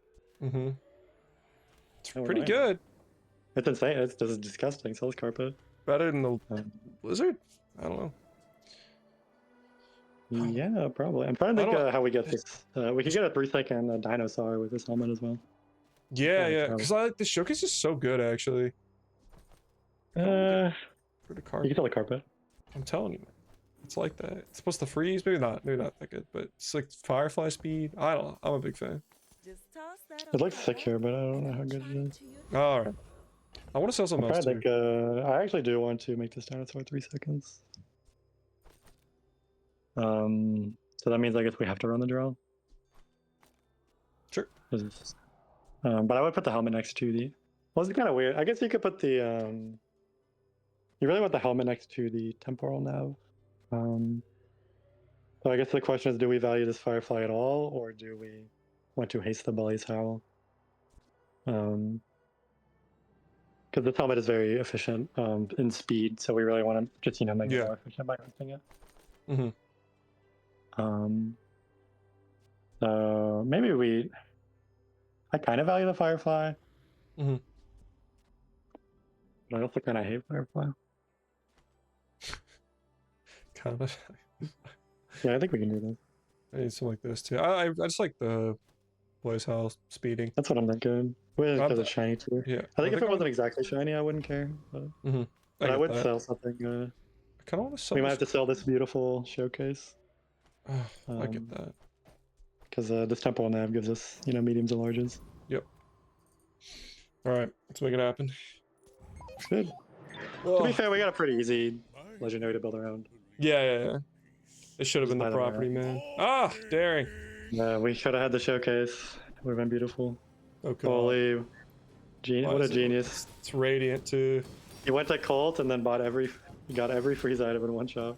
[SPEAKER 1] It's
[SPEAKER 2] Oh,
[SPEAKER 1] pretty
[SPEAKER 2] right.
[SPEAKER 1] good.
[SPEAKER 2] It's insane. This is disgusting. Sell this carpet.
[SPEAKER 1] Better than the
[SPEAKER 2] Um,
[SPEAKER 1] lizard? I don't know.
[SPEAKER 2] Yeah, probably. I'm trying to
[SPEAKER 1] I
[SPEAKER 2] think
[SPEAKER 1] don't-
[SPEAKER 2] how we get this. We could get a 3-second dinosaur with this helmet as well.
[SPEAKER 1] Yeah.
[SPEAKER 2] so-
[SPEAKER 1] Because I like the showcase is so good actually.
[SPEAKER 2] Uh,
[SPEAKER 1] For the
[SPEAKER 2] you
[SPEAKER 1] card.
[SPEAKER 2] can sell the carpet.
[SPEAKER 1] I'm telling you. It's like that. It's supposed to freeze. Maybe not that good, but it's like firefly speed. I don't know. I'm a big fan.
[SPEAKER 3] Just toss that
[SPEAKER 2] It looks
[SPEAKER 3] over
[SPEAKER 2] sick here, but I don't know how good it is.
[SPEAKER 3] to your
[SPEAKER 1] All right. I want to sell
[SPEAKER 2] I'm
[SPEAKER 1] something
[SPEAKER 2] trying
[SPEAKER 1] else
[SPEAKER 2] to
[SPEAKER 1] too.
[SPEAKER 2] think. I actually do want to make this dinosaur 3 seconds. So that means I guess we have to run the drill.
[SPEAKER 1] Sure.
[SPEAKER 2] But I would put the helmet next to the. Well, it's kind of weird. I guess you could put the. You really want the helmet next to the temporal nav. So I guess the question is, do we value this firefly at all, or do we want to haste the Blaze Howl? Because this helmet is very efficient in speed, so we really want to just make it more efficient by hosting it. So maybe I kind of value the firefly. But I also kind of hate firefly.
[SPEAKER 1] Kind of.
[SPEAKER 2] Yeah, I think we can do this.
[SPEAKER 1] I need something like this too. I just like the Blaze House speeding.
[SPEAKER 2] That's what I'm thinking. Because it's shiny too.
[SPEAKER 1] Yeah.
[SPEAKER 2] I think if it wasn't exactly shiny, I wouldn't care. But, I would sell something.
[SPEAKER 1] I kind of want to sell.
[SPEAKER 2] We might have to sell this beautiful showcase.
[SPEAKER 1] I get that.
[SPEAKER 2] Because this temporal nav gives us, mediums and larges.
[SPEAKER 1] Yep. All right, let's make it happen.
[SPEAKER 2] Good. To be fair, we got a pretty easy legendary to build around.
[SPEAKER 1] Yeah. It should have been the
[SPEAKER 2] by the way.
[SPEAKER 1] property, man. Ah, daring.
[SPEAKER 2] Yeah, we should have had the showcase. Would have been beautiful.
[SPEAKER 1] Okay.
[SPEAKER 2] Holy,
[SPEAKER 1] Why
[SPEAKER 2] what a
[SPEAKER 1] is it-
[SPEAKER 2] genius!
[SPEAKER 1] It's radiant too.
[SPEAKER 2] He went to Cult and then got every freeze item in one shot.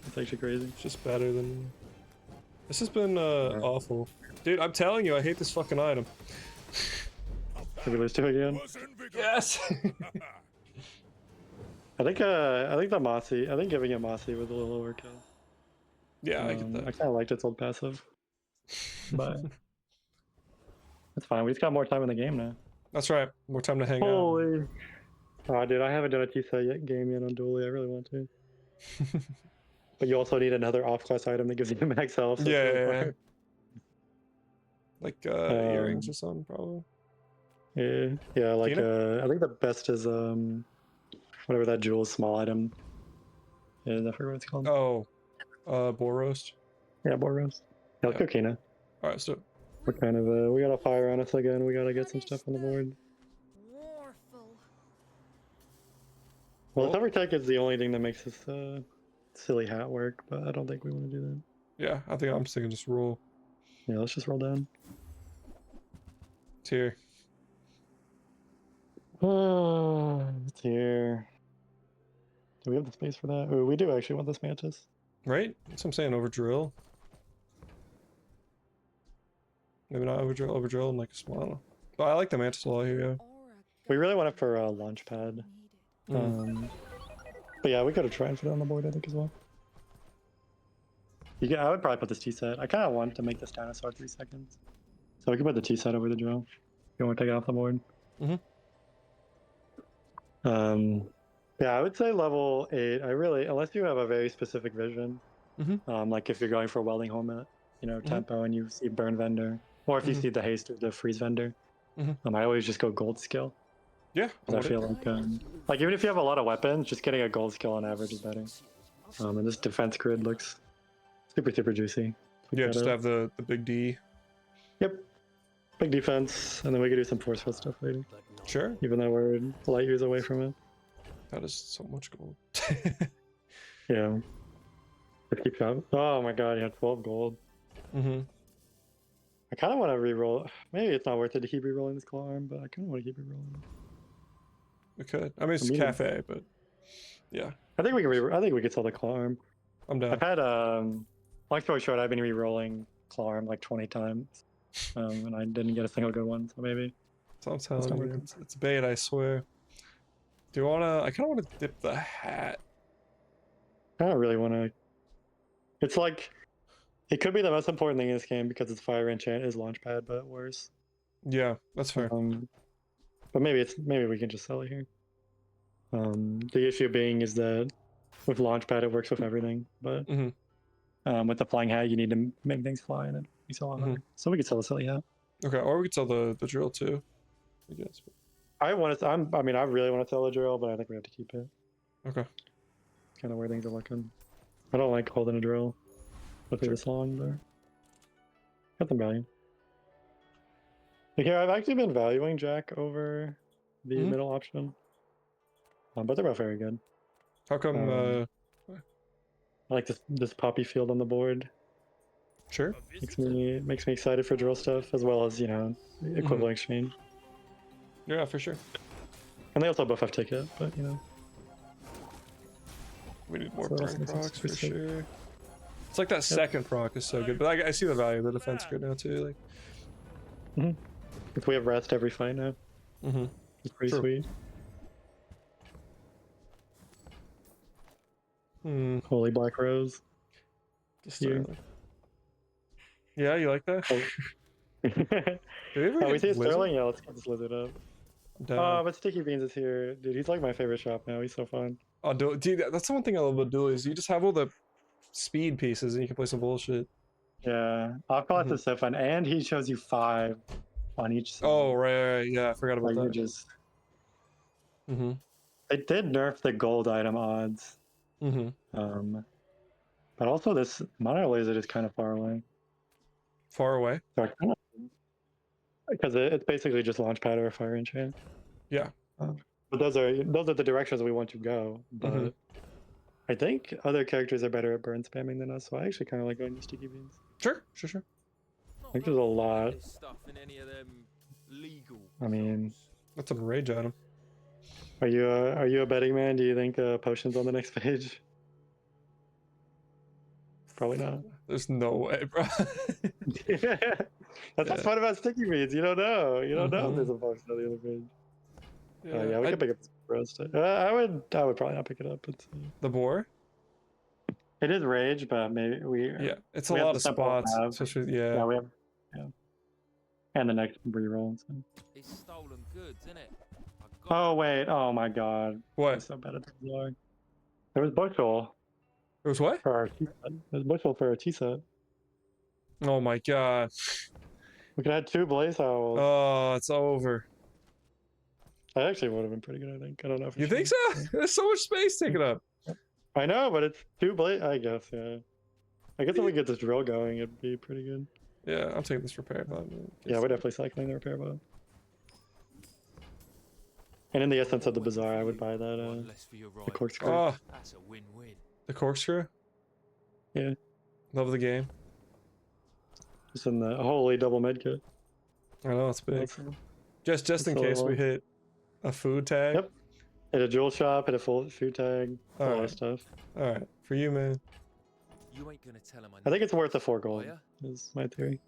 [SPEAKER 2] It's actually crazy.
[SPEAKER 1] It's just better than. This has been awful, dude. I'm telling you, I hate this fucking item.
[SPEAKER 2] Did we lose two again?
[SPEAKER 1] Yes.
[SPEAKER 2] I think the Mossy. I think giving it Mossy was a little overkill.
[SPEAKER 1] Yeah, I get
[SPEAKER 2] I
[SPEAKER 1] that.
[SPEAKER 2] kind of liked its old passive, but it's fine. We just got more time in the game now.
[SPEAKER 1] That's right. More time to hang out.
[SPEAKER 2] Holy! Oh, dude, I haven't done a T-set game yet on Dooley. I really want to. But you also need another off-class item that gives you max health. So it's really
[SPEAKER 1] Yeah.
[SPEAKER 2] hard.
[SPEAKER 1] Like earrings or something, probably.
[SPEAKER 2] Yeah. Like
[SPEAKER 1] Tina?
[SPEAKER 2] I think the best is whatever that jewel small item is. I forget what it's called.
[SPEAKER 1] Oh, boar roast.
[SPEAKER 2] Yeah, Boros. Yeah, let's go Kina.
[SPEAKER 1] All right, let's do it.
[SPEAKER 2] We're kind of we got a fire on us again. We gotta get some stuff on the board.
[SPEAKER 3] Warful.
[SPEAKER 2] Well, the cover tech is the only thing that makes this silly hat work, but I don't think we want to do that.
[SPEAKER 1] Yeah, I think I'm just thinking just roll.
[SPEAKER 2] Yeah, let's just roll down.
[SPEAKER 1] It's here.
[SPEAKER 2] Oh, it's here. Do we have the space for that? Oh, we do actually want this mantis.
[SPEAKER 1] Right? That's what I'm saying. Over drill. Maybe not over drill. Over drill and like a small. I don't know. But I like the mantis a lot here. Yeah.
[SPEAKER 2] We really want it for a launch pad. But yeah, we could have tried for it on the board, I think, as well. I would probably put this T set. I kind of want to make this dinosaur 3 seconds. So we can put the T set over the drill. If you want to take it off the board. Yeah, I would say level 8. Unless you have a very specific vision, like if you're going for welding helmet, tempo, and you see burn vendor, or if you see the haste or the freeze vendor, I always just go gold skill.
[SPEAKER 1] Yeah,
[SPEAKER 2] I feel like even if you have a lot of weapons, just getting a gold skill on average is better. And this defense grid looks super juicy.
[SPEAKER 1] Yeah, just have the big D.
[SPEAKER 2] Yep, big defense, and then we could do some forceful stuff later.
[SPEAKER 1] Sure.
[SPEAKER 2] Even though we're light years away from it.
[SPEAKER 1] That is so much gold.
[SPEAKER 2] Yeah. Let's keep going. Oh my god, he had 12 gold. I kind of want to re-roll. Maybe it's not worth it to keep re-rolling this claw arm, but I kind of want to keep re-rolling.
[SPEAKER 1] We could. I mean, it's cafe, but yeah.
[SPEAKER 2] I think we can. I think we could sell the claw arm.
[SPEAKER 1] I'm down.
[SPEAKER 2] I've had long story short, I've been re-rolling claw arm like 20 times, and I didn't get a single good one. So maybe.
[SPEAKER 1] So I'm telling you, it's bait. I swear. Do you wanna? I kind of want to dip the hat.
[SPEAKER 2] I don't really want to. It's like, it could be the most important thing in this game because it's fire enchant is launchpad, but worse.
[SPEAKER 1] Yeah, that's fair.
[SPEAKER 2] But maybe we can just sell it here. The issue being is that with launchpad it works with everything, but with the flying hat you need to make things fly, and it makes it a lot harder. So we could sell the silly hat.
[SPEAKER 1] Okay, or we could sell the drill too. I guess.
[SPEAKER 2] I really want to sell the drill, but I think we have to keep it.
[SPEAKER 1] Okay.
[SPEAKER 2] Kind of where things are looking. I don't like holding a drill for this long, but got some value. Here, I've actually been valuing Jack over the middle option, but they're both very good.
[SPEAKER 1] How come?
[SPEAKER 2] I like this poppy field on the board.
[SPEAKER 1] Sure.
[SPEAKER 2] Makes me excited for drill stuff, as well as equivalent exchange.
[SPEAKER 1] Yeah, for sure.
[SPEAKER 2] And they also both have ticket, but
[SPEAKER 1] we need more burn procs for sure. It's like that second proc is so good, but I see the value of the defense grid now too. Like.
[SPEAKER 2] If we have rest every fight now, it's pretty sweet. Holy Black Rose. Yeah,
[SPEAKER 1] you like that?
[SPEAKER 2] We see Sterling. Yeah, let's get this lizard up.
[SPEAKER 1] Oh,
[SPEAKER 2] but Sticky Beans is here, dude. He's like my favorite shop now. He's so fun.
[SPEAKER 1] Oh, dude, that's the one thing I love about Dooley is you just have all the speed pieces and you can play some bullshit.
[SPEAKER 2] Yeah, Off-Colette is so fun, and he shows you 5 on each side.
[SPEAKER 1] Oh, right, yeah, I forgot about that.
[SPEAKER 2] Just... They did nerf the gold item odds. But also this mono laser is kind of far away.
[SPEAKER 1] Far away?
[SPEAKER 2] Because it's basically just launchpad or fire enchant.
[SPEAKER 1] Yeah.
[SPEAKER 2] But those are the directions we want to go. But I think other characters are better at burn spamming than us, so I actually kind of like going to Sticky Beans.
[SPEAKER 1] Sure.
[SPEAKER 2] I think there's a lot. I mean,
[SPEAKER 1] that's a rage item.
[SPEAKER 2] Are you a betting man? Do you think potions on the next page? Probably not.
[SPEAKER 1] There's no way, bro.
[SPEAKER 2] That's what's fun about Sticky Beans. You don't know. You don't know if there's a potion on the other page. Yeah, we can pick up this roast. I would probably not pick it up. It's
[SPEAKER 1] the boar.
[SPEAKER 2] It is rage, but maybe
[SPEAKER 1] it's a lot of spots, especially
[SPEAKER 2] Yeah, we have. Yeah. And the next reroll. So.
[SPEAKER 4] It's stolen goods, isn't it?
[SPEAKER 2] Oh wait! Oh my god!
[SPEAKER 1] What?
[SPEAKER 2] I'm so bad at Bazaar. There was bushel.
[SPEAKER 1] It was what?
[SPEAKER 2] For our T set. There's bushel for our T set.
[SPEAKER 1] Oh my god!
[SPEAKER 2] We could have 2 blaze owls.
[SPEAKER 1] Oh, it's over.
[SPEAKER 2] That actually would have been pretty good. I think. I don't know if
[SPEAKER 1] you think so. There's so much space taken up.
[SPEAKER 2] I know, but it's 2 blaze. I guess. Yeah. I guess if we get this drill going, it'd be pretty good.
[SPEAKER 1] Yeah, I'm taking this repair bot.
[SPEAKER 2] Yeah, we're definitely cycling the repair bot. And in the essence of the Bazaar, I would buy that, the corkscrew.
[SPEAKER 1] Oh,
[SPEAKER 4] that's a win-win.
[SPEAKER 1] The corkscrew?
[SPEAKER 2] Yeah.
[SPEAKER 1] Love the game.
[SPEAKER 2] Just in the holy double medkit.
[SPEAKER 1] I know, it's big. Just in case we hit a food tag.
[SPEAKER 2] Yep. Hit a jewel shop, hit a full food tag, a lot of stuff.
[SPEAKER 1] Alright, for you, man.
[SPEAKER 4] You ain't gonna tell him
[SPEAKER 2] I think it's worth the 4 gold, is my theory.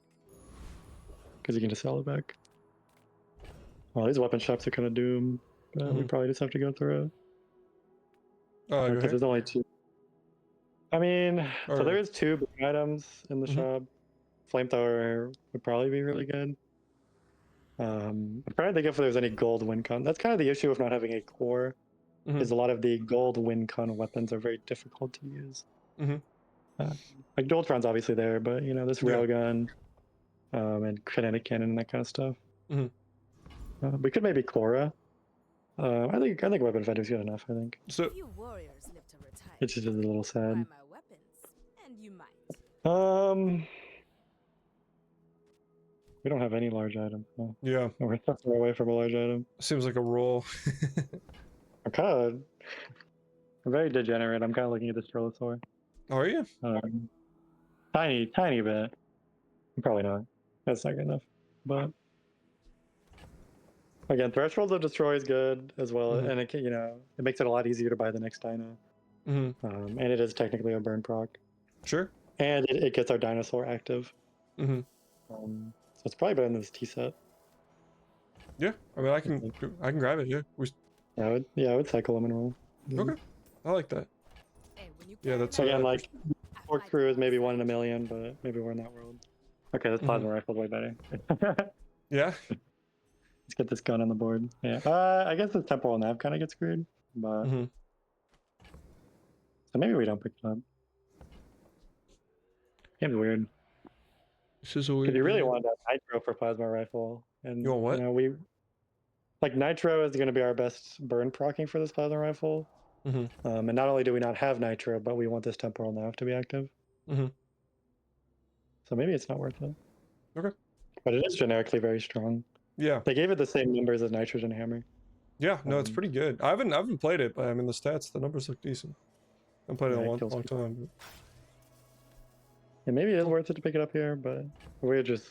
[SPEAKER 2] Because you can just sell it back. Well, these weapon shops are kind of doomed. We probably just have to go through it.
[SPEAKER 1] Oh, go
[SPEAKER 2] Because
[SPEAKER 1] ahead.
[SPEAKER 2] there's only 2. I mean, so
[SPEAKER 1] Or-
[SPEAKER 2] there is 2 big items in the
[SPEAKER 1] Mhm.
[SPEAKER 2] shop. Flamethrower would probably be really good. I'm trying to think if there's any gold win con. That's kind of the issue with not having a core.
[SPEAKER 1] Mhm.
[SPEAKER 2] Is a lot of the gold win con weapons are very difficult to use.
[SPEAKER 1] Mhm.
[SPEAKER 2] Like Joltron's obviously there, but you know this
[SPEAKER 1] Yeah.
[SPEAKER 2] railgun, and kinetic cannon and that kind of stuff.
[SPEAKER 1] Mhm.
[SPEAKER 2] We could maybe Cora. I think weapon vendor's good enough. I think
[SPEAKER 1] So
[SPEAKER 3] Few warriors live to retire.
[SPEAKER 2] it's just a little
[SPEAKER 3] Buy
[SPEAKER 2] sad.
[SPEAKER 3] my weapons, and you might.
[SPEAKER 2] We don't have any large items. No.
[SPEAKER 1] yeah,
[SPEAKER 2] We're so far away from a large item.
[SPEAKER 1] seems like a roll.
[SPEAKER 2] I'm very degenerate. I'm kind of looking at this Strolosaur.
[SPEAKER 1] Are you?
[SPEAKER 2] Tiny bit. Probably not. That's not good enough. But again, Threshold of Destroy is good as well,
[SPEAKER 1] Mhm.
[SPEAKER 2] and it can, it makes it a lot easier to buy the next dino.
[SPEAKER 1] Mm-hmm.
[SPEAKER 2] And it is technically a burn proc,
[SPEAKER 1] Sure.
[SPEAKER 2] and it gets our dinosaur active.
[SPEAKER 1] Mm-hmm.
[SPEAKER 2] So it's probably better than this T set.
[SPEAKER 1] Yeah. I mean, I can grab it. Yeah.
[SPEAKER 2] I would cycle them and roll.
[SPEAKER 1] Okay. I like that.
[SPEAKER 3] Hey, when you
[SPEAKER 1] Yeah,
[SPEAKER 3] carry
[SPEAKER 1] that's
[SPEAKER 3] that
[SPEAKER 2] Again,
[SPEAKER 1] uh,
[SPEAKER 2] like
[SPEAKER 3] I
[SPEAKER 2] Corkscrew is maybe
[SPEAKER 3] outside
[SPEAKER 2] 1 in a million, but maybe we're in that world. Okay, this plasma rifle's way better.
[SPEAKER 1] Yeah.
[SPEAKER 2] Let's get this gun on the board. Yeah. I guess the temporal nav kind of gets screwed, but
[SPEAKER 1] Mm-hmm.
[SPEAKER 2] so maybe we don't pick it up. Seems weird.
[SPEAKER 1] This is a
[SPEAKER 2] Because
[SPEAKER 1] weird.
[SPEAKER 2] you really wanted that nitro for plasma rifle, and
[SPEAKER 1] You want what?
[SPEAKER 2] we like nitro is going to be our best burn procking for this plasma rifle.
[SPEAKER 1] Mm-hmm.
[SPEAKER 2] And not only do we not have nitro, but we want this temporal nav to be active.
[SPEAKER 1] Mm-hmm.
[SPEAKER 2] So maybe it's not worth it.
[SPEAKER 1] Okay.
[SPEAKER 2] But it is generically very strong.
[SPEAKER 1] Yeah.
[SPEAKER 2] They gave it the same numbers as nitrogen hammer.
[SPEAKER 1] Yeah. No, it's
[SPEAKER 2] Um,
[SPEAKER 1] pretty good. I haven't played it, but I mean the stats, the numbers look decent. I haven't played it in
[SPEAKER 2] Yeah,
[SPEAKER 1] a
[SPEAKER 2] it
[SPEAKER 1] long
[SPEAKER 2] kills people.
[SPEAKER 1] time. But...
[SPEAKER 2] Yeah, maybe it is worth it to pick it up here, but we're just,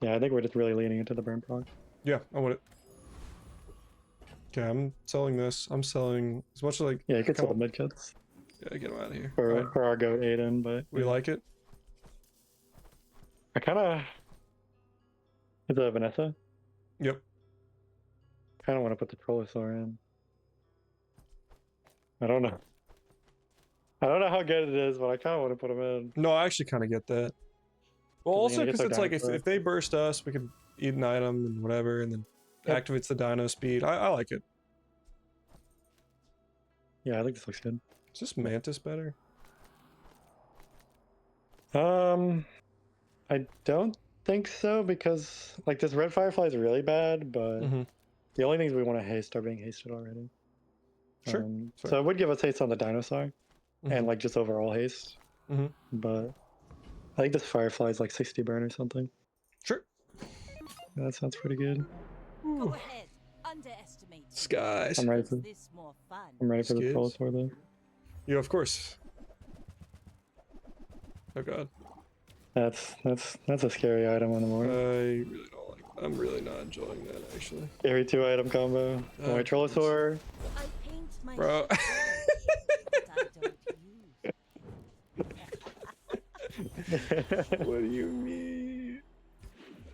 [SPEAKER 2] I think we're just really leaning into the burn proc.
[SPEAKER 1] Yeah, I want it. Okay, I'm selling this. I'm selling as much as like.
[SPEAKER 2] Yeah, you could
[SPEAKER 1] Come
[SPEAKER 2] sell
[SPEAKER 1] on.
[SPEAKER 2] mid kits
[SPEAKER 1] Yeah, get them out of here.
[SPEAKER 2] for,
[SPEAKER 1] Alright,
[SPEAKER 2] for our goat Aiden, but
[SPEAKER 1] we like it.
[SPEAKER 2] I kind of. Is it Vanessa?
[SPEAKER 1] Yep.
[SPEAKER 2] Kind of want to put the Trollosaur in. I don't know. I don't know how good it is, but I kind of want to put him in.
[SPEAKER 1] No, I actually kind of get that. Well,
[SPEAKER 2] Because
[SPEAKER 1] also
[SPEAKER 2] then it
[SPEAKER 1] because
[SPEAKER 2] gets
[SPEAKER 1] it's
[SPEAKER 2] our
[SPEAKER 1] like if
[SPEAKER 2] dinosaur.
[SPEAKER 1] they burst us, we could eat an item and whatever, and then
[SPEAKER 2] Yep.
[SPEAKER 1] activates the dino speed. I like it.
[SPEAKER 2] Yeah, I think this looks good.
[SPEAKER 1] Is this mantis better?
[SPEAKER 2] I don't think so because like this red firefly is really bad, but
[SPEAKER 1] Mm-hmm.
[SPEAKER 2] the only things we want to haste are being hasted already.
[SPEAKER 1] Sure. Fair.
[SPEAKER 2] So it would give us haste on the dinosaur
[SPEAKER 1] Mhm.
[SPEAKER 2] and like just overall haste.
[SPEAKER 1] Mhm.
[SPEAKER 2] But I think this firefly is like 60 burn or something.
[SPEAKER 1] Sure.
[SPEAKER 2] That sounds pretty good.
[SPEAKER 3] Go ahead. Underestimate.
[SPEAKER 1] Skies.
[SPEAKER 2] I'm ready for
[SPEAKER 3] This more fun.
[SPEAKER 2] I'm ready for the
[SPEAKER 1] Skids.
[SPEAKER 2] Trollosaur though.
[SPEAKER 1] Yeah, of course. Oh god.
[SPEAKER 2] That's a scary item on the
[SPEAKER 1] I
[SPEAKER 2] board.
[SPEAKER 1] really don't like. I'm really not enjoying that actually.
[SPEAKER 2] Scary 2-item combo.
[SPEAKER 1] Oh,
[SPEAKER 2] White Trollosaur.
[SPEAKER 3] I paint my
[SPEAKER 1] Bro.
[SPEAKER 3] shadows, but I don't use.
[SPEAKER 1] What do you mean?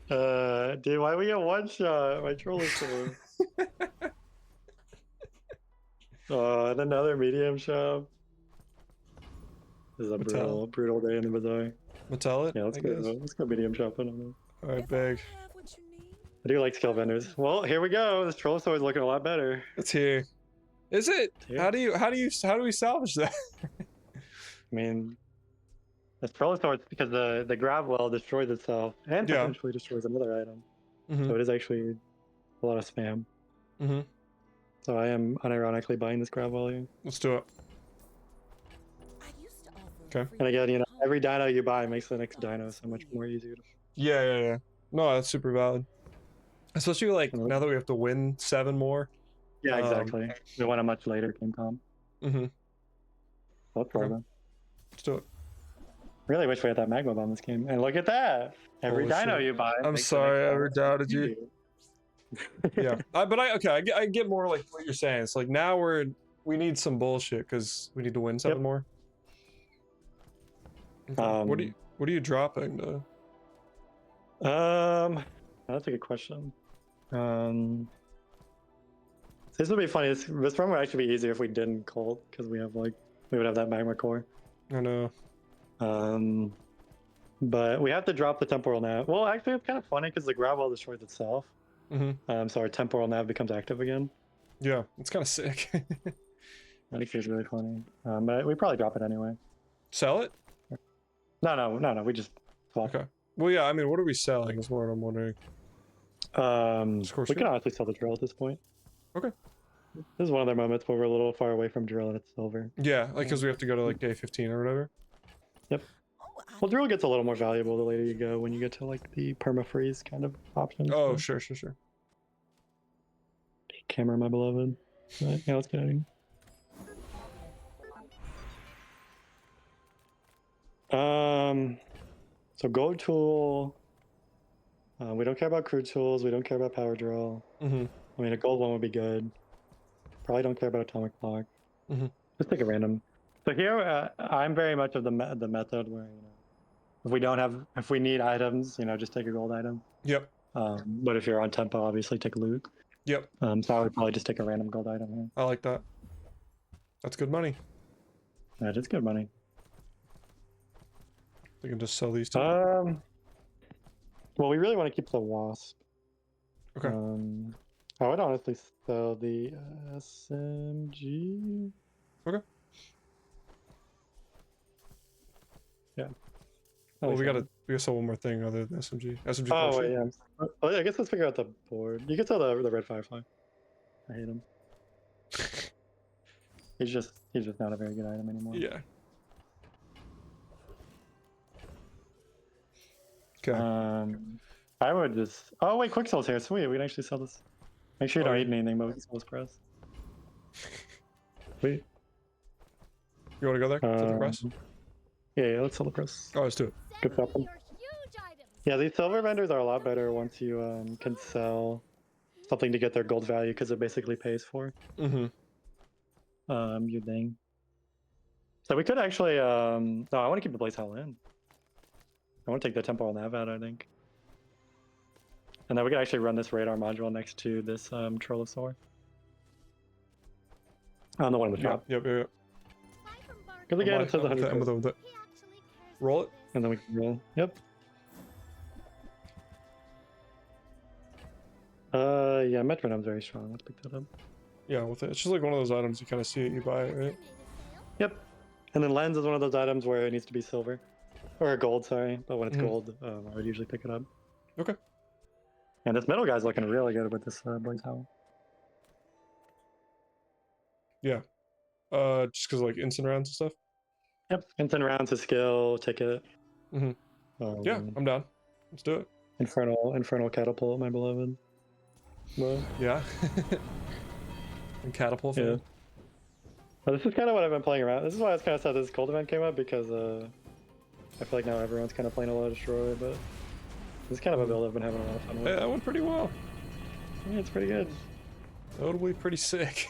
[SPEAKER 2] Dude, why we get one shot? My Trollosaur. And another medium shop. This is a
[SPEAKER 1] Mattel.
[SPEAKER 2] brutal day in the bazaar.
[SPEAKER 1] Metallic?
[SPEAKER 2] Yeah, let's
[SPEAKER 1] I
[SPEAKER 2] go.
[SPEAKER 1] guess.
[SPEAKER 2] Let's go medium shop. I don't know.
[SPEAKER 1] Alright,
[SPEAKER 3] If
[SPEAKER 1] big.
[SPEAKER 3] I have what you need,
[SPEAKER 2] I do like skill vendors. Well, here we go. This Trollosaur is looking a lot better.
[SPEAKER 1] It's here. Is it?
[SPEAKER 2] Here.
[SPEAKER 1] How do we salvage that?
[SPEAKER 2] I mean, this Trollosaur is because the grab well destroys itself and
[SPEAKER 1] Yeah.
[SPEAKER 2] potentially destroys another item.
[SPEAKER 1] Mm-hmm.
[SPEAKER 2] So it is actually a lot of spam.
[SPEAKER 1] Mm-hmm.
[SPEAKER 2] So I am unironically buying this grab well here.
[SPEAKER 1] Let's do it.
[SPEAKER 3] I used to offer
[SPEAKER 1] Okay.
[SPEAKER 3] free
[SPEAKER 2] And again,
[SPEAKER 3] home.
[SPEAKER 2] every dino you buy makes the next dino so much more easier to.
[SPEAKER 1] Yeah. No, that's super valid. Especially like
[SPEAKER 2] Mhm.
[SPEAKER 1] now that we have to win 7 more.
[SPEAKER 2] Yeah,
[SPEAKER 1] Um,
[SPEAKER 2] exactly. We want a much later game comp.
[SPEAKER 1] Mm-hmm.
[SPEAKER 2] Let's roll
[SPEAKER 1] Okay.
[SPEAKER 2] them.
[SPEAKER 1] Let's do it.
[SPEAKER 2] Really wish we had that magma bomb this game. And look at that! Every
[SPEAKER 1] Holy
[SPEAKER 2] dino
[SPEAKER 1] shit.
[SPEAKER 2] you buy.
[SPEAKER 1] I'm
[SPEAKER 2] makes the
[SPEAKER 1] sorry
[SPEAKER 2] next
[SPEAKER 1] I ever
[SPEAKER 2] dino
[SPEAKER 1] doubted you. Yeah. I get more like what you're saying. It's like now we need some bullshit because we need to win 7
[SPEAKER 2] Yep.
[SPEAKER 1] more. Okay. What are you dropping though?
[SPEAKER 2] That's a good question. This would be funny. This run would actually be easier if we didn't Colt, because we would have that magma core.
[SPEAKER 1] I know.
[SPEAKER 2] But we have to drop the temporal nav. Well, actually, it's kind of funny because the gravel destroys itself.
[SPEAKER 1] Mm-hmm.
[SPEAKER 2] So our temporal nav becomes active again.
[SPEAKER 1] Yeah, it's kind of sick.
[SPEAKER 2] That actually is really funny. But we probably drop it anyway.
[SPEAKER 1] Sell it?
[SPEAKER 2] No. We just swap.
[SPEAKER 1] Okay. Well, yeah. I mean, what are we selling? Is what I'm wondering.
[SPEAKER 2] We can honestly sell the drill at this point.
[SPEAKER 1] Okay.
[SPEAKER 2] This is one of their moments where we're a little far away from drill and it's silver.
[SPEAKER 1] Yeah, like because we have to go to like day 15 or whatever.
[SPEAKER 2] Yep.
[SPEAKER 3] Oh,
[SPEAKER 2] Well, drill gets a little more valuable the later you go when you get to like the perma-freeze kind of options.
[SPEAKER 1] Oh,
[SPEAKER 2] so.
[SPEAKER 1] sure.
[SPEAKER 2] Camera, my beloved. Right, yeah, let's get out of here. So gold tool. We don't care about crude tools. We don't care about power drill.
[SPEAKER 1] Mm-hmm.
[SPEAKER 2] I mean, a gold one would be good. Probably don't care about atomic clock.
[SPEAKER 1] Mm-hmm.
[SPEAKER 2] Just take a random. So here, I'm very much of the method where if we need items, just take a gold item.
[SPEAKER 1] Yep.
[SPEAKER 2] But if you're on tempo, obviously take loot.
[SPEAKER 1] Yep.
[SPEAKER 2] So I would probably just take a random gold item here.
[SPEAKER 1] I like that. That's good money.
[SPEAKER 2] That is good money.
[SPEAKER 1] We can just sell these two.
[SPEAKER 2] Well, we really want to keep the wasp.
[SPEAKER 1] Okay.
[SPEAKER 2] I would honestly sell the SMG.
[SPEAKER 1] Okay.
[SPEAKER 2] Yeah.
[SPEAKER 1] Well, we gotta sell one more thing other than SMG. SMG.
[SPEAKER 2] Oh
[SPEAKER 1] Potion.
[SPEAKER 2] wait, yeah. Oh, yeah. I guess let's figure out the board. You can sell the red firefly. I hate him. He's just not a very good item anymore.
[SPEAKER 1] Yeah. Okay.
[SPEAKER 2] I would just. Oh wait, Quicksoul's here. Sweet, we can actually sell this. Make sure you don't
[SPEAKER 1] Oh,
[SPEAKER 2] eat anything, but we can sell this press. Sweet.
[SPEAKER 1] You want to go there? To the press?
[SPEAKER 2] Yeah, let's sell the press.
[SPEAKER 1] Oh, let's do it.
[SPEAKER 2] Good
[SPEAKER 5] Sell
[SPEAKER 2] stuff.
[SPEAKER 5] your huge items.
[SPEAKER 2] Yeah, these silver vendors are a lot better once you can sell something to get their gold value because it basically pays for
[SPEAKER 1] Mm-hmm.
[SPEAKER 2] your thing. So we could actually no, I want to keep the blaze hell in. I want to take the temporal nav out, I think. And then we could actually run this radar module next to this Trollosaur. On the one in the shop.
[SPEAKER 1] Yep.
[SPEAKER 5] Buy from Bargain.
[SPEAKER 2] Because again, it says
[SPEAKER 1] With
[SPEAKER 2] 100.
[SPEAKER 1] the- with the-
[SPEAKER 5] He actually cares
[SPEAKER 1] Roll
[SPEAKER 5] about
[SPEAKER 1] it.
[SPEAKER 5] this.
[SPEAKER 2] And then we can roll. Yep. Yeah, Metronome's very strong. Let's pick that up.
[SPEAKER 1] Yeah, with it. It's just like one of those items you kind of see it, you buy it, right?
[SPEAKER 2] Yep. And then lens is one of those items where it needs to be silver. Or gold, sorry. But when it's
[SPEAKER 1] Mhm.
[SPEAKER 2] gold, I would usually pick it up.
[SPEAKER 1] Okay.
[SPEAKER 2] And this middle guy's looking really good with this blaze howl.
[SPEAKER 1] Yeah. Just because like instant rounds and stuff.
[SPEAKER 2] Yep. Instant rounds, a skill, ticket.
[SPEAKER 1] Mhm. Yeah, I'm down. Let's do it.
[SPEAKER 2] Infernal catapult, my beloved. Well,
[SPEAKER 1] Yeah. And catapult.
[SPEAKER 2] yeah.
[SPEAKER 1] fan.
[SPEAKER 2] Well, this is kind of what I've been playing around. This is why I was kind of sad this cold event came up because I feel like now everyone's kind of playing a lot of destroy, but this is kind of a build I've been having a lot of fun with.
[SPEAKER 1] Hey, that went pretty well.
[SPEAKER 2] Yeah, it's pretty good.
[SPEAKER 1] Totally pretty sick.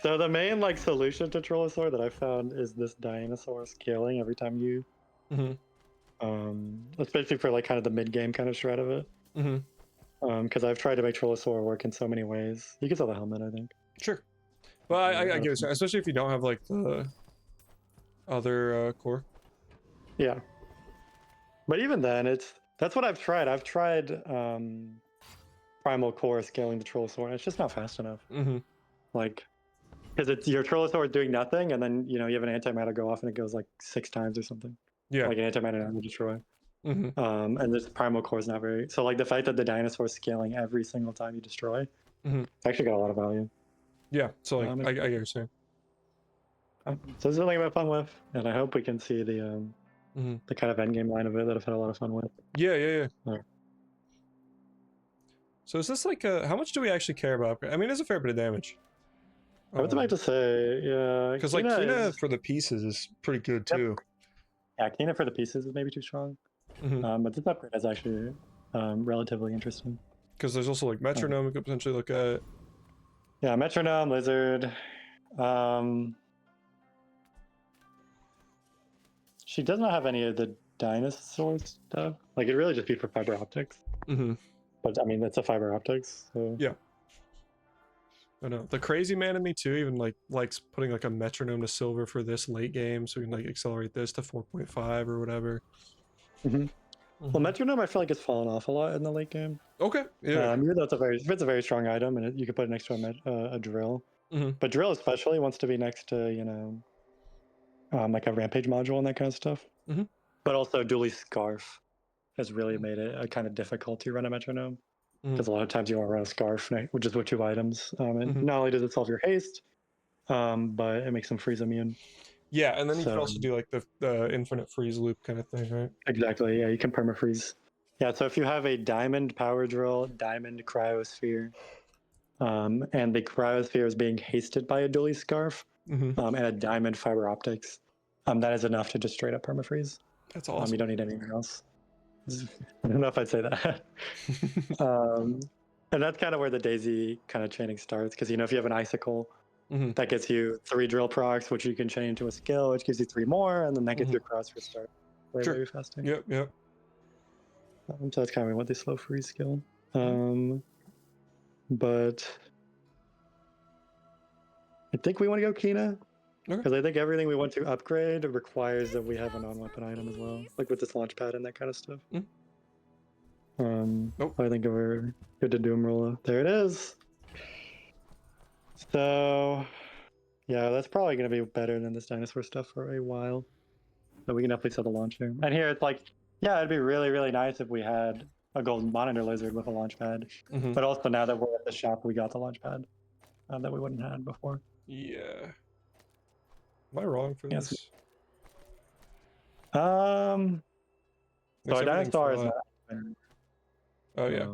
[SPEAKER 2] So the main solution to Trollosaur that I found is this dinosaur scaling every time you
[SPEAKER 1] Mm-hmm.
[SPEAKER 2] especially for kind of the mid game kind of shred of it.
[SPEAKER 1] Mm-hmm.
[SPEAKER 2] Because I've tried to make Trollosaur work in so many ways. You can sell the helmet, I think.
[SPEAKER 1] Sure. Well, I get it, especially if you don't have like the other core.
[SPEAKER 2] Yeah. But even then, that's what I've tried. I've tried Primal Core scaling the Trollosaur, and it's just not fast enough.
[SPEAKER 1] Mm-hmm.
[SPEAKER 2] Because your Trollosaur is doing nothing, and then you have an antimatter go off, and it goes 6 times or something.
[SPEAKER 1] Yeah.
[SPEAKER 2] Like an antimatter now to destroy.
[SPEAKER 1] Mm-hmm.
[SPEAKER 2] And this Primal Core is not very. So the fact that the dinosaur is scaling every single time you destroy, actually got a lot of value.
[SPEAKER 1] Yeah. So I get what you're saying.
[SPEAKER 2] So this is something I've had fun with, and I hope we can see the the kind of end game line of it that I've had a lot of fun with.
[SPEAKER 1] Yeah.
[SPEAKER 2] Yeah.
[SPEAKER 1] So is this how much do we actually care about? I mean, it's a fair bit of damage.
[SPEAKER 2] I was about to say, yeah,
[SPEAKER 1] Because Kina for the pieces is pretty good too.
[SPEAKER 2] Yeah, Kina for the pieces is maybe too strong.
[SPEAKER 1] Mm-hmm.
[SPEAKER 2] But this upgrade is actually relatively interesting.
[SPEAKER 1] Because there's also metronome we could potentially look at.
[SPEAKER 2] Yeah, metronome, lizard. She does not have any of the dinosaur stuff. It'd really just be for fiber optics.
[SPEAKER 1] Mm-hmm.
[SPEAKER 2] But I mean, it's a fiber optics, so
[SPEAKER 1] Yeah. I know the crazy man in me too even likes putting like a metronome to silver for this late game, so we can like accelerate this to 4.5 or whatever.
[SPEAKER 2] Mhm. Well,
[SPEAKER 1] Mhm.
[SPEAKER 2] metronome I feel like it's fallen off a lot in the late game.
[SPEAKER 1] Okay. Yeah.
[SPEAKER 2] Even though it's a very strong item, and you can put it next to a drill.
[SPEAKER 1] Mhm.
[SPEAKER 2] But drill especially wants to be next to like a rampage module and that kind of stuff.
[SPEAKER 1] Mhm.
[SPEAKER 2] But also Dooley's scarf has really made it a kind of difficult to run a metronome,
[SPEAKER 1] Mhm.
[SPEAKER 2] because a lot of times you want to run a scarf, which is with 2 items. And
[SPEAKER 1] Mhm.
[SPEAKER 2] not only does it solve your haste, but it makes them freeze immune.
[SPEAKER 1] Yeah, and then you can
[SPEAKER 2] So
[SPEAKER 1] also do like the infinite freeze loop kind of thing, right?
[SPEAKER 2] exactly, yeah, you can permafreeze. Yeah, so if you have a diamond power drill, diamond cryosphere, and the cryosphere is being hasted by a Dooley scarf,
[SPEAKER 1] Mm-hmm.
[SPEAKER 2] and a diamond fiber optics, that is enough to just straight up permafreeze.
[SPEAKER 1] That's
[SPEAKER 2] You
[SPEAKER 1] awesome.
[SPEAKER 2] don't need anything else. I don't know if I'd say that. And that's kind of where the daisy kind of chaining starts, because if you have an icicle,
[SPEAKER 1] Mm-hmm.
[SPEAKER 2] that gets you 3 drill procs, which you can chain into a skill, which gives you 3 more, and then that gets
[SPEAKER 1] Mhm.
[SPEAKER 2] your cross restart way,
[SPEAKER 1] Sure.
[SPEAKER 2] way faster.
[SPEAKER 1] Yep.
[SPEAKER 2] So that's kind of what the slow freeze skill.
[SPEAKER 1] Mm-hmm.
[SPEAKER 2] But I think we want to go Kina,
[SPEAKER 1] Okay.
[SPEAKER 2] because I think everything we want to upgrade requires that we have a non-weapon item as well, like with this launch pad and that kind of stuff.
[SPEAKER 1] Nope.
[SPEAKER 2] I think we're good to Doom Rolla. There it is. So yeah, that's probably going to be better than this dinosaur stuff for a while. But we can definitely set the launcher. And here it's like, yeah, it'd be really, really nice if we had a golden monitor lizard with a launch pad.
[SPEAKER 1] Mm-hmm.
[SPEAKER 2] But also now that we're at the shop, we got the launch pad that we wouldn't have had before.
[SPEAKER 1] Yeah. Am I wrong for
[SPEAKER 2] Yes.
[SPEAKER 1] this?
[SPEAKER 2] So
[SPEAKER 1] Makes
[SPEAKER 2] our
[SPEAKER 1] everything
[SPEAKER 2] dinosaur is
[SPEAKER 1] flat.
[SPEAKER 2] not.
[SPEAKER 1] Oh yeah.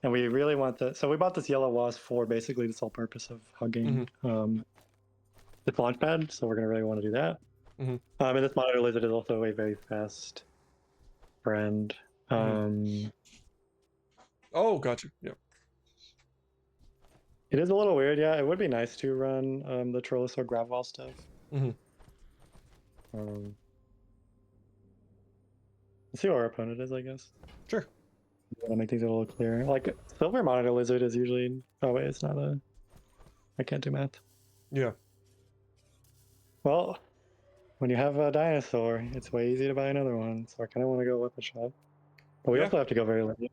[SPEAKER 2] And we really want the. So we bought this yellow wasp for basically the sole purpose of hugging the launch pad. So we're gonna really want to do that.
[SPEAKER 1] Mhm.
[SPEAKER 2] And this monitor lizard is also a very fast friend.
[SPEAKER 1] Oh, gotcha. Yep.
[SPEAKER 2] It is a little weird, yeah. It would be nice to run the Trollosaur Gravwall stuff.
[SPEAKER 1] Mhm.
[SPEAKER 2] Let's see what our opponent is, I guess.
[SPEAKER 1] Sure.
[SPEAKER 2] Want to make things a little clearer. Like Silver Monitor Lizard is usually. Oh wait, it's not a. I can't do math.
[SPEAKER 1] Yeah.
[SPEAKER 2] Well, when you have a dinosaur, it's way easy to buy another one. So I kind of want to go weapon shop, but we
[SPEAKER 1] Yeah.
[SPEAKER 2] also have to go very late.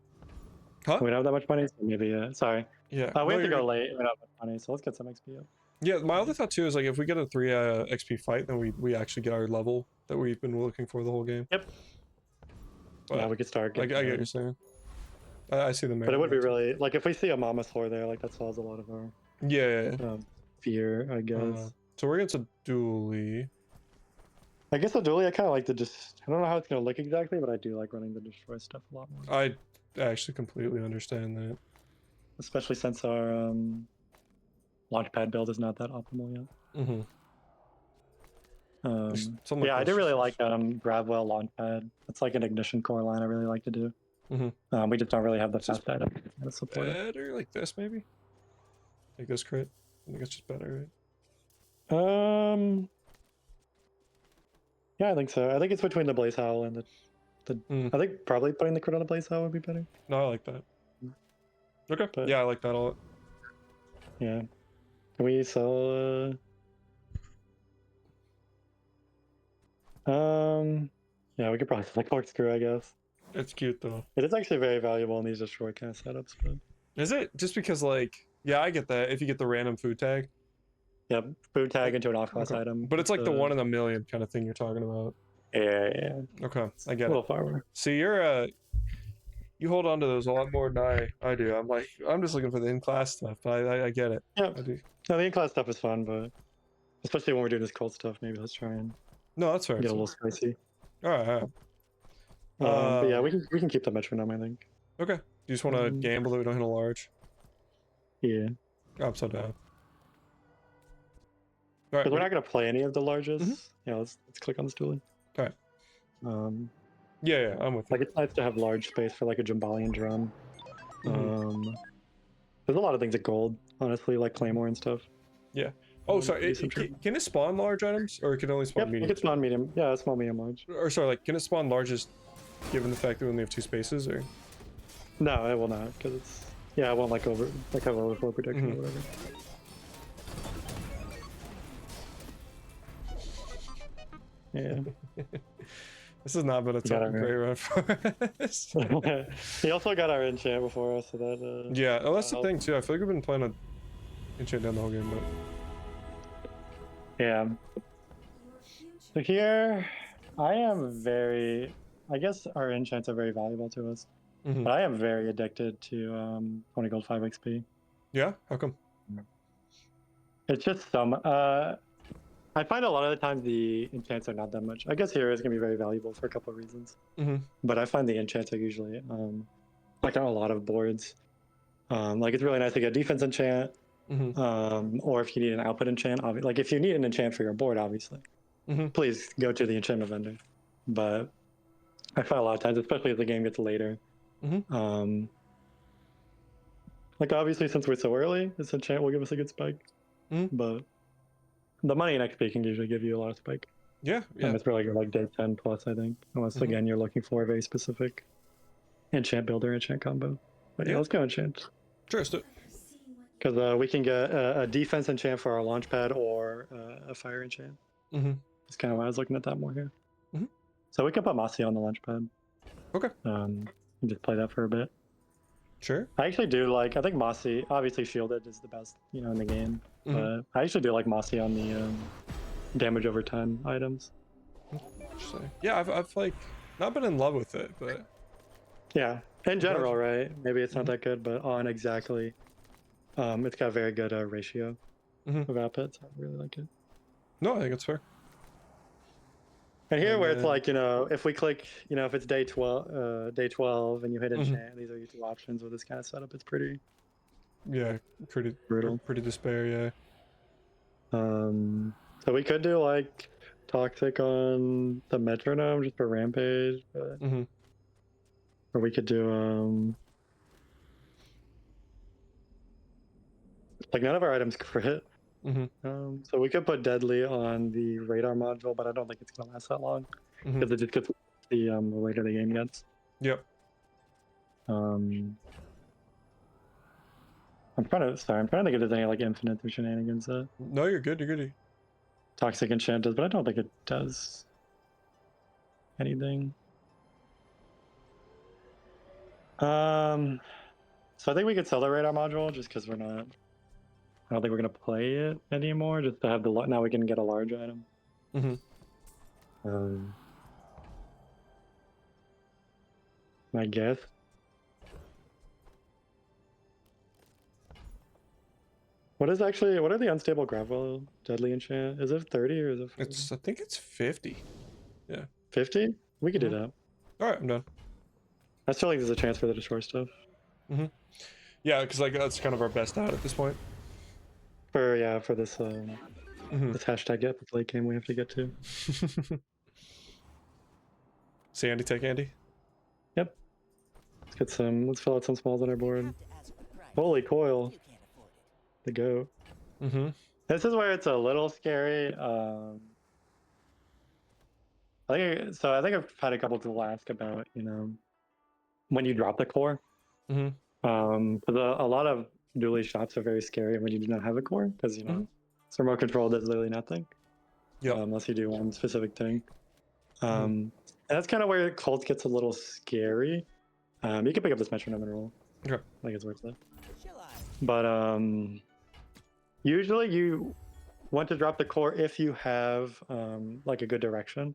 [SPEAKER 1] Huh?
[SPEAKER 2] We don't have that much money, so maybe. Sorry.
[SPEAKER 1] Yeah.
[SPEAKER 2] We
[SPEAKER 1] No,
[SPEAKER 2] have to
[SPEAKER 1] you're
[SPEAKER 2] go
[SPEAKER 1] good.
[SPEAKER 2] late. We don't have much money, so let's get some XP up.
[SPEAKER 1] Yeah, my other thought too is like if we get a 3 XP fight, then we actually get our level that we've been looking for the whole game.
[SPEAKER 2] Yep.
[SPEAKER 1] But
[SPEAKER 2] Yeah, we could start.
[SPEAKER 1] I get what you're saying. I see the merit.
[SPEAKER 2] But it would
[SPEAKER 1] in
[SPEAKER 2] be
[SPEAKER 1] that, too.
[SPEAKER 2] really like if we see a Mamasaur there, like that solves a lot of our
[SPEAKER 1] Yeah.
[SPEAKER 2] fear, I guess.
[SPEAKER 1] So we're against a Dooley.
[SPEAKER 2] I guess the Dooley, I kind of like to just. I don't know how it's gonna look exactly, but I do like running the destroy stuff a lot more.
[SPEAKER 1] I actually completely understand that.
[SPEAKER 2] Especially since our launchpad build is not that optimal yet.
[SPEAKER 1] Mm-hmm.
[SPEAKER 2] Yeah, I do really like Gravwell launchpad. It's like an ignition core line I really like to do. We just don't really have the fast item to support it.
[SPEAKER 1] Better like this maybe. Like this crit. I think it's just better, right?
[SPEAKER 2] Yeah, I think so. I think it's between the Blaze Howl and I think probably putting the crit on the Blaze Howl would be better.
[SPEAKER 1] No, I like that. Okay.
[SPEAKER 2] But,
[SPEAKER 1] yeah, I like that a lot.
[SPEAKER 2] Yeah. Can we sell yeah, we could probably sell corkscrew, I guess.
[SPEAKER 1] It's cute though.
[SPEAKER 2] It is actually very valuable in these destroy kind of setups, but
[SPEAKER 1] Is it? Just because like yeah, I get that. If you get the random food tag.
[SPEAKER 2] yeah, food tag into an off-class item.
[SPEAKER 1] But it's like the 1 in a million kind of thing you're talking about.
[SPEAKER 2] Yeah.
[SPEAKER 1] Okay, I
[SPEAKER 2] A
[SPEAKER 1] get
[SPEAKER 2] little
[SPEAKER 1] it.
[SPEAKER 2] farmer.
[SPEAKER 1] See, you're you hold on to those a lot more than I do. I'm just looking for the in-class stuff. But I get it.
[SPEAKER 2] Yeah.
[SPEAKER 1] I do.
[SPEAKER 2] No, the in-class stuff is fun, but especially when we're doing this cold stuff, maybe let's try and
[SPEAKER 1] No, that's fair.
[SPEAKER 2] get a little spicy.
[SPEAKER 1] All right.
[SPEAKER 2] But yeah, we can keep the metronome, I think.
[SPEAKER 1] Okay. You just want to gamble that we don't hit a large?
[SPEAKER 2] Yeah.
[SPEAKER 1] Upside down. All right.
[SPEAKER 2] Because we're not going to play any of the largest.
[SPEAKER 1] Mm-hmm.
[SPEAKER 2] Yeah, let's click on this dueling.
[SPEAKER 1] All right. Yeah, I'm with you.
[SPEAKER 2] Like it's nice to have large space for like a Jumbalian drum.
[SPEAKER 1] Mhm.
[SPEAKER 2] There's a lot of things at gold, honestly, like Claymore and stuff.
[SPEAKER 1] Yeah. Oh, sorry. Can it spawn large items, or it can only spawn
[SPEAKER 2] Yep,
[SPEAKER 1] medium?
[SPEAKER 2] it can spawn medium. Yeah, small, medium, large.
[SPEAKER 1] Or sorry, like can it spawn large just given the fact that we only have 2 spaces, or?
[SPEAKER 2] No, it will not, because it's yeah, it won't like have overflow protection or whatever. Yeah.
[SPEAKER 1] This has not been a
[SPEAKER 2] Got it,
[SPEAKER 1] great run for us.
[SPEAKER 2] He also got our enchant before us, so that
[SPEAKER 1] Yeah, oh, that's the
[SPEAKER 2] helped.
[SPEAKER 1] thing too. I feel like we've been playing a enchant down the whole game, but
[SPEAKER 2] Yeah. So here, I am very. I guess our enchants are very valuable to us,
[SPEAKER 1] Mhm.
[SPEAKER 2] but I am very addicted to 20 gold 5 XP.
[SPEAKER 1] yeah, how come?
[SPEAKER 2] It's just some. I find a lot of the times the enchants are not that much. I guess here is gonna be very valuable for a couple of reasons, but I find the enchants are usually like on a lot of boards. Like it's really nice to get defense enchant, or if you need an output enchant, like if you need an enchant for your board, obviously, please go to the enchantment vendor. But I find a lot of times, especially as the game gets later, like obviously since we're so early, this enchant will give us a good spike, but the money in XP can usually give you a lot of spike.
[SPEAKER 1] Yeah, yeah.
[SPEAKER 2] And it's really good, like day 10 plus, I think. Unless again you're looking for a very specific enchant builder, enchant combo. But yeah, let's go enchant.
[SPEAKER 1] Sure, let's do it.
[SPEAKER 2] Because we can get a defense enchant for our launch pad or a fire enchant. That's kind of why I was looking at that more here. So we can put Masi on the launch pad.
[SPEAKER 1] Okay.
[SPEAKER 2] And just play that for a bit.
[SPEAKER 1] Sure.
[SPEAKER 2] I actually do like, I think Masi, obviously shielded is the best, in the game. But I actually do like Masi on the damage over 10 items.
[SPEAKER 1] Interesting. Yeah, I've like not been in love with it, but
[SPEAKER 2] yeah, in general, right? Maybe it's not that good, but on exactly, it's got a very good ratio of outputs. I really like it.
[SPEAKER 1] No, I think it's fair.
[SPEAKER 2] And here, where it's like, if we click, if it's day 12, and you hit enchant, these are your two options with this kind of setup. It's pretty.
[SPEAKER 1] Yeah, pretty
[SPEAKER 2] brutal.
[SPEAKER 1] Pretty despair. Yeah.
[SPEAKER 2] So we could do like toxic on the metronome just for rampage, but or we could do like none of our items crit. So we could put deadly on the radar module, but I don't think it's gonna last that long because it just gets the later the game gets.
[SPEAKER 1] Yep.
[SPEAKER 2] I'm trying to think if there's any like infinite or shenanigans that
[SPEAKER 1] No, you're good. You're good.
[SPEAKER 2] toxic enchant does, but I don't think it does anything. So I think we could sell the radar module just because we're not. I don't think we're gonna play it anymore. Just to have the now we can get a large item. I guess. What are the unstable gravel deadly enchant? Is it 30 or is it 40?
[SPEAKER 1] I think it's 50. Yeah.
[SPEAKER 2] 50? We could do that.
[SPEAKER 1] All right, I'm done.
[SPEAKER 2] I still think there's a chance for the destroy stuff.
[SPEAKER 1] Yeah, because like that's kind of our best out at this point.
[SPEAKER 2] For this this hashtag get this late game we have to get to.
[SPEAKER 1] See Andy, take Andy.
[SPEAKER 2] Yep. Let's fill out some smalls on our board. Holy coil. The goat. This is where it's a little scary. I think I've had a couple people ask about, when you drop the core. Because a lot of Dooley shots are very scary when you do not have a core, because it's remote control does literally nothing.
[SPEAKER 1] Yeah.
[SPEAKER 2] Unless you do one specific thing. And that's kind of where Cult gets a little scary. You can pick up this metronome and roll.
[SPEAKER 1] Okay.
[SPEAKER 2] I think it's worth it. But usually you want to drop the core if you have like a good direction.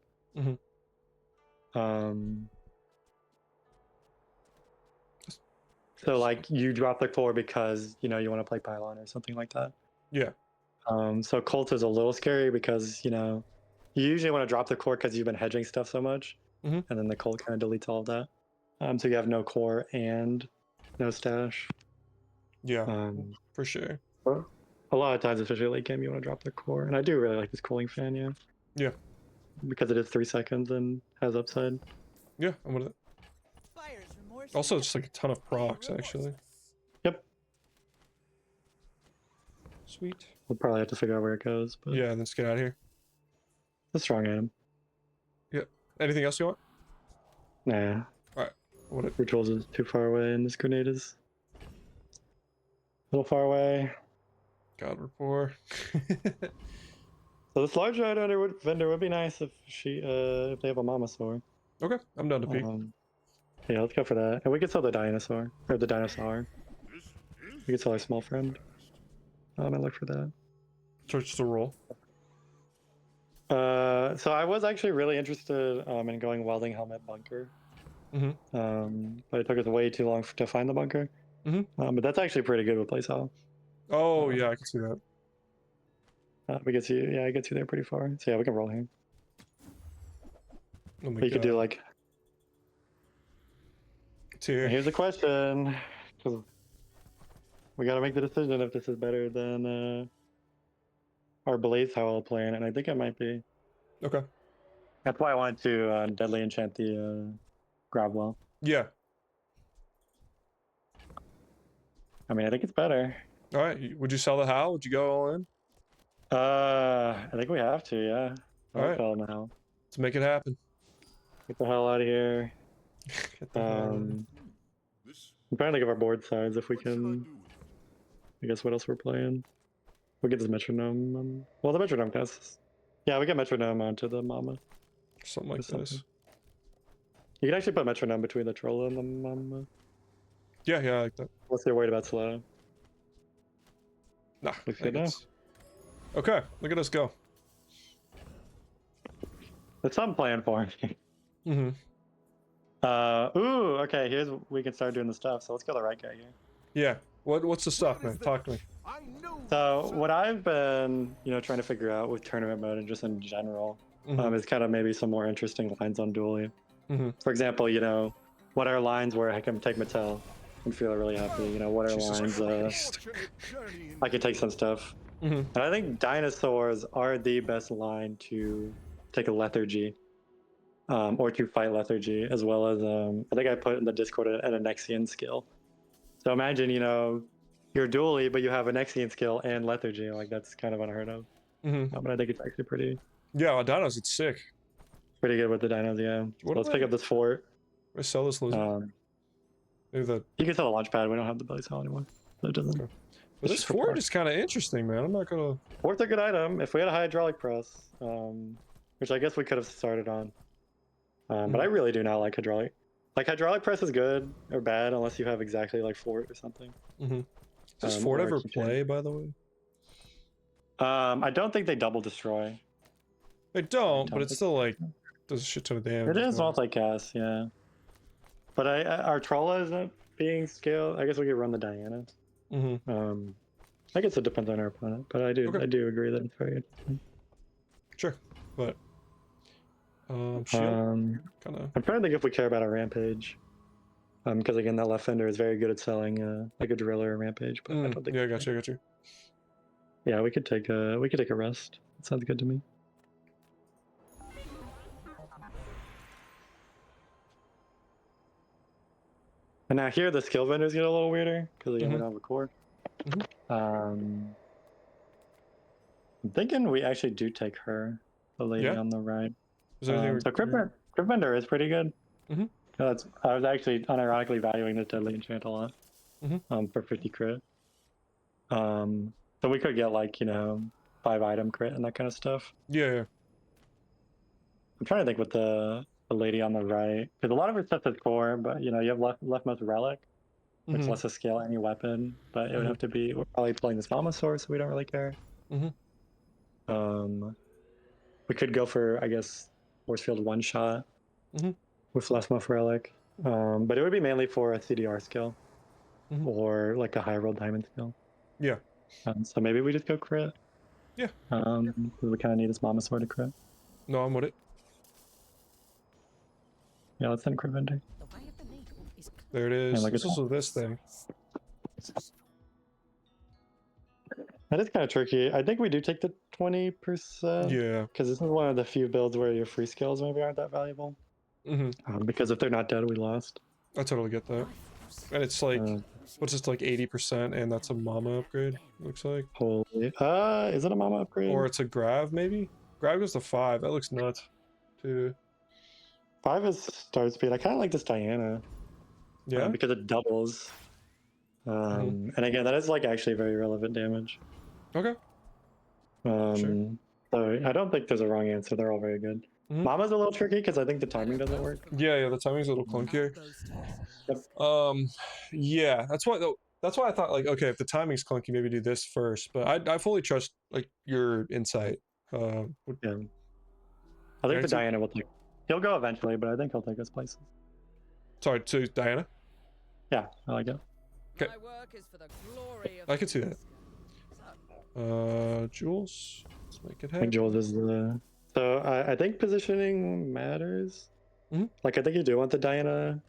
[SPEAKER 2] So like you drop the core because you want to play pylon or something like that.
[SPEAKER 1] Yeah.
[SPEAKER 2] So Cult is a little scary because you usually want to drop the core because you've been hedging stuff so much, and then the Cult kind of deletes all of that. So you have no core and no stash.
[SPEAKER 1] Yeah. For sure.
[SPEAKER 2] A lot of times, especially late game, you want to drop the core, and I do really like this cooling fan, yeah.
[SPEAKER 1] Yeah.
[SPEAKER 2] Because it is 3 seconds and has upside.
[SPEAKER 1] Yeah, I'm with it. Also, just like a ton of procs, actually.
[SPEAKER 2] Yep.
[SPEAKER 1] Sweet.
[SPEAKER 2] We'll probably have to figure out where it goes. But
[SPEAKER 1] yeah, and let's get out of here.
[SPEAKER 2] It's a strong item.
[SPEAKER 1] Yeah. Anything else you want?
[SPEAKER 2] Nah.
[SPEAKER 1] All right. What?
[SPEAKER 2] Rituals is too far away, and this grenade is a little far away.
[SPEAKER 1] God rapport.
[SPEAKER 2] So this large vendor would be nice if if they have a mama sword.
[SPEAKER 1] Okay, I'm done to peek.
[SPEAKER 2] Yeah, let's go for that. And we could sell the dinosaur or the dinosaur. We could sell our small friend. I look for that.
[SPEAKER 1] Search the roll.
[SPEAKER 2] So I was actually really interested in going welding helmet bunker. But it took us way too long to find the bunker. But that's actually pretty good with playstyle.
[SPEAKER 1] Oh yeah, I can see that.
[SPEAKER 2] We get you, yeah, it gets you there pretty far. So yeah, we can roll here.
[SPEAKER 1] Oh my
[SPEAKER 2] You could do
[SPEAKER 1] God.
[SPEAKER 2] like.
[SPEAKER 1] Tier.
[SPEAKER 2] Here's the question, 'cause we got to make the decision if this is better than our Blaze Howl plan, and I think it might be.
[SPEAKER 1] Okay.
[SPEAKER 2] That's why I wanted to deadly enchant the Grabwell.
[SPEAKER 1] Yeah.
[SPEAKER 2] I mean, I think it's better.
[SPEAKER 1] All right. Would you sell the how? Would you go all in?
[SPEAKER 2] I think we have to, yeah.
[SPEAKER 1] All right.
[SPEAKER 2] Now.
[SPEAKER 1] Let's make it happen.
[SPEAKER 2] Get the hell out of here.
[SPEAKER 1] Get the hell out of here.
[SPEAKER 2] I'm trying to think of our board size if we can. I guess what else we're playing. We'll get this metronome. Well, the metronome counts. Yeah, we get metronome onto the mama.
[SPEAKER 1] Something like this.
[SPEAKER 2] You can actually put metronome between the troll and the mama.
[SPEAKER 1] Yeah, I like that.
[SPEAKER 2] Unless they're worried about slow.
[SPEAKER 1] Nah.
[SPEAKER 2] Looks
[SPEAKER 1] I
[SPEAKER 2] good now.
[SPEAKER 1] guess. Okay, look at us go.
[SPEAKER 2] There's some plan for me. Ooh, okay, we can start doing the stuff. So let's go the right guy here.
[SPEAKER 1] Yeah. What's the stuff, man? Talk to me.
[SPEAKER 2] So what I've been, trying to figure out with tournament mode and just in general, is kind of maybe some more interesting lines on Dooley. For example, what are lines where I can take Mattel and feel really happy? What are
[SPEAKER 1] Jesus
[SPEAKER 2] lines I can take some stuff. And I think dinosaurs are the best line to take a lethargy. Or to fight lethargy, as well as I think I put in the Discord an Anexian skill. So imagine, you're Dooley, but you have an Anexian skill and lethargy. Like that's kind of unheard of. But I think it's actually pretty
[SPEAKER 1] Yeah, dinos, it's sick.
[SPEAKER 2] good with the dinos. Yeah. So let's pick up this fort.
[SPEAKER 1] I sell this loser. Maybe the.
[SPEAKER 2] You can sell a launch pad. We don't have the belly cell anymore. So it doesn't.
[SPEAKER 1] Okay. But this fort is kind of interesting, man. I'm not gonna.
[SPEAKER 2] Fort's a good item. If we had a hydraulic press, which I guess we could have started on. But I really do not like hydraulic. Like hydraulic press is good or bad unless you have exactly like fort or something.
[SPEAKER 1] Does fort ever play, by the way?
[SPEAKER 2] I don't think they double destroy.
[SPEAKER 1] They don't, but it's still like does a shit ton of damage.
[SPEAKER 2] It is multicast, yeah. But our Trolla isn't being scaled. I guess we could run the Diana. I guess it depends on our opponent, but I do agree that it's very interesting.
[SPEAKER 1] Sure, but shield
[SPEAKER 2] I'm trying to think if we care about our rampage. Because again, that left fender is very good at selling like a driller or rampage, but I don't think.
[SPEAKER 1] Yeah, I got you.
[SPEAKER 2] Yeah, we could take a rest. That sounds good to me. And now here the skill vendors get a little weirder because again we don't have a core. I'm thinking we actually do take her, the lady on the right. So Crypt Vendor is pretty good. I was actually unironically valuing this deadly enchant a lot for 50 crit. So we could get like 5 item crit and that kind of stuff.
[SPEAKER 1] Yeah.
[SPEAKER 2] I'm trying to think with the lady on the right, because a lot of her stuff is core, but you have leftmost relic, which lets us scale any weapon, but it would have to be, we're probably playing this mama source, so we don't really care. We could go for, I guess, force field one shot with leftmost relic, but it would be mainly for a CDR skill or like a high roll diamond skill.
[SPEAKER 1] Yeah.
[SPEAKER 2] So maybe we just go crit.
[SPEAKER 1] Yeah.
[SPEAKER 2] We kind of need this mama sword to crit.
[SPEAKER 1] No, I'm with it.
[SPEAKER 2] Yeah, let's send crit vendor.
[SPEAKER 3] The way of the needle is
[SPEAKER 1] There it is.
[SPEAKER 2] Like
[SPEAKER 1] This also this thing.
[SPEAKER 2] That is kind of tricky. I think we do take the 20%.
[SPEAKER 1] Yeah.
[SPEAKER 2] Because this is one of the few builds where your free skills maybe aren't that valuable. Because if they're not dead, we lost.
[SPEAKER 1] I totally get that. And it's like, what's this, like 80%, and that's a mama upgrade, looks like.
[SPEAKER 2] Holy. Is it a mama upgrade?
[SPEAKER 1] Or it's a grav, maybe? Grav goes to 5. That looks nuts, too.
[SPEAKER 2] 5 is start speed. I kind of like this Diana.
[SPEAKER 1] Yeah.
[SPEAKER 2] because it doubles. And again, that is like actually very relevant damage.
[SPEAKER 1] Okay. Sure.
[SPEAKER 2] So I don't think there's a wrong answer. They're all very good.
[SPEAKER 1] Mhm.
[SPEAKER 2] Mama's a little tricky because I think the timing doesn't work.
[SPEAKER 1] Yeah, the timing's a little clunkier. Yeah, that's why though. That's why I thought like, okay, if the timing's clunky, maybe do this first. But I fully trust like your insight. Would-
[SPEAKER 2] Yeah. I think the
[SPEAKER 1] Guaranteed?
[SPEAKER 2] Diana will take. He'll go eventually, but I think he'll take his places.
[SPEAKER 1] Sorry, to Diana.
[SPEAKER 2] Yeah, I like it.
[SPEAKER 1] Okay.
[SPEAKER 3] My work is for the glory of
[SPEAKER 1] I can see that. Jules. Let's make it
[SPEAKER 2] I think
[SPEAKER 1] happen.
[SPEAKER 2] Jules is the. So I think positioning matters.
[SPEAKER 1] Mhm.
[SPEAKER 2] Like I think you do want the Diana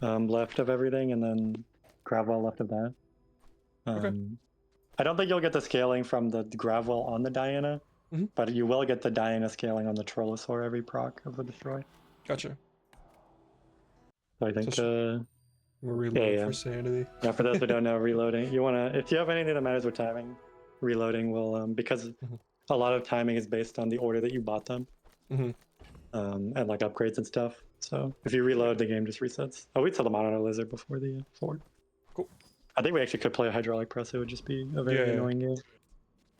[SPEAKER 2] left of everything, and then Gravwell left of that.
[SPEAKER 1] Okay.
[SPEAKER 2] I don't think you'll get the scaling from the Gravwell on the Diana,
[SPEAKER 1] Mhm.
[SPEAKER 2] but you will get the Diana scaling on the Trollosaur every proc of the destroy.
[SPEAKER 1] Gotcha.
[SPEAKER 2] So I think
[SPEAKER 1] We're reload
[SPEAKER 2] yeah.
[SPEAKER 1] for sanity.
[SPEAKER 2] Yeah, for those who don't know, reloading. You wanna, if you have anything that matters with timing, reloading will because
[SPEAKER 1] Mhm.
[SPEAKER 2] a lot of timing is based on the order that you bought them,
[SPEAKER 1] Mhm.
[SPEAKER 2] and like upgrades and stuff. So if you reload, the game just resets. Oh, we saw the Monitor Lizard before the Ford.
[SPEAKER 1] Cool.
[SPEAKER 2] I think we actually could play a hydraulic press. It would just be a very
[SPEAKER 1] Yeah.
[SPEAKER 2] annoying game,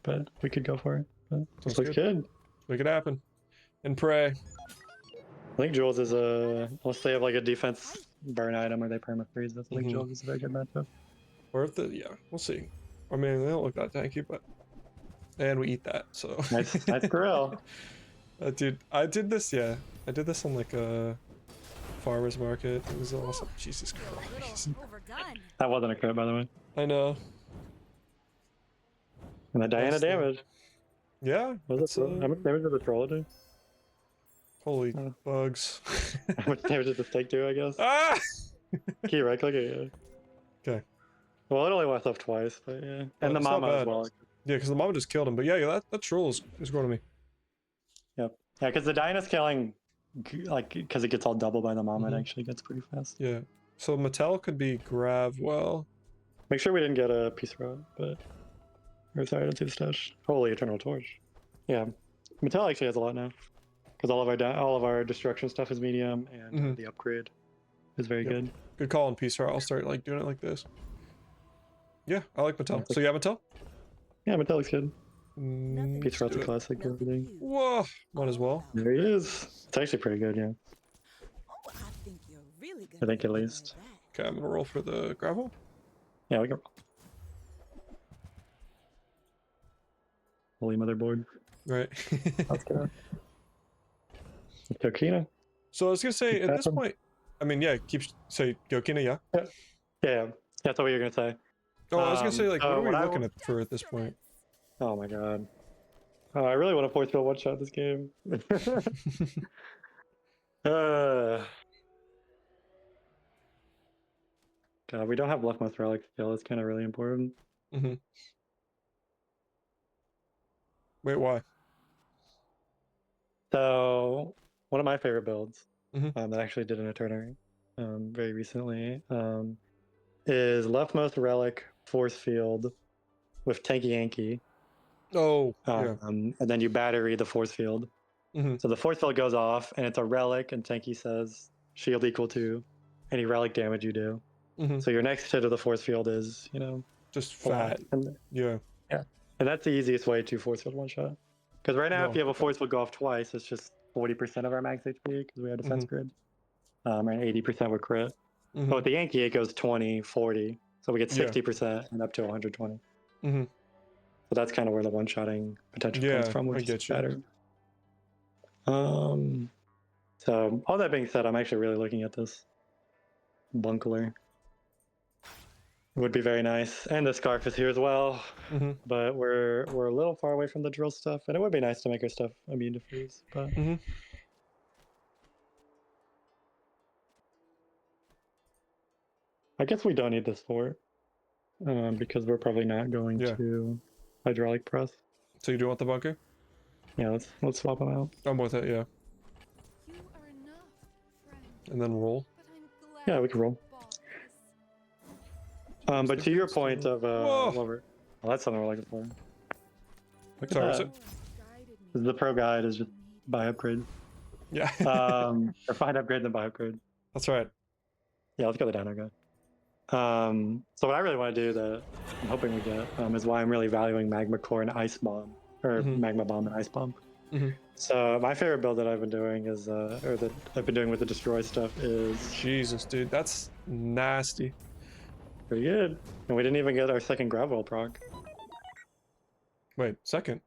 [SPEAKER 2] but we could go for it. But this
[SPEAKER 1] Sounds
[SPEAKER 2] looks good.
[SPEAKER 1] Make it happen. And pray.
[SPEAKER 2] I think Jules is unless they have like a defense burn item or they perma freeze. I think
[SPEAKER 1] Mhm.
[SPEAKER 2] Jules is a very good matchup.
[SPEAKER 1] Or if the we'll see. I mean, they don't look that tanky, but and we eat that. So
[SPEAKER 2] Nice grill.
[SPEAKER 1] dude, I did this. Yeah, I did this on like a farmer's market. It was awesome. Jesus Christ.
[SPEAKER 3] Overdone.
[SPEAKER 2] That wasn't a crit, by the way.
[SPEAKER 1] I know.
[SPEAKER 2] And the Diana
[SPEAKER 1] That's the-
[SPEAKER 2] damage.
[SPEAKER 1] Yeah.
[SPEAKER 2] Was
[SPEAKER 1] It's,
[SPEAKER 2] it, how much damage did the troll do?
[SPEAKER 1] holy
[SPEAKER 2] Oh.
[SPEAKER 1] bugs.
[SPEAKER 2] How much damage did the stake do, I guess?
[SPEAKER 1] Ah.
[SPEAKER 2] Key right click it, yeah.
[SPEAKER 1] Okay.
[SPEAKER 2] Well, it only went off twice, but yeah.
[SPEAKER 1] Oh,
[SPEAKER 2] And the
[SPEAKER 1] it's not
[SPEAKER 2] mama as
[SPEAKER 1] bad.
[SPEAKER 2] well.
[SPEAKER 1] Yeah, because the mama just killed him. But yeah, that troll is growing to me.
[SPEAKER 2] Yep. Yeah, because the Diana scaling, like, because it gets all double by the mama,
[SPEAKER 1] Mhm.
[SPEAKER 2] it actually gets pretty fast.
[SPEAKER 1] Yeah. So Mattel could be Gravwell.
[SPEAKER 2] Make sure we didn't get a piece route, but. Or sorry, I didn't see the stash. Holy Eternal Torch. Yeah. Mattel actually has a lot now. Because all of our destruction stuff is medium, and
[SPEAKER 1] Mhm.
[SPEAKER 2] the upgrade is very
[SPEAKER 1] Yep.
[SPEAKER 2] good.
[SPEAKER 1] Good call on piece route. I'll start like doing it like this. Yeah, I like Mattel. So you have Mattel?
[SPEAKER 2] Yeah, Mattel looks good.
[SPEAKER 1] Mm,
[SPEAKER 2] Piece route's a
[SPEAKER 1] do it.
[SPEAKER 2] classic and everything.
[SPEAKER 1] Whoa, might as well.
[SPEAKER 2] There he is. It's actually pretty good, yeah.
[SPEAKER 3] Oh, I think you're really good.
[SPEAKER 2] I think at least.
[SPEAKER 1] Okay, I'm gonna roll for the gravel.
[SPEAKER 2] Yeah, we can. Holy motherboard.
[SPEAKER 1] Right.
[SPEAKER 2] Let's go. Kokina.
[SPEAKER 1] So I was gonna say
[SPEAKER 2] Keep
[SPEAKER 1] at this
[SPEAKER 2] tapping.
[SPEAKER 1] point, I mean, yeah, say Gokina, yeah.
[SPEAKER 2] Yeah, that's what you're gonna say.
[SPEAKER 1] Oh, I was gonna say like, what are we
[SPEAKER 2] what I
[SPEAKER 1] looking at for at this point?
[SPEAKER 2] Oh my god. Oh, I really want to force field one shot this game. God, we don't have leftmost relic skill. It's kind of really important.
[SPEAKER 1] Mm-hmm. Wait, why?
[SPEAKER 2] So one of my favorite builds
[SPEAKER 1] Mhm.
[SPEAKER 2] that I actually did in a tournament very recently is leftmost relic force field with tanky Yankee.
[SPEAKER 1] Oh, yeah.
[SPEAKER 2] And then you battery the force field.
[SPEAKER 1] Mhm.
[SPEAKER 2] So the force field goes off, and it's a relic, and Tanky says shield equal to any relic damage you do.
[SPEAKER 1] Mhm.
[SPEAKER 2] So your next hit of the force field is,
[SPEAKER 1] Just
[SPEAKER 2] a lot.
[SPEAKER 1] fat.
[SPEAKER 2] And
[SPEAKER 1] Yeah.
[SPEAKER 2] that's the easiest way to force field one shot. Because right now,
[SPEAKER 1] No.
[SPEAKER 2] if you have a force field go off twice, it's just 40% of our max HP because we have defense grid. And 80% with crit.
[SPEAKER 1] Mhm.
[SPEAKER 2] But with the Yankee, it goes 20, 40. So we get
[SPEAKER 1] Yeah.
[SPEAKER 2] 60% and up to 120.
[SPEAKER 1] Mhm.
[SPEAKER 2] So that's kind of where the one-shotting potential
[SPEAKER 1] Yeah,
[SPEAKER 2] comes from,
[SPEAKER 1] I
[SPEAKER 2] which is
[SPEAKER 1] get you.
[SPEAKER 2] better. So all that being said, I'm actually really looking at this bunkler. It would be very nice, and the scarf is here as well.
[SPEAKER 1] Mhm.
[SPEAKER 2] But we're a little far away from the drill stuff, and it would be nice to make our stuff immune to freeze. But
[SPEAKER 1] Mhm.
[SPEAKER 2] I guess we don't need this fort because we're probably not going
[SPEAKER 1] Yeah.
[SPEAKER 2] to hydraulic press.
[SPEAKER 1] So you do want the bunker?
[SPEAKER 2] Yeah, let's swap them out.
[SPEAKER 1] I'm with it. Yeah.
[SPEAKER 5] You are enough, friend.
[SPEAKER 1] And then roll.
[SPEAKER 5] But I'm glad
[SPEAKER 2] Yeah, we can roll.
[SPEAKER 5] you bought this.
[SPEAKER 2] But to your point of
[SPEAKER 1] Whoa.
[SPEAKER 2] well, that's something we're looking for. Look at
[SPEAKER 1] Sorry,
[SPEAKER 2] that.
[SPEAKER 1] was it?
[SPEAKER 5] Guided me
[SPEAKER 2] This is the pro guide is just buy upgrade.
[SPEAKER 1] Yeah.
[SPEAKER 2] Or find upgrade then buy upgrade.
[SPEAKER 1] That's right.
[SPEAKER 2] Yeah, let's go the dino guy. So what I really want to do that I'm hoping we get is why I'm really valuing Magma Core and Ice Bomb, or
[SPEAKER 1] Mhm.
[SPEAKER 2] Magma Bomb and Ice Bomb.
[SPEAKER 1] Mhm.
[SPEAKER 2] So my favorite build that I've been doing is, or that I've been doing with the destroy stuff is
[SPEAKER 1] Jesus, dude, that's nasty.
[SPEAKER 2] pretty good. And we didn't even get our second gravel proc
[SPEAKER 1] Wait, second.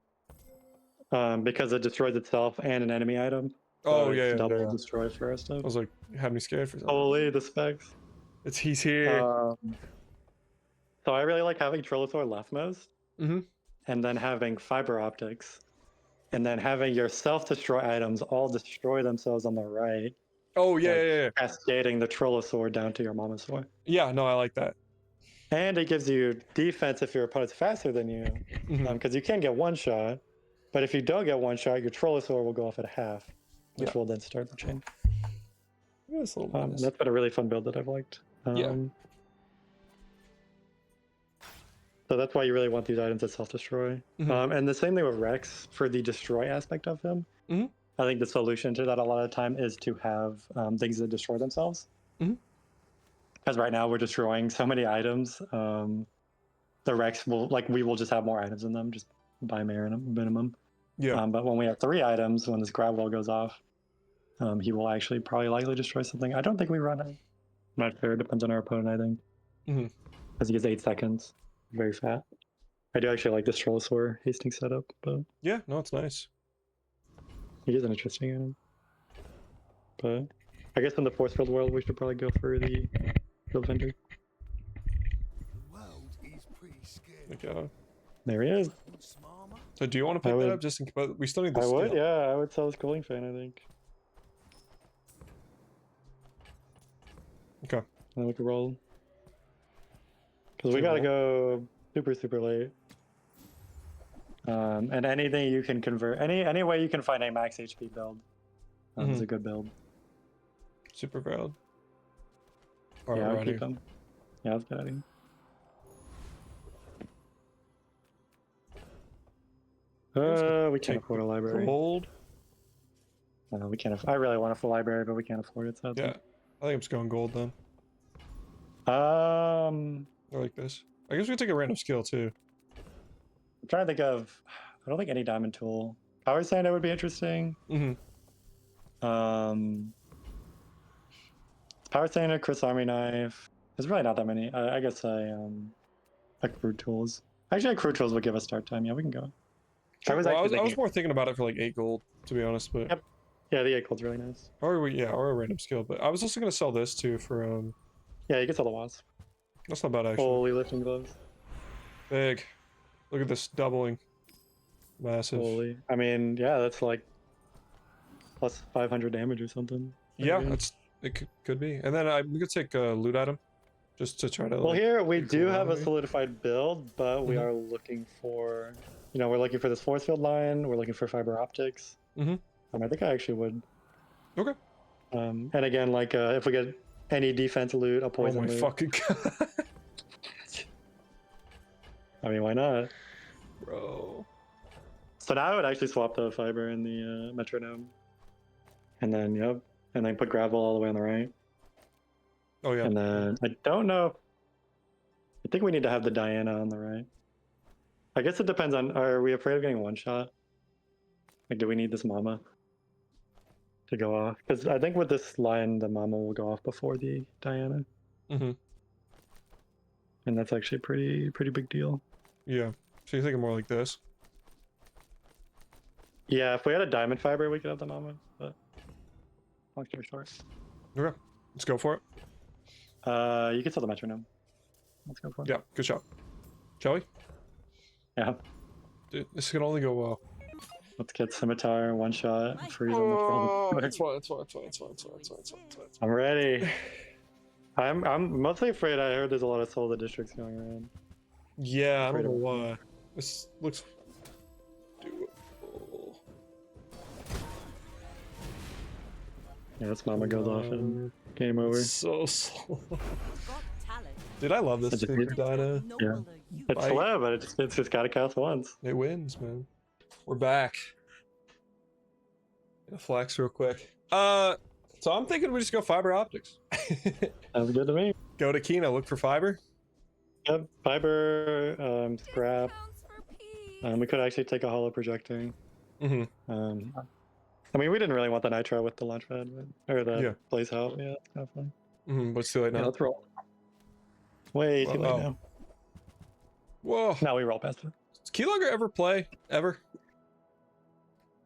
[SPEAKER 2] because it destroys itself and an enemy item. So
[SPEAKER 1] Oh
[SPEAKER 2] it's
[SPEAKER 1] yeah, yeah,
[SPEAKER 2] double
[SPEAKER 1] yeah.
[SPEAKER 2] destroy for our stuff.
[SPEAKER 1] I was like, you had me scared for something.
[SPEAKER 2] Holy, the specs.
[SPEAKER 1] He's here.
[SPEAKER 2] So I really like having Trillosaur leftmost,
[SPEAKER 1] Mhm.
[SPEAKER 2] and then having fiber optics, and then having your self-destroy items all destroy themselves on the right,
[SPEAKER 1] Oh yeah,
[SPEAKER 2] like
[SPEAKER 1] yeah, yeah.
[SPEAKER 2] cascading the Trillosaur down to your Mamasaur.
[SPEAKER 1] Yeah, no, I like that.
[SPEAKER 2] And it gives you defense if your opponent's faster than you,
[SPEAKER 1] Mhm.
[SPEAKER 2] because you can get one shot, but if you don't get one shot, your Trillosaur will go off at half, which
[SPEAKER 1] Yeah.
[SPEAKER 2] will then start the chain.
[SPEAKER 1] That's a little
[SPEAKER 2] And
[SPEAKER 1] nice.
[SPEAKER 2] that's been a really fun build that I've liked.
[SPEAKER 1] Yeah.
[SPEAKER 2] So that's why you really want these items that self-destroy.
[SPEAKER 1] Mhm.
[SPEAKER 2] And the same thing with Rex for the destroy aspect of him.
[SPEAKER 1] Mhm.
[SPEAKER 2] I think the solution to that a lot of the time is to have things that destroy themselves.
[SPEAKER 1] Mhm.
[SPEAKER 2] Because right now we're destroying so many items. The Rex will, like, we will just have more items in them, just by minimum.
[SPEAKER 1] Yeah.
[SPEAKER 2] But when we have 3 items, when this grab wall goes off, he will actually probably likely destroy something. I don't think we run it. Not fair. Depends on our opponent, I think.
[SPEAKER 1] Mhm.
[SPEAKER 2] Because he gets 8 seconds. Very fat. I do actually like this Trollosaur hasting setup, but
[SPEAKER 1] Yeah, no, it's nice.
[SPEAKER 2] it is an interesting item. But I guess in the force field world, we should probably go for the field vendor.
[SPEAKER 6] World is pretty scary.
[SPEAKER 1] Like, uh,
[SPEAKER 2] There he is.
[SPEAKER 6] What's mama?
[SPEAKER 1] so do you want to
[SPEAKER 2] I
[SPEAKER 1] pick that
[SPEAKER 2] would-
[SPEAKER 1] up just in case? But we still need the
[SPEAKER 2] I would,
[SPEAKER 1] steel.
[SPEAKER 2] yeah, I would sell this cooling fan, I think.
[SPEAKER 1] Okay.
[SPEAKER 2] And then we could roll. Because we
[SPEAKER 1] Okay,
[SPEAKER 2] gotta
[SPEAKER 1] roll.
[SPEAKER 2] go super, super late. And anything you can convert, any way you can find a max HP build is a good build.
[SPEAKER 1] Super valid. All right,
[SPEAKER 2] Yeah,
[SPEAKER 1] we're
[SPEAKER 2] I'll
[SPEAKER 1] out
[SPEAKER 2] keep
[SPEAKER 1] here.
[SPEAKER 2] them. Yeah, let's get out of here. We can't
[SPEAKER 1] Take
[SPEAKER 2] afford
[SPEAKER 1] the
[SPEAKER 2] a library.
[SPEAKER 1] Gold.
[SPEAKER 2] No, we can't. I really want a full library, but we can't afford it. So
[SPEAKER 1] Yeah, I think I'm just going gold then.
[SPEAKER 2] I'm
[SPEAKER 1] I like this. I guess we could take a random skill too.
[SPEAKER 2] trying to think of. I don't think any diamond tool. Power Sander would be interesting.
[SPEAKER 1] Mm-hmm.
[SPEAKER 2] Power Sander, Chris Army Knife. There's really not that many. I guess like crude tools. Actually, crude tools would give us start time. Yeah, we can go.
[SPEAKER 1] I
[SPEAKER 2] actually
[SPEAKER 1] was
[SPEAKER 2] thinking-
[SPEAKER 1] more thinking about it for like 8 gold, to be honest. But
[SPEAKER 2] Yep. Yeah, the 8 gold's really nice.
[SPEAKER 1] or a random skill. But I was also gonna sell this too for
[SPEAKER 2] Yeah, you can sell the wasp.
[SPEAKER 1] That's not bad actually.
[SPEAKER 2] Holy lifting gloves.
[SPEAKER 1] Big. Look at this doubling. Massive.
[SPEAKER 2] Holy. I mean, yeah, that's like plus 500 damage or something.
[SPEAKER 1] Yeah,
[SPEAKER 2] Pretty good.
[SPEAKER 1] could be. And then we could take a loot item, just to try to.
[SPEAKER 2] Well,
[SPEAKER 1] like,
[SPEAKER 2] here we
[SPEAKER 1] get
[SPEAKER 2] do
[SPEAKER 1] gold
[SPEAKER 2] have
[SPEAKER 1] out
[SPEAKER 2] a
[SPEAKER 1] of me.
[SPEAKER 2] solidified build, but we
[SPEAKER 1] Mhm.
[SPEAKER 2] are looking for, we're looking for this force field line. We're looking for fiber optics.
[SPEAKER 1] Mhm.
[SPEAKER 2] I think I actually would.
[SPEAKER 1] Okay.
[SPEAKER 2] And again, like if we get any defense loot, a
[SPEAKER 1] Oh
[SPEAKER 2] poison
[SPEAKER 1] my
[SPEAKER 2] loot.
[SPEAKER 1] fucking god,
[SPEAKER 2] I mean, why not?
[SPEAKER 1] bro.
[SPEAKER 2] So now I would actually swap the fiber in the metronome, and then and then put gravel all the way on the right,
[SPEAKER 1] Oh yeah.
[SPEAKER 2] and then I don't know. I think we need to have the Diana on the right. I guess it depends on. Are we afraid of getting one shot? Like, do we need this Mama to go off? Because I think with this line, the Mama will go off before the Diana,
[SPEAKER 1] Mm-hmm.
[SPEAKER 2] and that's actually a pretty big deal.
[SPEAKER 1] Yeah. So you're thinking more like this?
[SPEAKER 2] Yeah, if we had a diamond fiber, we could have the Mama. But long story short,
[SPEAKER 1] Okay. Let's go for it.
[SPEAKER 2] you can sell the metronome. Let's go for it.
[SPEAKER 1] Yeah. Good shot. Shall we?
[SPEAKER 2] Yeah.
[SPEAKER 1] Dude, this can only go well.
[SPEAKER 2] Let's get scimitar, one shot, freeze on the
[SPEAKER 1] Oh,
[SPEAKER 2] front.
[SPEAKER 1] it's fine. It's fine. It's fine. It's fine. It's fine. It's fine. It's fine. It's fine.
[SPEAKER 2] I'm ready. I'm mostly afraid. I heard there's a lot of solar districts going around.
[SPEAKER 1] Yeah, I don't know
[SPEAKER 2] Afraid
[SPEAKER 1] why. This looks doable.
[SPEAKER 2] Yeah, this Mama goes off and game over.
[SPEAKER 1] So slow.
[SPEAKER 3] Got talent.
[SPEAKER 1] Dude, I love
[SPEAKER 2] I
[SPEAKER 1] this
[SPEAKER 2] just
[SPEAKER 1] big
[SPEAKER 2] need-
[SPEAKER 1] Dyna.
[SPEAKER 3] No
[SPEAKER 2] Yeah.
[SPEAKER 3] other you.
[SPEAKER 2] It's
[SPEAKER 1] Bye.
[SPEAKER 2] slow, but it's just gotta cast once.
[SPEAKER 1] It wins, man. We're back. Gonna flex real quick. So I'm thinking we just go fiber optics.
[SPEAKER 2] Sounds good to me.
[SPEAKER 1] Go to Kino, look for fiber.
[SPEAKER 2] Yep, fiber, scrap.
[SPEAKER 5] Counts for peace.
[SPEAKER 2] We could actually take a hollow projector.
[SPEAKER 1] Mm-hmm.
[SPEAKER 2] I mean, we didn't really want the nitro with the launch pad, but, or the
[SPEAKER 1] Yeah.
[SPEAKER 2] blaze help. Yeah, it's kind of fun.
[SPEAKER 1] Mm-hmm. But it's too late
[SPEAKER 2] Yeah,
[SPEAKER 1] now.
[SPEAKER 2] let's roll. Way too late
[SPEAKER 1] Oh.
[SPEAKER 2] now.
[SPEAKER 1] Whoa.
[SPEAKER 2] Now we roll past it.
[SPEAKER 1] Does Keylogger ever play? Ever?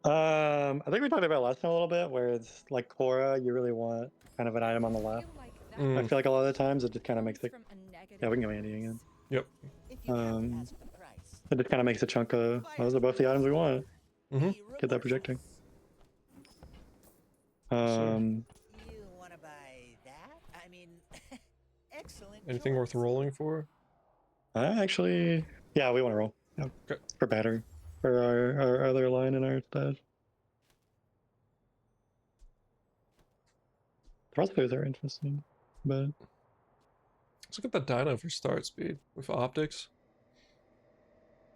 [SPEAKER 2] I think we talked about it last time a little bit, where it's like Cora, you really want kind of an item on the left.
[SPEAKER 5] Feel like that
[SPEAKER 1] Mm.
[SPEAKER 2] I feel like a lot of the times it just kind of makes it.
[SPEAKER 5] comes from a negative
[SPEAKER 2] Yeah, we can go Andy again.
[SPEAKER 1] Yep.
[SPEAKER 3] If you
[SPEAKER 2] Um,
[SPEAKER 3] ask the price,
[SPEAKER 2] It just kind of makes a chunk of those are both the items we want.
[SPEAKER 1] Mm-hmm.
[SPEAKER 2] Get that projecting.
[SPEAKER 3] you
[SPEAKER 7] want to buy that? I mean, excellent.
[SPEAKER 1] Anything worth
[SPEAKER 7] choice.
[SPEAKER 1] rolling for?
[SPEAKER 2] Actually, yeah, we want to roll. Yeah.
[SPEAKER 1] Okay.
[SPEAKER 2] For battery. For our other line in our stash. Crossbows are interesting, but
[SPEAKER 1] Let's look at the dyno for start speed with optics.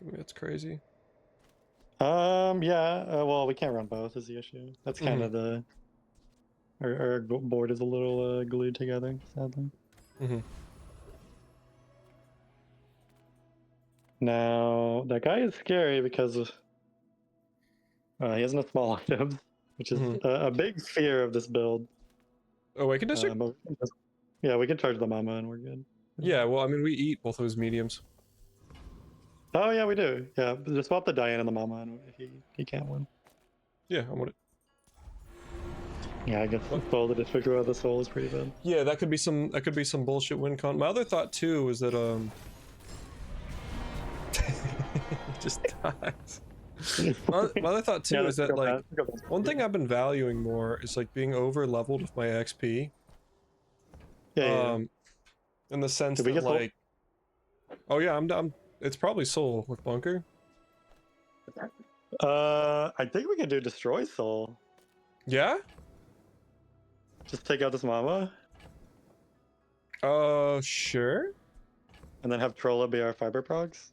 [SPEAKER 1] I mean, that's crazy.
[SPEAKER 2] yeah. Well, we can't run both is the issue. That's kind of the our board is a little glued together, sadly.
[SPEAKER 1] Mm-hmm.
[SPEAKER 2] Now that guy is scary because he has no small items, which is a big fear of this build.
[SPEAKER 1] Awaken District?
[SPEAKER 2] But yeah, we can charge the mama and we're good.
[SPEAKER 1] Yeah, well, I mean, we eat both those mediums.
[SPEAKER 2] Oh yeah, we do. Yeah, just swap the Diane and the mama, and he can't win.
[SPEAKER 1] Yeah, I'm with it.
[SPEAKER 2] Yeah, I guess soul the district without the soul is pretty bad.
[SPEAKER 1] Yeah, that could be some bullshit win con. My other thought too was that just dies. My other thought too
[SPEAKER 2] Yeah,
[SPEAKER 1] is
[SPEAKER 2] let's
[SPEAKER 1] that
[SPEAKER 2] go
[SPEAKER 1] like
[SPEAKER 2] back. Let's go back.
[SPEAKER 1] one thing I've been valuing more is like being over leveled with my XP.
[SPEAKER 2] Yeah.
[SPEAKER 1] In the sense
[SPEAKER 2] Did we
[SPEAKER 1] that
[SPEAKER 2] get soul?
[SPEAKER 1] like, oh yeah, I'm it's probably soul with bunker.
[SPEAKER 2] I think we can do destroy soul.
[SPEAKER 1] Yeah.
[SPEAKER 2] Just take out this mama,
[SPEAKER 1] Sure.
[SPEAKER 2] and then have Trolla be our fiber procs.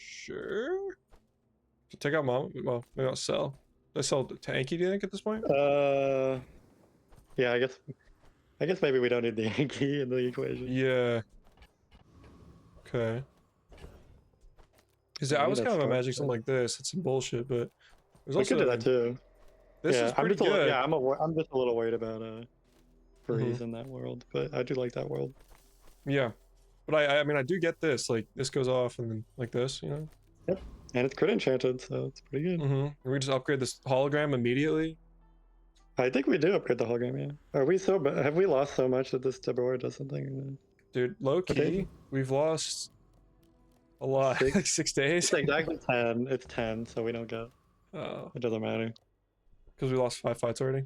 [SPEAKER 1] Sure. So take out mom. Well, maybe I'll sell. Did I sell tanky? Do you think at this point?
[SPEAKER 2] Yeah, I guess maybe we don't need the Yankee in the equation.
[SPEAKER 1] Yeah. Okay. Because I
[SPEAKER 2] Maybe
[SPEAKER 1] was
[SPEAKER 2] that's
[SPEAKER 1] kind of
[SPEAKER 2] smart,
[SPEAKER 1] imagining something like this. It's some bullshit, but there's
[SPEAKER 2] We
[SPEAKER 1] also
[SPEAKER 2] could do that too.
[SPEAKER 1] This
[SPEAKER 2] yeah,
[SPEAKER 1] is pretty
[SPEAKER 2] I'm just
[SPEAKER 1] good.
[SPEAKER 2] yeah, I'm just a little worried about Breeze
[SPEAKER 1] Mhm.
[SPEAKER 2] in that world, but I do like that world.
[SPEAKER 1] Yeah. But I mean, I do get this. Like, this goes off and then like this, you know?
[SPEAKER 2] And it's crit enchanted, so it's pretty good.
[SPEAKER 1] Mm-hmm. We just upgrade this hologram immediately.
[SPEAKER 2] I think we do upgrade the hologram, yeah. Are we so bad? Have we lost so much that this Deborah does something? Or no?
[SPEAKER 1] Dude, low key,
[SPEAKER 2] Okay.
[SPEAKER 1] we've lost a lot.
[SPEAKER 2] Six?
[SPEAKER 1] Like 6 days.
[SPEAKER 2] It's exactly 10. It's 10, so we don't get.
[SPEAKER 1] Oh,
[SPEAKER 2] It doesn't matter.
[SPEAKER 1] because we lost 5 fights already.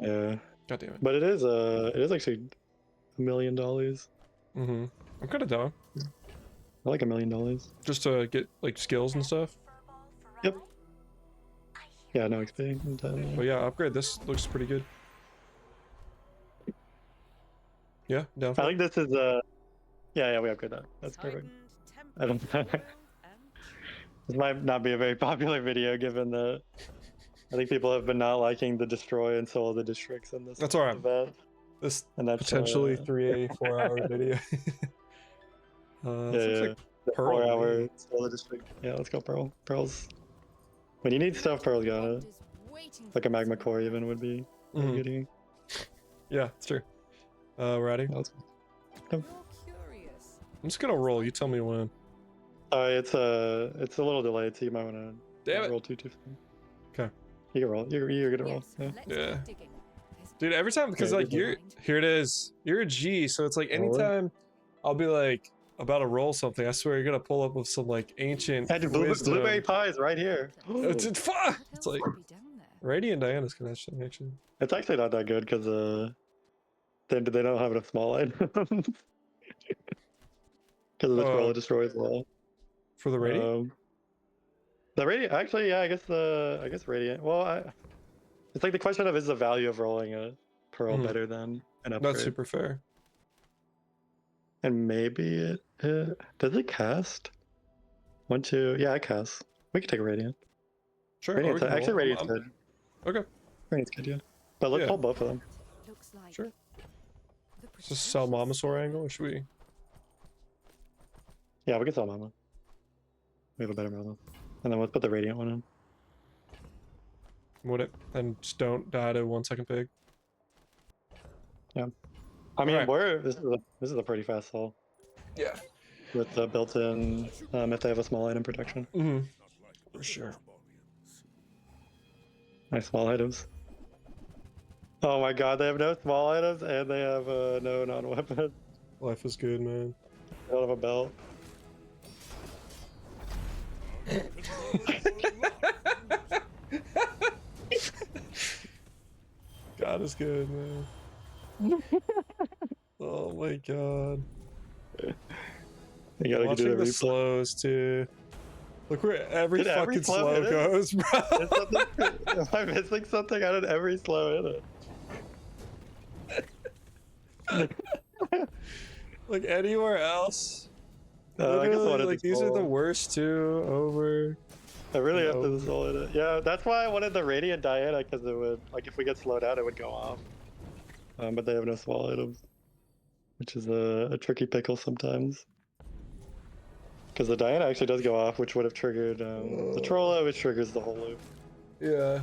[SPEAKER 2] Yeah,
[SPEAKER 1] God damn it.
[SPEAKER 2] but it is actually $1 million. I
[SPEAKER 1] Mm-hmm. I'm kind of down.
[SPEAKER 2] like $1 million.
[SPEAKER 1] Just to get like skills and stuff.
[SPEAKER 2] Yep. Yeah, no XP.
[SPEAKER 1] But yeah, upgrade this looks pretty good. Yeah, down
[SPEAKER 2] I
[SPEAKER 1] for it.
[SPEAKER 2] think this is yeah, we upgrade that. That's perfect. I don't This might not be a very popular video given that I think people have been not liking the destroy and soul of the districts in this
[SPEAKER 1] That's all right.
[SPEAKER 2] event.
[SPEAKER 1] This
[SPEAKER 2] And that's
[SPEAKER 1] potentially 4 hour video.
[SPEAKER 2] yeah,
[SPEAKER 1] This
[SPEAKER 2] yeah.
[SPEAKER 1] looks like
[SPEAKER 2] The
[SPEAKER 1] Pearl
[SPEAKER 2] 4
[SPEAKER 1] to
[SPEAKER 2] hour
[SPEAKER 1] me.
[SPEAKER 2] soul of the district. Yeah, let's go Pearl. Pearl's when you need stuff, Pearl's got it. Like a magma core even would be
[SPEAKER 1] Mhm.
[SPEAKER 2] good here.
[SPEAKER 1] Yeah, it's true. We're ready.
[SPEAKER 2] Let's-
[SPEAKER 3] You're curious.
[SPEAKER 1] I'm just gonna roll. You tell me when.
[SPEAKER 2] it's a little delayed, so you might want to
[SPEAKER 1] Damn it.
[SPEAKER 2] roll two fast.
[SPEAKER 1] Okay.
[SPEAKER 2] You can roll. You're gonna roll.
[SPEAKER 3] Yes,
[SPEAKER 2] Yeah.
[SPEAKER 3] let's
[SPEAKER 1] Yeah.
[SPEAKER 3] get digging. This
[SPEAKER 1] Dude, every time, because
[SPEAKER 2] Okay,
[SPEAKER 1] like
[SPEAKER 2] good
[SPEAKER 1] here it is. You're a G, so it's like anytime I'll be like about to roll something, I swear you're gonna pull up with some like ancient
[SPEAKER 2] And
[SPEAKER 1] wisdom.
[SPEAKER 2] blueberry pie is right here.
[SPEAKER 1] It's fuck.
[SPEAKER 3] What
[SPEAKER 1] It's
[SPEAKER 3] else
[SPEAKER 1] like
[SPEAKER 3] could be down there?
[SPEAKER 1] Rady and Diana's connection actually.
[SPEAKER 2] It's actually not that good because they don't have enough small items. Because of the
[SPEAKER 1] Oh.
[SPEAKER 2] scroll destroys well.
[SPEAKER 1] For the Rady?
[SPEAKER 2] The radiant actually, yeah, I guess radiant. Well, it's like the question of is the value of rolling a pearl
[SPEAKER 1] Mhm.
[SPEAKER 2] better than an upgrade?
[SPEAKER 1] That's super fair.
[SPEAKER 2] And maybe it does it cast? 1, 2, yeah, it casts. We could take a radiant.
[SPEAKER 1] Sure. or we
[SPEAKER 2] Radiant's
[SPEAKER 1] can
[SPEAKER 2] actually
[SPEAKER 1] roll.
[SPEAKER 2] radiant's good.
[SPEAKER 1] Okay.
[SPEAKER 2] Granny's good, yeah. But let's
[SPEAKER 1] Yeah.
[SPEAKER 2] hold both of them.
[SPEAKER 5] Looks like
[SPEAKER 1] Sure.
[SPEAKER 5] the
[SPEAKER 1] Is this sell
[SPEAKER 5] protection
[SPEAKER 1] Mamasaur angle, or should we?
[SPEAKER 2] Yeah, we can sell Mama. We have a better Mama. And then let's put the Radiant one in.
[SPEAKER 1] Would it? And just don't die to 1 second pig.
[SPEAKER 2] I mean,
[SPEAKER 1] Alright.
[SPEAKER 2] this is a pretty fast soul
[SPEAKER 1] Yeah.
[SPEAKER 2] with the built-in if they have a small item protection.
[SPEAKER 1] Mm-hmm. For sure.
[SPEAKER 2] Nice small items. Oh my god, they have no small items and they have no non-weapon.
[SPEAKER 1] Life is good, man.
[SPEAKER 2] They don't have a belt.
[SPEAKER 1] God is good, man. Oh my god.
[SPEAKER 2] You gotta do
[SPEAKER 1] Watching
[SPEAKER 2] the
[SPEAKER 1] the
[SPEAKER 2] replay.
[SPEAKER 1] slows too. Look where every
[SPEAKER 2] Did every
[SPEAKER 1] fucking
[SPEAKER 2] slow
[SPEAKER 1] slow
[SPEAKER 2] hit it?
[SPEAKER 1] goes, bro.
[SPEAKER 2] Is something- Am I missing something? I did every slow in it.
[SPEAKER 1] Like anywhere else.
[SPEAKER 2] I guess I
[SPEAKER 1] Literally,
[SPEAKER 2] wanted
[SPEAKER 1] like
[SPEAKER 2] the
[SPEAKER 1] these are the
[SPEAKER 2] soul.
[SPEAKER 1] worst two over.
[SPEAKER 2] I really have
[SPEAKER 1] No.
[SPEAKER 2] to the soul in it. Yeah, that's why I wanted the Radiant Diana, because it would, like, if we get slowed out, it would go off. But they have no small items, which is a tricky pickle sometimes. Because the Diana actually does go off, which would have triggered the Trolla, which triggers the whole loop.
[SPEAKER 1] Yeah.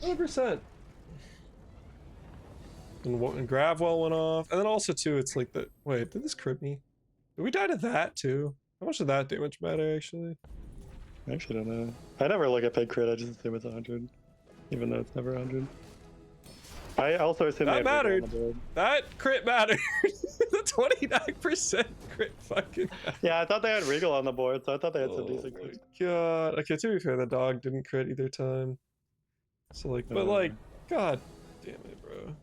[SPEAKER 1] 100%. And Gravwell went off, and then also too, it's like the wait, did this crit me? Did we die to that too? How much did that damage matter actually?
[SPEAKER 2] I actually don't know. I never look at pig crit, I just assume it's 100. Even though it's never 100. I also assume
[SPEAKER 1] That
[SPEAKER 2] they have Regal on
[SPEAKER 1] mattered.
[SPEAKER 2] the board.
[SPEAKER 1] That crit mattered. The 29% crit fucking.
[SPEAKER 2] Yeah, I thought they had Regal on the board, so I thought they had some
[SPEAKER 1] Oh
[SPEAKER 2] decent
[SPEAKER 1] my
[SPEAKER 2] crits.
[SPEAKER 1] god. Okay, to be fair, the dog didn't crit either time. So like, but like, god damn it, bro.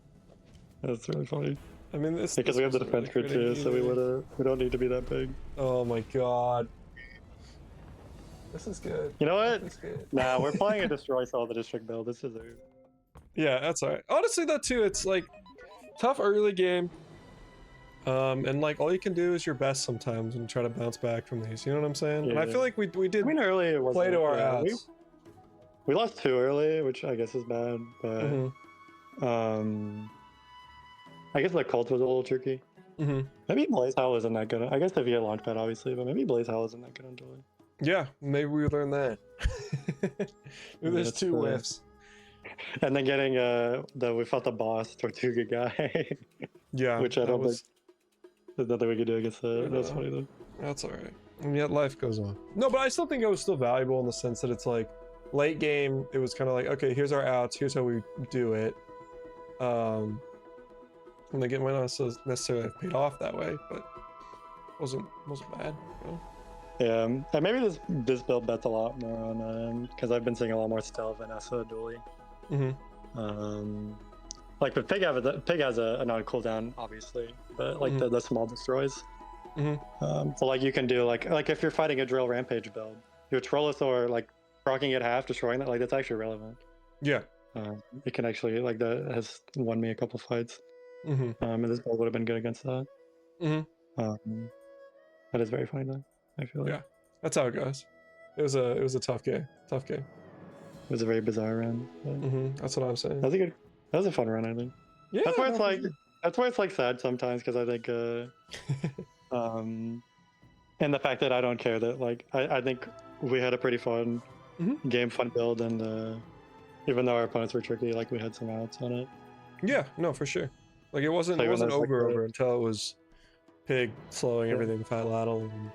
[SPEAKER 2] That's really funny.
[SPEAKER 1] I mean, this
[SPEAKER 2] Because we have the
[SPEAKER 1] wasn't really
[SPEAKER 2] defense crit
[SPEAKER 1] critting
[SPEAKER 2] too, so
[SPEAKER 1] either.
[SPEAKER 2] we don't need to be that big.
[SPEAKER 1] Oh my god. This is good.
[SPEAKER 2] You know what?
[SPEAKER 1] This is good.
[SPEAKER 2] Nah, we're playing a destroy all the district build. This is a
[SPEAKER 1] Yeah, that's alright. Honestly, though, too, it's like tough early game. And like all you can do is your best sometimes and try to bounce back from these. You know what I'm saying? And I
[SPEAKER 2] Yeah.
[SPEAKER 1] feel like we did
[SPEAKER 2] I mean, early it wasn't.
[SPEAKER 1] play to our
[SPEAKER 2] yeah,
[SPEAKER 1] outs.
[SPEAKER 2] we lost 2 early, which I guess is bad, but
[SPEAKER 1] Mhm.
[SPEAKER 2] I guess the cult was a little tricky.
[SPEAKER 1] Mhm.
[SPEAKER 2] Maybe Blaze Howl isn't that good. I guess if you get Launchpad, obviously, but maybe Blaze Howl isn't that good on Dooley.
[SPEAKER 1] Yeah, maybe we learn that. Maybe there's
[SPEAKER 2] that's
[SPEAKER 1] 2
[SPEAKER 2] the-
[SPEAKER 1] whiffs.
[SPEAKER 2] And then getting we fought the boss Tortuga guy,
[SPEAKER 1] Yeah,
[SPEAKER 2] which I
[SPEAKER 1] that
[SPEAKER 2] don't
[SPEAKER 1] was,
[SPEAKER 2] think there's nothing we could do against that. That's
[SPEAKER 1] Yeah.
[SPEAKER 2] funny though.
[SPEAKER 1] that's alright. And yet life goes on. No, but I still think it was still valuable in the sense that it's like late game. It was kind of like, okay, here's our outs. Here's how we do it. And the game might not necessarily have paid off that way, but wasn't bad. You know?
[SPEAKER 2] Yeah, and maybe this build bets a lot more on because I've been seeing a lot more stealth and Essa Dooley.
[SPEAKER 1] Mhm.
[SPEAKER 2] Like the pig has a non cooldown obviously, but like the small destroys.
[SPEAKER 1] Mhm.
[SPEAKER 2] So like you can do like if you're fighting a drill rampage build, your Trollosaur like rocking it half, destroying that, like that's actually relevant.
[SPEAKER 1] Yeah.
[SPEAKER 2] It can actually like that has won me a couple fights.
[SPEAKER 1] Mhm.
[SPEAKER 2] And this build would have been good against that.
[SPEAKER 1] Mhm.
[SPEAKER 2] That is very funny though. I feel like
[SPEAKER 1] Yeah. That's how it goes. It was a tough game. Tough game.
[SPEAKER 2] it was a very bizarre run. But
[SPEAKER 1] That's what I'm saying.
[SPEAKER 2] that was a fun run, I think.
[SPEAKER 1] Yeah.
[SPEAKER 2] That's why it's
[SPEAKER 1] no, for
[SPEAKER 2] like
[SPEAKER 1] sure.
[SPEAKER 2] that's why it's like sad sometimes because I think and the fact that I don't care that like I think we had a pretty fun game, fun build, and even though our opponents were tricky, like we had some outs on it.
[SPEAKER 1] Yeah. No, for sure. Like it wasn't
[SPEAKER 2] So
[SPEAKER 1] it
[SPEAKER 2] even
[SPEAKER 1] wasn't
[SPEAKER 2] though it's, like,
[SPEAKER 1] over until it was Pig slowing
[SPEAKER 2] Yeah.
[SPEAKER 1] everything with Fat Laddle. And,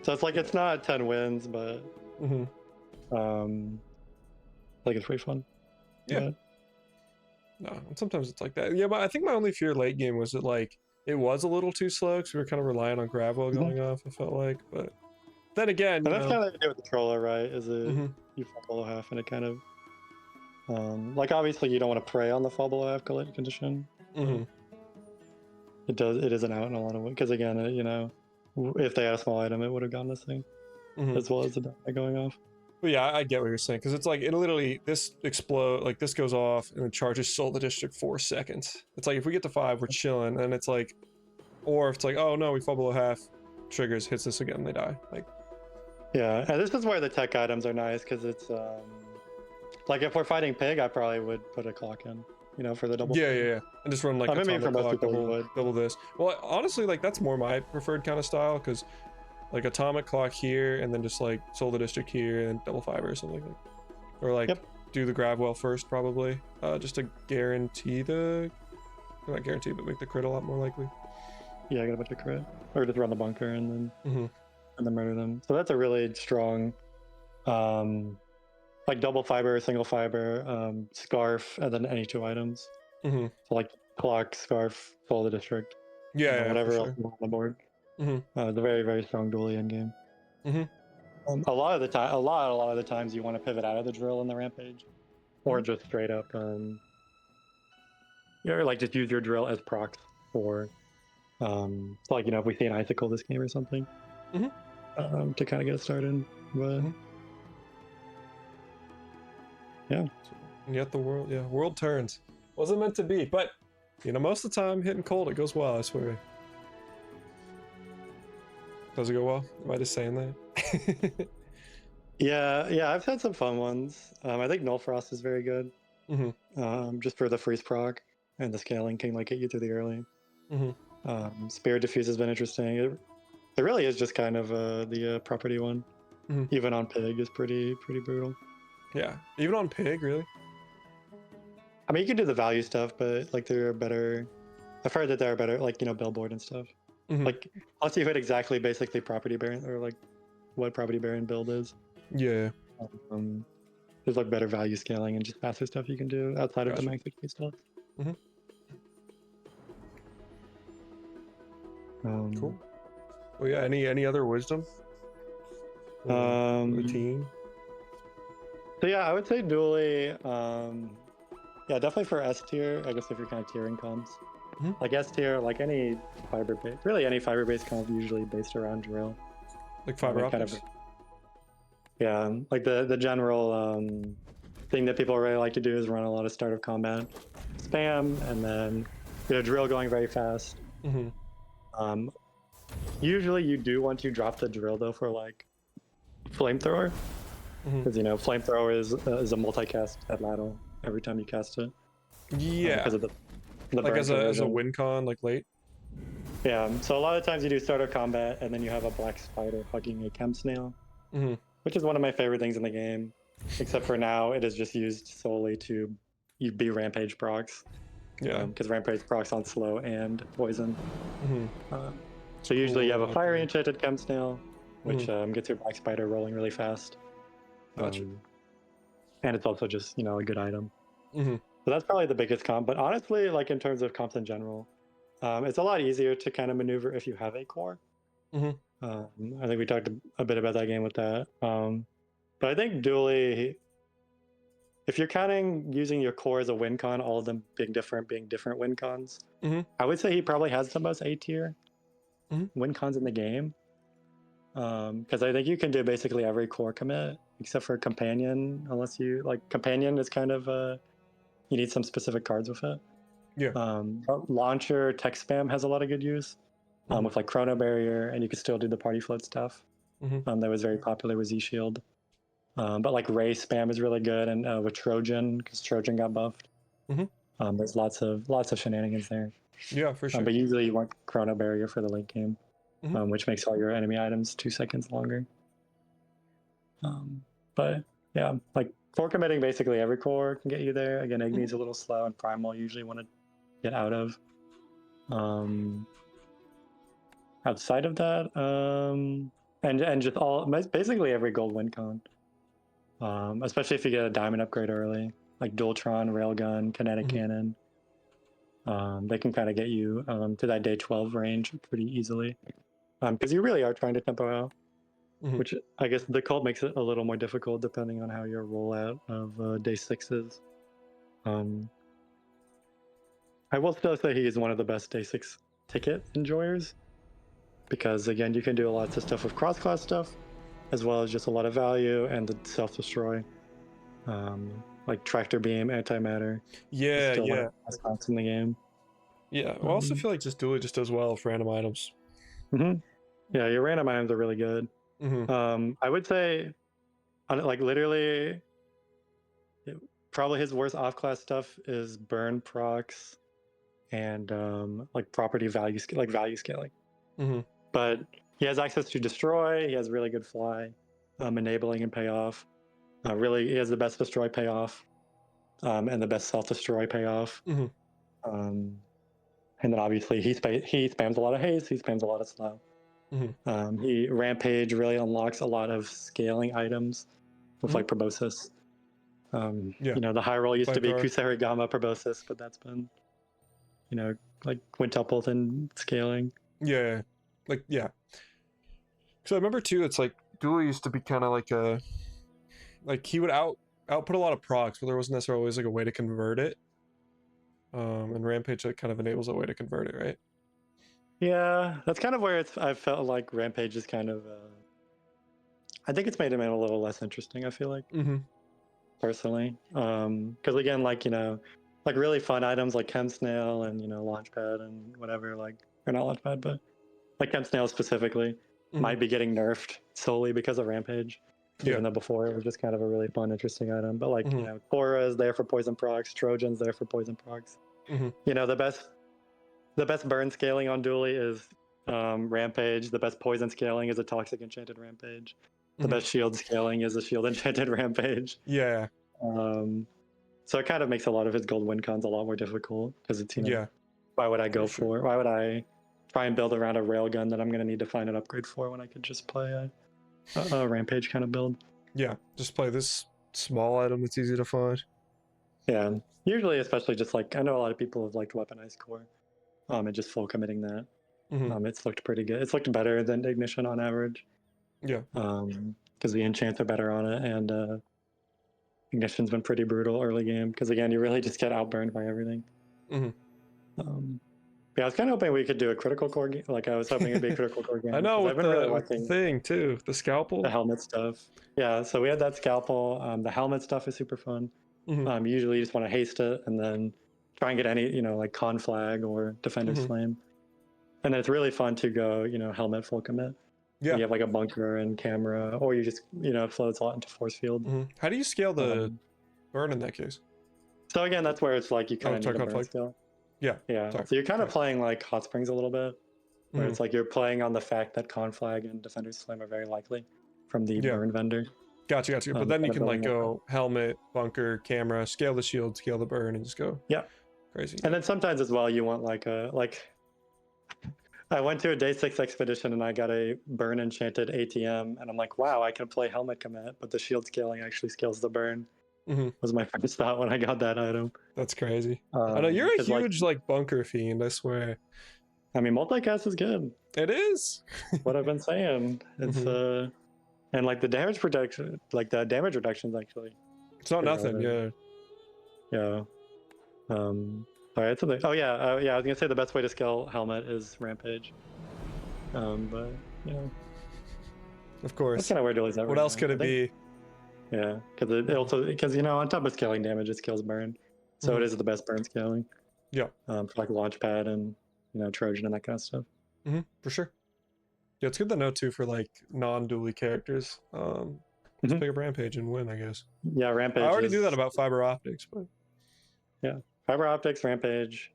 [SPEAKER 2] So it's like it's not 10 wins, but
[SPEAKER 1] Mhm.
[SPEAKER 2] like it's pretty fun.
[SPEAKER 1] Yeah. No, and sometimes it's like that. Yeah, but I think my only fear late game was that like it was a little too slow because we were kind of relying on Gravwell going off. I felt like, but then again,
[SPEAKER 2] And
[SPEAKER 1] you
[SPEAKER 2] that's
[SPEAKER 1] know,
[SPEAKER 2] kind of what you do with the Troller, right? Is it
[SPEAKER 1] Mhm.
[SPEAKER 2] you fall below half and it kind of like obviously you don't want to prey on the fall below half condition.
[SPEAKER 1] Mhm.
[SPEAKER 2] It is an out in a lot of ways because again, you know, if they had a small item, it would have gone missing
[SPEAKER 1] Mhm.
[SPEAKER 2] as well as the die going off.
[SPEAKER 1] But yeah, I get what you're saying because it's like it literally this explode like this goes off and it charges Soul the District 4 seconds. It's like if we get to 5, we're chilling, and it's like, or if it's like, oh no, we fall below half, triggers hits this again, they die. Like
[SPEAKER 2] Yeah, and this is where the tech items are nice because it's Like if we're fighting pig, I probably would put a clock in, you know, for the double.
[SPEAKER 1] Yeah. And just run like
[SPEAKER 2] I mean,
[SPEAKER 1] atomic
[SPEAKER 2] for most
[SPEAKER 1] clock,
[SPEAKER 2] people, you would.
[SPEAKER 1] double this. Well, honestly, like that's more my preferred kind of style, because like atomic clock here, and then just like solar district here, and double fiber or something like that. Or like
[SPEAKER 2] Yep.
[SPEAKER 1] do the grab well first, probably, just to guarantee not guarantee, but make the crit a lot more likely.
[SPEAKER 2] Yeah, I got a bunch of crit, or just run the bunker and
[SPEAKER 1] Mm-hmm.
[SPEAKER 2] then murder them. So that's a really strong, like double fiber, single fiber, scarf, and then any 2 items.
[SPEAKER 1] Mm-hmm.
[SPEAKER 2] So like clock, scarf, solar district,
[SPEAKER 1] Yeah,
[SPEAKER 2] whatever
[SPEAKER 1] for
[SPEAKER 2] else
[SPEAKER 1] sure.
[SPEAKER 2] is on the board.
[SPEAKER 1] Mm-hmm.
[SPEAKER 2] It's a very, very strong Dooley end game.
[SPEAKER 1] Mm-hmm.
[SPEAKER 2] A lot of the time, a lot of the times, you want to pivot out of the drill in the rampage, or just straight up, like just use your drill as procs for, so like, you know, if we see an icicle this game or something, to kind of get it started. But yeah,
[SPEAKER 1] And yet the world turns. Wasn't meant to be, but you know, most of the time hitting cold it goes well, I swear. Does it go well? Am I just saying that?
[SPEAKER 2] yeah, I've had some fun ones. I think Null Frost is very good, just for the freeze proc, and the scaling can like get you through the early. Spirit Diffuse has been interesting. It really is just kind of the property one. Even on pig is pretty brutal.
[SPEAKER 1] Yeah, even on pig, really.
[SPEAKER 2] I mean, you can do the value stuff, but like there are better. I've heard that there are better, like, you know, billboard and stuff. Like unless you hit exactly basically property baron, or like what property baron build is.
[SPEAKER 1] Yeah.
[SPEAKER 2] There's like better value scaling and just faster stuff you can do outside of the
[SPEAKER 1] Gotcha.
[SPEAKER 2] max HP stuff.
[SPEAKER 1] Cool. Well, yeah. Any other wisdom? For the team.
[SPEAKER 2] So yeah, I would say Dooley. Yeah, definitely for S tier. I guess if you're kind of tiering comps, like S tier, like any fiber base, really any fiber based comp, usually based around drill.
[SPEAKER 1] Like fiber
[SPEAKER 2] Kind
[SPEAKER 1] optics.
[SPEAKER 2] of, yeah, like the general thing that people really like to do is run a lot of start of combat spam, and then, you know, drill going very fast. Usually you do want to drop the drill though for like flamethrower, because you know flamethrower is a multicast at ladle every time you cast it.
[SPEAKER 1] Yeah.
[SPEAKER 2] Because of the
[SPEAKER 1] Like
[SPEAKER 2] burn
[SPEAKER 1] as a
[SPEAKER 2] conversion.
[SPEAKER 1] win con, like late.
[SPEAKER 2] Yeah, so a lot of times you do starter combat, and then you have a black spider hugging a chem snail, which is one of my favorite things in the game. Except for now, it is just used solely to be rampage procs.
[SPEAKER 1] Yeah.
[SPEAKER 2] Because rampage procs on slow and poison. So usually you have a fiery enchanted chem snail, which gets your black spider rolling really fast.
[SPEAKER 1] Gotcha.
[SPEAKER 2] And it's also just, you know, a good item.
[SPEAKER 1] Mm-hmm.
[SPEAKER 2] So that's probably the biggest comp. But honestly, like in terms of comps in general, it's a lot easier to kind of maneuver if you have a core. I think we talked a bit about that game with that. But I think Dooley, if you're counting using your core as a win con, all of them being different win cons, I would say he probably has the most A tier win cons in the game. Because I think you can do basically every core commit except for companion, unless you like companion is kind of you need some specific cards with it.
[SPEAKER 1] Yeah.
[SPEAKER 2] Launcher tech spam has a lot of good use with like chrono barrier, and you can still do the party float stuff. That was very popular with Z Shield. But like Ray spam is really good, and with Trojan, because Trojan got buffed. There's lots of shenanigans there.
[SPEAKER 1] Yeah, for sure.
[SPEAKER 2] But usually you want chrono barrier for the late game, which makes all your enemy items 2 seconds longer. But yeah, like core committing basically every core can get you there. Again, Igni's a little slow, and Primal usually want to get out of. Outside of that, and just all basically every gold win con. Especially if you get a diamond upgrade early, like Dualtron, Railgun, Kinetic Cannon. They can kind of get you to that day 12 range pretty easily. Because you really are trying to tempo out, which I guess the cult makes it a little more difficult depending on how your rollout of day 6 is. I will still say he is one of the best day 6 ticket enjoyers, because again, you can do lots of stuff with cross-class stuff, as well as just a lot of value and the self-destroy, like tractor beam, antimatter.
[SPEAKER 1] Yeah,
[SPEAKER 2] Still one
[SPEAKER 1] yeah.
[SPEAKER 2] of the best cards in the game.
[SPEAKER 1] Yeah. I also feel like just Dooley just does well with random items.
[SPEAKER 2] Yeah, your random items are really good. I would say, like literally, Probably his worst off-class stuff is burn procs and like property value like value scaling.
[SPEAKER 1] Mm-hmm.
[SPEAKER 2] But he has access to destroy. He has really good fly, enabling and payoff. Really, he has the best destroy payoff, and the best self-destroy payoff.
[SPEAKER 1] Mm-hmm.
[SPEAKER 2] And then obviously he spams a lot of haste. He spams a lot of slow.
[SPEAKER 1] Mm-hmm.
[SPEAKER 2] He rampage really unlocks a lot of scaling items with like proboscis.
[SPEAKER 1] Yeah.
[SPEAKER 2] You know, the high roll used to be
[SPEAKER 1] Flamethrower.
[SPEAKER 2] Kusarigama proboscis, but that's been, you know, like quintupled in scaling.
[SPEAKER 1] Yeah. Like, yeah. So I remember too, it's like Dooley used to be kind of like he would output a lot of procs, but there wasn't necessarily always like a way to convert it. And Rampage like kind of enables a way to convert it, right?
[SPEAKER 2] Yeah, that's kind of where I felt like Rampage is kind of. I think it's made him a little less interesting. I feel like
[SPEAKER 1] Mm-hmm.
[SPEAKER 2] personally, because again, like like really fun items like Chem Snail and Launchpad and whatever, like or not Launchpad, but like Chem Snail specifically might be getting nerfed solely because of Rampage. Even though before it was just kind of a really fun, interesting item. But like, Cora is there for poison procs, Trojan's there for poison procs. The best burn scaling on Dooley is Rampage. The best poison scaling is a Toxic Enchanted Rampage. The best shield scaling is a Shield Enchanted Rampage.
[SPEAKER 1] Yeah.
[SPEAKER 2] So it kind of makes a lot of his gold win cons a lot more difficult because it's,
[SPEAKER 1] Yeah.
[SPEAKER 2] why would I go for? Why would I try and build around a railgun that I'm going to need to find an upgrade for when I could just play a Rampage kind of build?
[SPEAKER 1] Yeah. Just play this small item that's easy to find.
[SPEAKER 2] Yeah. Usually, especially just like, I know a lot of people have liked Weaponized Core. And just full committing that. It's looked pretty good. It's looked better than Ignition on average.
[SPEAKER 1] Yeah.
[SPEAKER 2] Because the enchants are better on it, and Ignition's been pretty brutal early game. Because again, you really just get outburned by everything. Yeah, I was kind of hoping we could do a critical core game. Like I was hoping it'd be a critical core game.
[SPEAKER 1] I know
[SPEAKER 2] I've
[SPEAKER 1] with
[SPEAKER 2] been really
[SPEAKER 1] the
[SPEAKER 2] liking
[SPEAKER 1] thing too, the scalpel.
[SPEAKER 2] the helmet stuff. Yeah, so we had that scalpel. The helmet stuff is super fun. Usually you just want to haste it and then try and get any, like con flag or defender's flame. And then it's really fun to go, helmet full commit.
[SPEAKER 1] Yeah.
[SPEAKER 2] You have like a bunker and camera, or you just, it floats a lot into force field.
[SPEAKER 1] How do you scale the burn in that case?
[SPEAKER 2] So again, that's where it's like you kind of need a burn
[SPEAKER 1] flag.
[SPEAKER 2] scale.
[SPEAKER 1] Yeah.
[SPEAKER 2] Yeah.
[SPEAKER 1] Sorry.
[SPEAKER 2] So you're kind of playing like Hot Springs a little bit, where it's like you're playing on the fact that con flag and defender's flame are very likely from the burn vendor.
[SPEAKER 1] Gotcha. But then you can like go helmet, bunker, camera, scale the shield, scale the burn, and just go.
[SPEAKER 2] Yeah.
[SPEAKER 1] Crazy.
[SPEAKER 2] And then sometimes as well, you want I went to a day 6 expedition and I got a burn enchanted ATM, and I'm like, wow, I can play helmet commit, but the shield scaling actually scales the burn. Was my first thought when I got that item.
[SPEAKER 1] That's crazy. I know you're a huge like bunker fiend, I swear.
[SPEAKER 2] I mean, multicast is good.
[SPEAKER 1] It is.
[SPEAKER 2] What I've been saying. It's and like the damage protection, like the damage reductions actually.
[SPEAKER 1] It's not nothing. Yeah.
[SPEAKER 2] Yeah. Sorry, it's something. Oh yeah, I was gonna say the best way to scale helmet is Rampage. But
[SPEAKER 1] of course.
[SPEAKER 2] That's kind of where Dooley's at.
[SPEAKER 1] What else could it be?
[SPEAKER 2] Yeah, because on top of scaling damage, it scales burn, so it is the best burn scaling.
[SPEAKER 1] Yeah.
[SPEAKER 2] For like Launchpad and Trojan and that kind of stuff.
[SPEAKER 1] For sure. Yeah, it's good to know too for like non-Dooley characters. Just pick up Rampage and win, I guess.
[SPEAKER 2] Yeah, Rampage.
[SPEAKER 1] I already knew that about fiber optics, but
[SPEAKER 2] yeah, fiber optics, Rampage.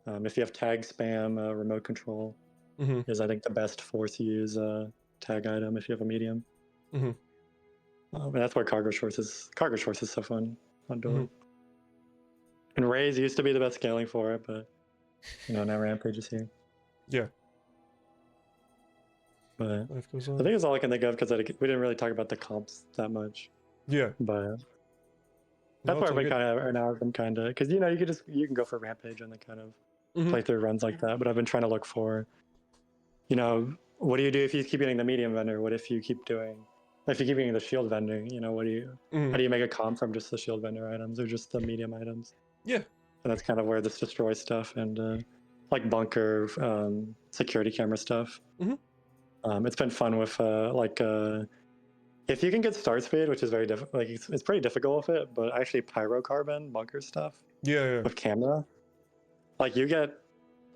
[SPEAKER 2] If you have tag spam, remote control is I think the best force use tag item if you have a medium. And that's where cargo shorts is so fun on Dooley. And Raze used to be the best scaling for it, but now Rampage is here.
[SPEAKER 1] Yeah.
[SPEAKER 2] But
[SPEAKER 1] Life goes
[SPEAKER 2] I
[SPEAKER 1] on.
[SPEAKER 2] think that's all I can think of because we didn't really talk about the comps that much.
[SPEAKER 1] Yeah.
[SPEAKER 2] But that's where we kind of are now. I'm kind of because you can go for Rampage and then kind of play through runs like that. But I've been trying to look for, what do you do if you keep getting the medium vendor? What if you keep getting the shield vendor? What do you? How do you make a comp from just the shield vendor items or just the medium items?
[SPEAKER 1] Yeah.
[SPEAKER 2] And that's kind of where this destroy stuff and like bunker, security camera stuff. It's been fun with if you can get start speed, which is very difficult. Like it's pretty difficult with it, but actually pyrocarbon bunker stuff.
[SPEAKER 1] Yeah.
[SPEAKER 2] With camera, like you get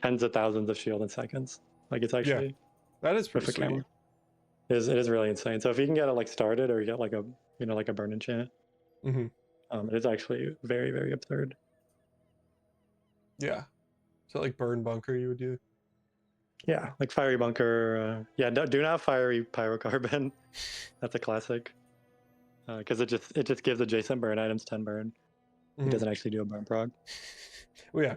[SPEAKER 2] tens of thousands of shield in seconds. Like it's actually
[SPEAKER 1] that is pretty
[SPEAKER 2] with a
[SPEAKER 1] sweet.
[SPEAKER 2] camera. It is really insane. So if you can get it like started, or you get like a burn enchant, It is actually very, very absurd.
[SPEAKER 1] Yeah. So like burn bunker you would do.
[SPEAKER 2] Yeah, like fiery bunker. Yeah, do not fiery pyrocarbon. That's a classic. Because it just gives adjacent burn items 10 burn. It
[SPEAKER 1] Mhm.
[SPEAKER 2] doesn't actually do a burn prog.
[SPEAKER 1] Well, yeah.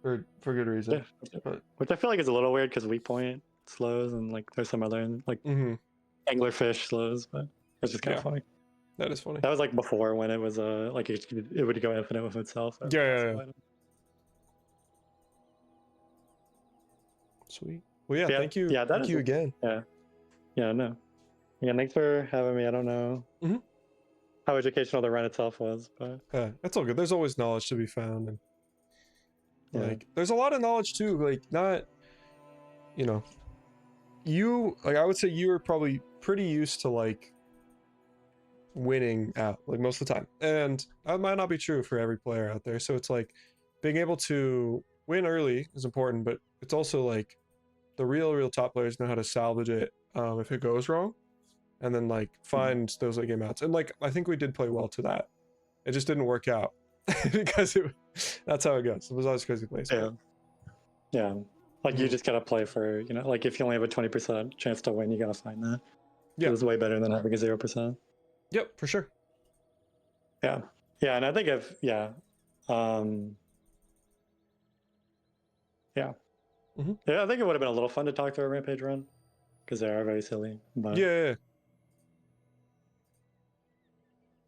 [SPEAKER 1] For good reason.
[SPEAKER 2] Yeah,
[SPEAKER 1] But
[SPEAKER 2] which I feel like is a little weird because weak point slows and like there's some other like
[SPEAKER 1] mhm.
[SPEAKER 2] anglerfish slows, but it's just kind
[SPEAKER 1] Yeah.
[SPEAKER 2] of funny.
[SPEAKER 1] That is funny.
[SPEAKER 2] That was like before when it was like it would go infinite with itself. That was
[SPEAKER 1] Yeah,
[SPEAKER 2] an
[SPEAKER 1] yeah,
[SPEAKER 2] awesome
[SPEAKER 1] yeah.
[SPEAKER 2] item.
[SPEAKER 1] Sweet. Well, yeah,
[SPEAKER 2] Yeah,
[SPEAKER 1] thank you.
[SPEAKER 2] yeah, that
[SPEAKER 1] Thank
[SPEAKER 2] is
[SPEAKER 1] you
[SPEAKER 2] it.
[SPEAKER 1] again.
[SPEAKER 2] Yeah, no. Yeah, thanks for having me. I don't know
[SPEAKER 1] Mhm.
[SPEAKER 2] how educational the run itself was, but
[SPEAKER 1] That's all good. There's always knowledge to be found, and
[SPEAKER 2] yeah.
[SPEAKER 1] like there's a lot of knowledge too. Like not, you know, you like I would say you are probably pretty used to like winning out like most of the time, and that might not be true for every player out there. So it's like being able to win early is important, but it's also like the real top players know how to salvage it if it goes wrong, and then like find those late game outs. And like I think we did play well to that. It just didn't work out because that's how it goes. It was always crazy plays.
[SPEAKER 2] Yeah. Yeah. Like you
[SPEAKER 1] Mhm.
[SPEAKER 2] just gotta play for, like if you only have a 20% chance to win, you gotta find that.
[SPEAKER 1] Yeah.
[SPEAKER 2] It was way better than having a 0%.
[SPEAKER 1] Yep, for sure.
[SPEAKER 2] Yeah. Yeah, and I think um yeah.
[SPEAKER 1] Mhm.
[SPEAKER 2] Yeah, I think it would have been a little fun to talk through a rampage run. Because they are very silly. But
[SPEAKER 1] Yeah.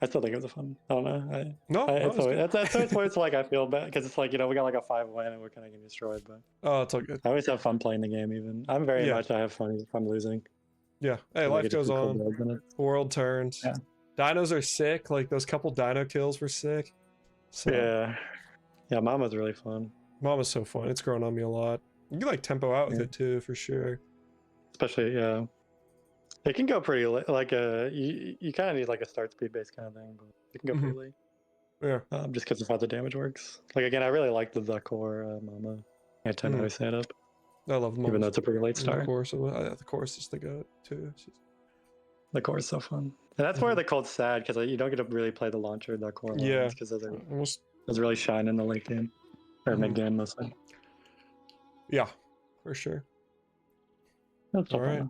[SPEAKER 2] I still think it was a fun. I don't know.
[SPEAKER 1] No, no,
[SPEAKER 2] It's
[SPEAKER 1] it's
[SPEAKER 2] always,
[SPEAKER 1] good.
[SPEAKER 2] that's always where it's like I feel bad because it's like we got like a 5 win and we're kind of getting destroyed. But
[SPEAKER 1] Oh, it's all good.
[SPEAKER 2] I always have fun playing the game. Even I'm very
[SPEAKER 1] Yeah.
[SPEAKER 2] much I have fun if I'm losing.
[SPEAKER 1] Yeah. Hey,
[SPEAKER 2] I
[SPEAKER 1] life
[SPEAKER 2] get to
[SPEAKER 1] goes
[SPEAKER 2] see cool
[SPEAKER 1] on.
[SPEAKER 2] builds in it.
[SPEAKER 1] World turns.
[SPEAKER 2] Yeah.
[SPEAKER 1] Dinos are sick. Like those couple dino kills were sick. So
[SPEAKER 2] Yeah, Mama's really fun.
[SPEAKER 1] Mama's so fun. It's grown on me a lot. You can like tempo out with
[SPEAKER 2] Yeah.
[SPEAKER 1] it too, for sure.
[SPEAKER 2] Especially it can go pretty late. Like you kind of need like a start speed based kind of thing, but it can go pretty late.
[SPEAKER 1] Yeah.
[SPEAKER 2] Just because of how the damage works. Like again, I really like the core Mama anti-melee setup,
[SPEAKER 1] I love
[SPEAKER 2] even though
[SPEAKER 1] Mama's.
[SPEAKER 2] it's a pretty late
[SPEAKER 1] The
[SPEAKER 2] start.
[SPEAKER 1] course, the course is the goat too.
[SPEAKER 2] The core is so fun, and that's why they're called sad because you don't get to really play the launcher, the core
[SPEAKER 1] Yeah.
[SPEAKER 2] lines, because
[SPEAKER 1] Almost.
[SPEAKER 2] those really shine in the late game or mid game mostly.
[SPEAKER 1] Yeah, for sure.
[SPEAKER 2] That's
[SPEAKER 1] All right.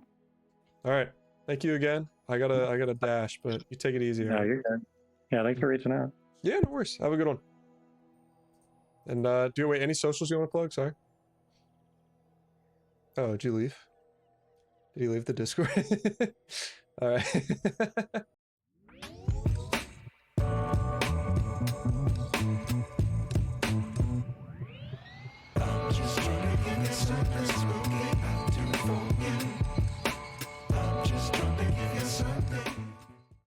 [SPEAKER 1] All right. Thank you again. I gotta dash, but you take it easy.
[SPEAKER 2] No,
[SPEAKER 1] all right?
[SPEAKER 2] you're good. Yeah, thanks for reaching out.
[SPEAKER 1] Yeah, no worries. Have a good one. And wait, any socials you want to plug? Sorry. Oh, did you leave? Did he leave the Discord? All right.